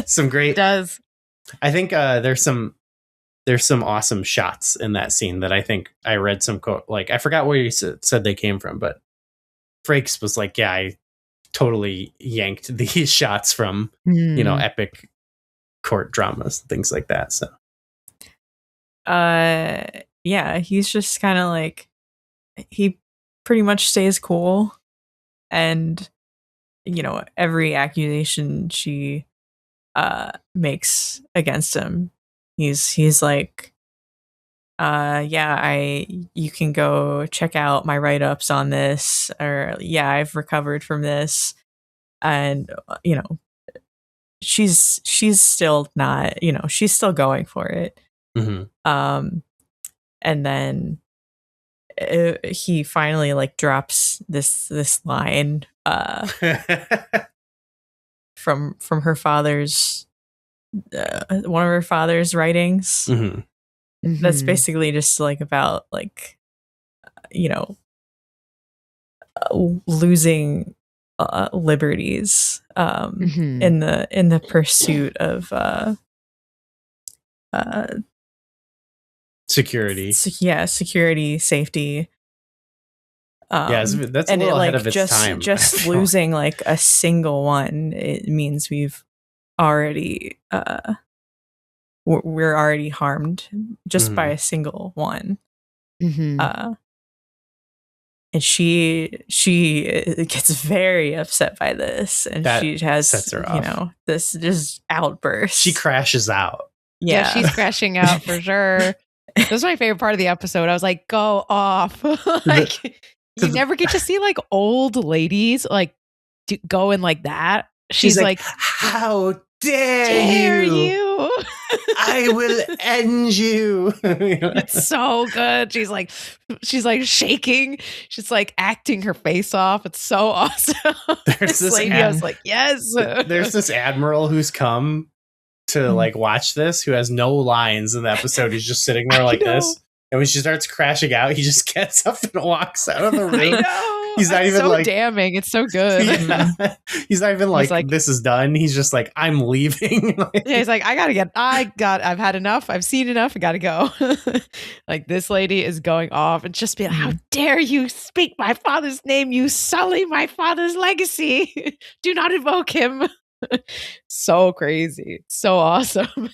Some great. It does. I think there's some awesome shots in that scene that I think I read some quote, like I forgot where you said they came from, but Frakes was like, yeah, I totally yanked these shots from epic court dramas, things like that. So yeah, he's just kind of like, he pretty much stays cool, and every accusation she makes against him, he's like, you can go check out my write-ups on this, or I've recovered from this. And she's still not, she's still going for it. Mm-hmm. And then he finally like drops this line from her father's one of her father's writings. Mm-hmm. That's basically just like about like losing liberties in the pursuit of security. Security, safety. That's a little ahead of its time. Just losing like a single one, it means we've already we're already harmed just by a single one. And she gets very upset by this, and that she has sets her off. This just outburst. She crashes out. Yeah, she's crashing out for sure. This was my favorite part of the episode. I was like, go off. Like, you never get to see like old ladies like going like that. She's like, how dare you? I will end you. It's so good. She's like shaking. She's like acting her face off. It's so awesome. There's this lady, I was like, yes. There's this admiral who's come to like watch this, who has no lines in the episode. He's just sitting there like this. And when she starts crashing out, he just gets up and walks out of the room. I know. He's not even so like damning. It's so good. Yeah. He's not even like, this is done. He's just like, I'm leaving. Yeah, he's like, I've had enough. I've seen enough. I gotta go. Like, this lady is going off and just be like, how dare you speak my father's name? You sully my father's legacy. Do not invoke him. So crazy. So awesome.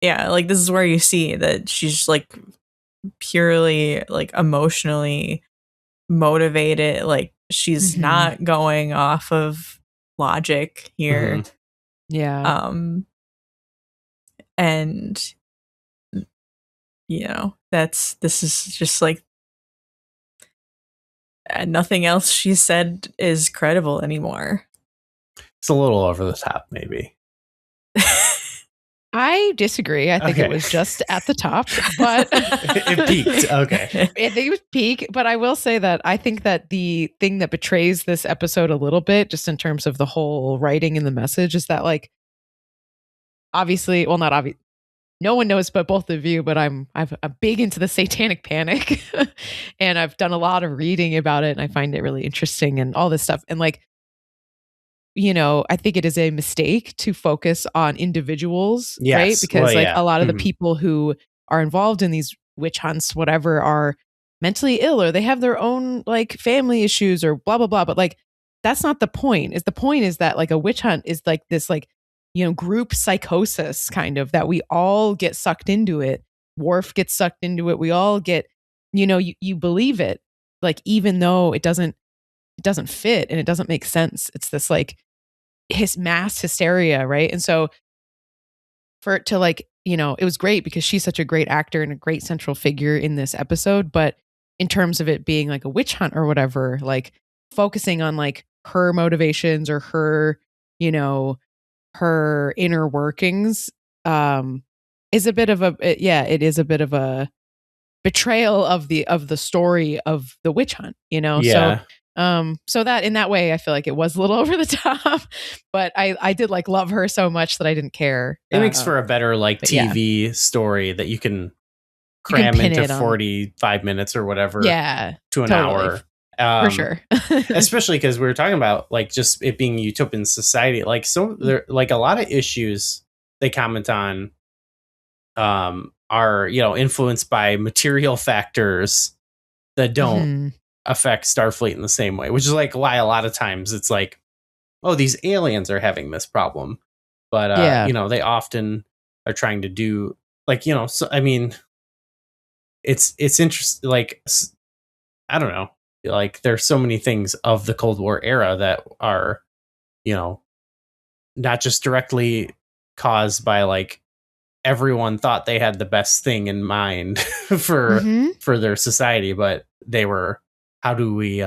Yeah, like this is where you see that she's like purely like emotionally motivated. Like she's not going off of logic here. Yeah. And this is just like nothing else she said is credible anymore. It's a little over the top, maybe. I disagree. I think it was just at the top, but it peaked. Okay. I think it was peak, but I will say that I think that the thing that betrays this episode a little bit, just in terms of the whole writing and the message, is that like, obviously, well, not obvious. No one knows but both of you, but I'm big into the satanic panic and I've done a lot of reading about it and I find it really interesting and all this stuff. And like, I think it is a mistake to focus on individuals, right? Because a lot of the people who are involved in these witch hunts, whatever, are mentally ill or they have their own like family issues or blah, blah, blah. But like, that's not the point. The point is that like a witch hunt is like this like, group psychosis kind of that we all get sucked into it. Worf gets sucked into it. We all get, you believe it, like, even though it doesn't fit and it doesn't make sense. It's this like his mass hysteria, right? And so for it to like, it was great because she's such a great actor and a great central figure in this episode. But in terms of it being like a witch hunt or whatever, like focusing on like her motivations or her, you know, her inner workings is a bit of it is a bit of a betrayal of the story of the witch hunt, you know. Yeah. So that in that way I feel like it was a little over the top, but I did like love her so much that I didn't care. It makes for a better like TV story that you can cram into 45 minutes or whatever to an hour. For sure. Especially because we were talking about like just it being utopian society. Like so there like a lot of issues they comment on are, you know, influenced by material factors that don't affect Starfleet in the same way, which is like why a lot of times it's like, oh, these aliens are having this problem. But you know, they often are trying to do like, you know, so I mean, it's interesting. Like, I don't know. Like there's so many things of the Cold War era that are, you know, not just directly caused by like everyone thought they had the best thing in mind for their society, but they were how do we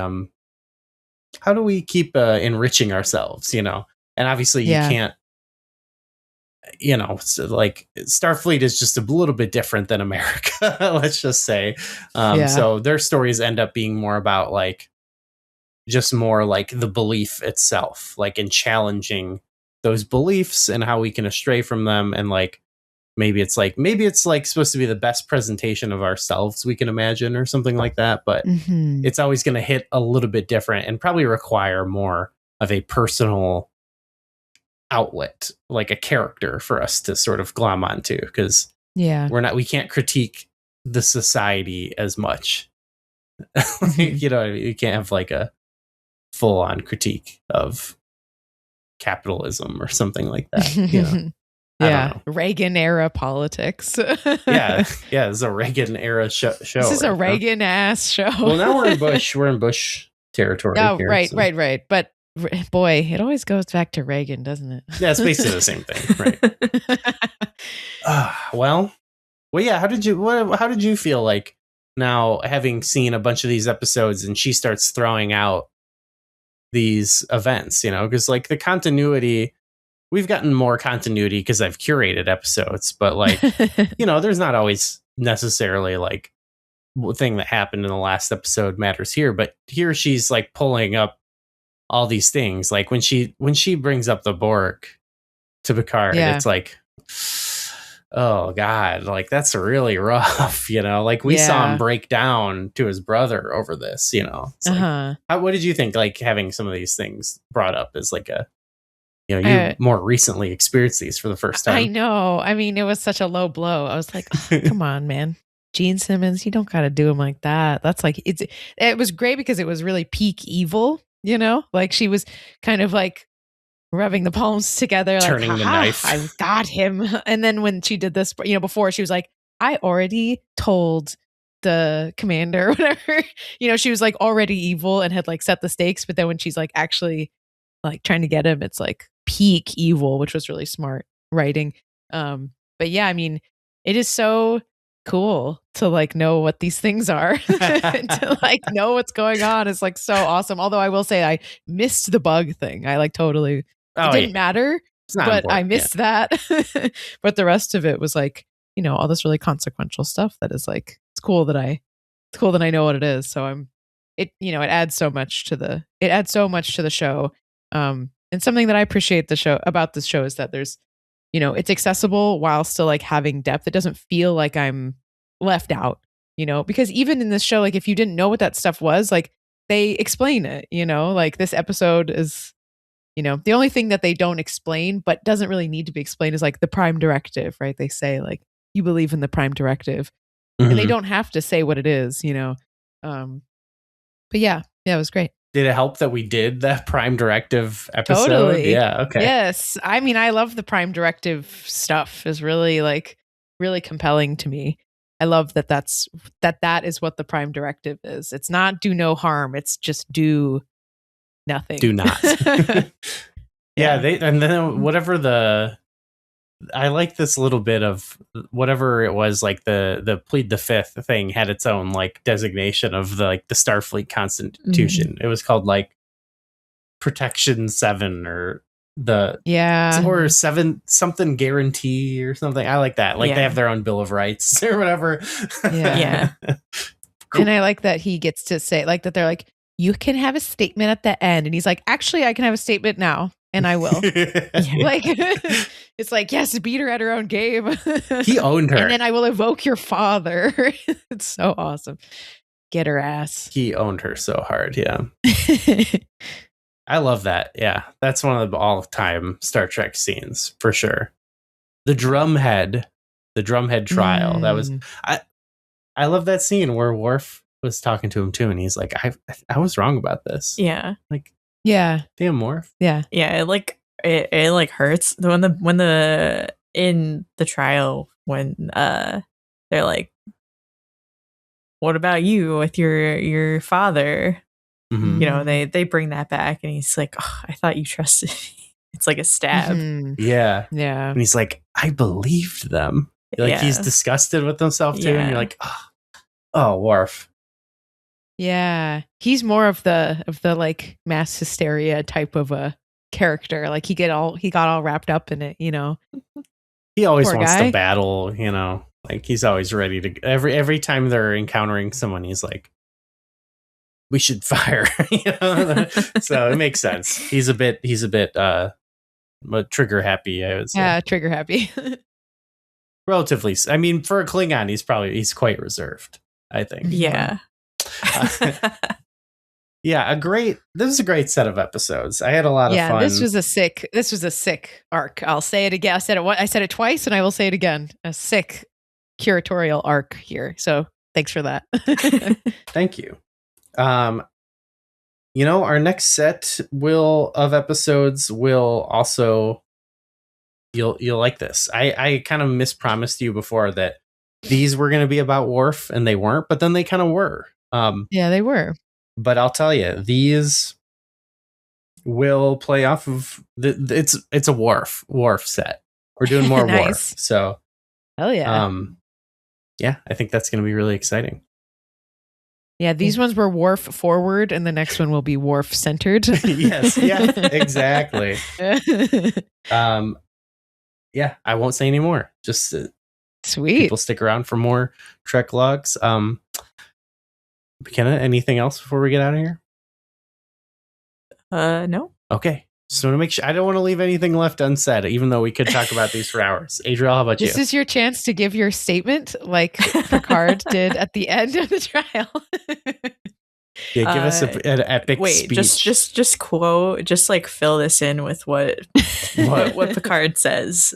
keep enriching ourselves, you know? And obviously you can't, you know, so like Starfleet is just a little bit different than America, let's just say. So their stories end up being more about like just more like the belief itself, like in challenging those beliefs and how we can astray from them. And like maybe it's like supposed to be the best presentation of ourselves we can imagine or something like that, but it's always going to hit a little bit different and probably require more of a personal outlet, like a character for us to sort of glom onto, because we can't critique the society as much. You know what I mean? You can't have like a full-on critique of capitalism or something like that, you know? Reagan era politics. This is a Reagan era show. This is a Reagan ass show. Well, now we're in Bush territory. Oh, here, right. But boy, it always goes back to Reagan, doesn't it? Yeah, it's basically the same thing, right? Well, yeah. How did you feel like now having seen a bunch of these episodes and she starts throwing out these events? You know, because like the continuity. We've gotten more continuity because I've curated episodes, but like, you know, there's not always necessarily like thing that happened in the last episode matters here, but here she's like pulling up all these things. Like when she brings up the Borg to Picard, it's like, oh God, like that's really rough, you know, like we saw him break down to his brother over this, you know. It's like, what did you think, like having some of these things brought up as like a, you know, you more recently experienced these for the first time. I know. I mean, it was such a low blow. I was like, oh, come on, man. Gene Simmons, you don't got to do him like that. That's like, it was great because it was really peak evil, you know? Like she was kind of like rubbing the palms together. Turning like, the knife. I got him. And then when she did this, you know, before she was like, I already told the commander or whatever, you know, she was like already evil and had like set the stakes. But then when she's like actually like trying to get him, it's like peak evil, which was really smart writing. But yeah, I mean, it is so cool to like know what these things are to like know what's going on. It's like so awesome. Although I will say I missed the bug thing. I like totally it didn't matter, but I missed that. But the rest of it was like, you know, all this really consequential stuff that is like it's cool that I know what it is. So it adds so much to the show. And something that I appreciate about this show is that there's, you know, it's accessible while still like having depth. It doesn't feel like I'm left out, you know, because even in this show, like if you didn't know what that stuff was, like they explain it, you know, like this episode is, you know, the only thing that they don't explain, but doesn't really need to be explained is like the Prime Directive, right? They say like, you believe in the Prime Directive and they don't have to say what it is, you know? But yeah, it was great. Did it help that we did that Prime Directive episode? Totally. Yeah. Okay. Yes. I mean, I love the Prime Directive stuff. Is really like really compelling to me. I love that that is what the Prime Directive is. It's not do no harm. It's just do nothing. Do not. Yeah. And then whatever the I like this little bit of whatever it was, like the plead the fifth thing had its own like designation of the Starfleet Constitution. It was called like Protection 7 or or 7 something guarantee or something. I like that. Like they have their own Bill of Rights or whatever. Yeah. Cool. And I like that he gets to say like that. They're like, you can have a statement at the end, and he's like, actually, I can have a statement now. And I will. Like, it's like, yes, beat her at her own game. He owned her. And then I will evoke your father. It's so awesome. Get her ass. He owned her so hard. Yeah. I love that. Yeah. That's one of the all-time Star Trek scenes for sure. The Drumhead trial. That was, I love that scene where Worf was talking to him too. And he's like, I was wrong about this. Yeah. Like, yeah. Damn, Worf. Yeah. Yeah. It like hurts when in the trial when they're like, what about you with your father? Mm-hmm. You know, they bring that back, and he's like, oh, I thought you trusted me. It's like a stab. Mm-hmm. Yeah. Yeah. And he's like, I believed them. Like he's disgusted with himself too. And you're like, oh, Worf. Yeah. He's more of the like mass hysteria type of a character. Like he got all wrapped up in it, you know. He always wants to battle, you know. Like he's always ready to every time they're encountering someone, he's like, we should fire. You know? So it makes sense. He's a bit trigger happy, I would say. Yeah, trigger happy. Relatively. I mean, for a Klingon, he's quite reserved, I think. Yeah. Yeah, this is a great set of episodes. I had a lot of fun. This was a sick arc. I'll say it again. I said it twice, and I will say it again. A sick curatorial arc here. So thanks for that. Thank you. You know, our next set of episodes will also you'll like this. I kind of mispromised you before that these were going to be about Worf, and they weren't, but then they kind of were. Yeah, they were. But I'll tell you, these will play off of it's a Worf set. We're doing more Nice. Worf. So hell yeah. Yeah, I think that's going to be really exciting. Yeah, these ones were Worf forward, and the next one will be Worf centered. Yes, yeah, exactly. Yeah, I won't say any more. Just sweet. People stick around for more Trek logs. McKenna, anything else before we get out of here? No. Okay. Just want to make sure. I don't want to leave anything left unsaid, even though we could talk about these for hours. Adriel, how about you? This is your chance to give your statement like Picard did at the end of the trial. Yeah, give us an epic speech. Just quote, just like fill this in with what Picard says.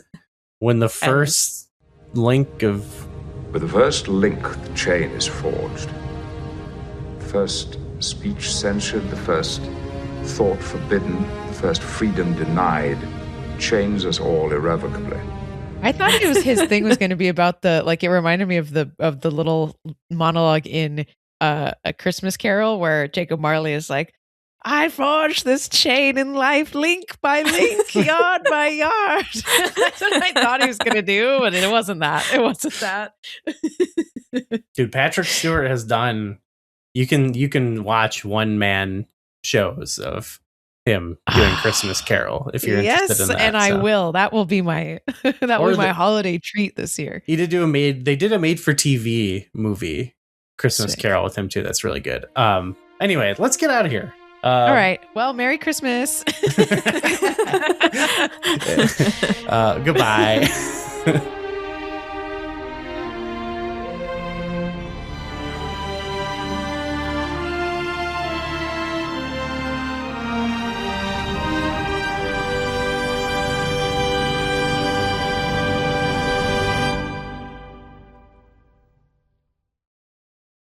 When the first link of... With the first link, the chain is forged. The first speech censured, the first thought forbidden, the first freedom denied, chains us all irrevocably. I thought his thing was going to be about it reminded me of the little monologue in A Christmas Carol where Jacob Marley is like, I forged this chain in life, link by link, yard by yard. That's what I thought he was going to do, but it wasn't that. It wasn't that. Dude, Patrick Stewart has done... You can watch one-man shows of him doing Christmas Carol if you're interested in that. And I will. That will be my my holiday treat this year. They did a made-for-TV movie, Christmas Carol, with him too. That's really good. Anyway, let's get out of here. All right. Well, Merry Christmas. Goodbye.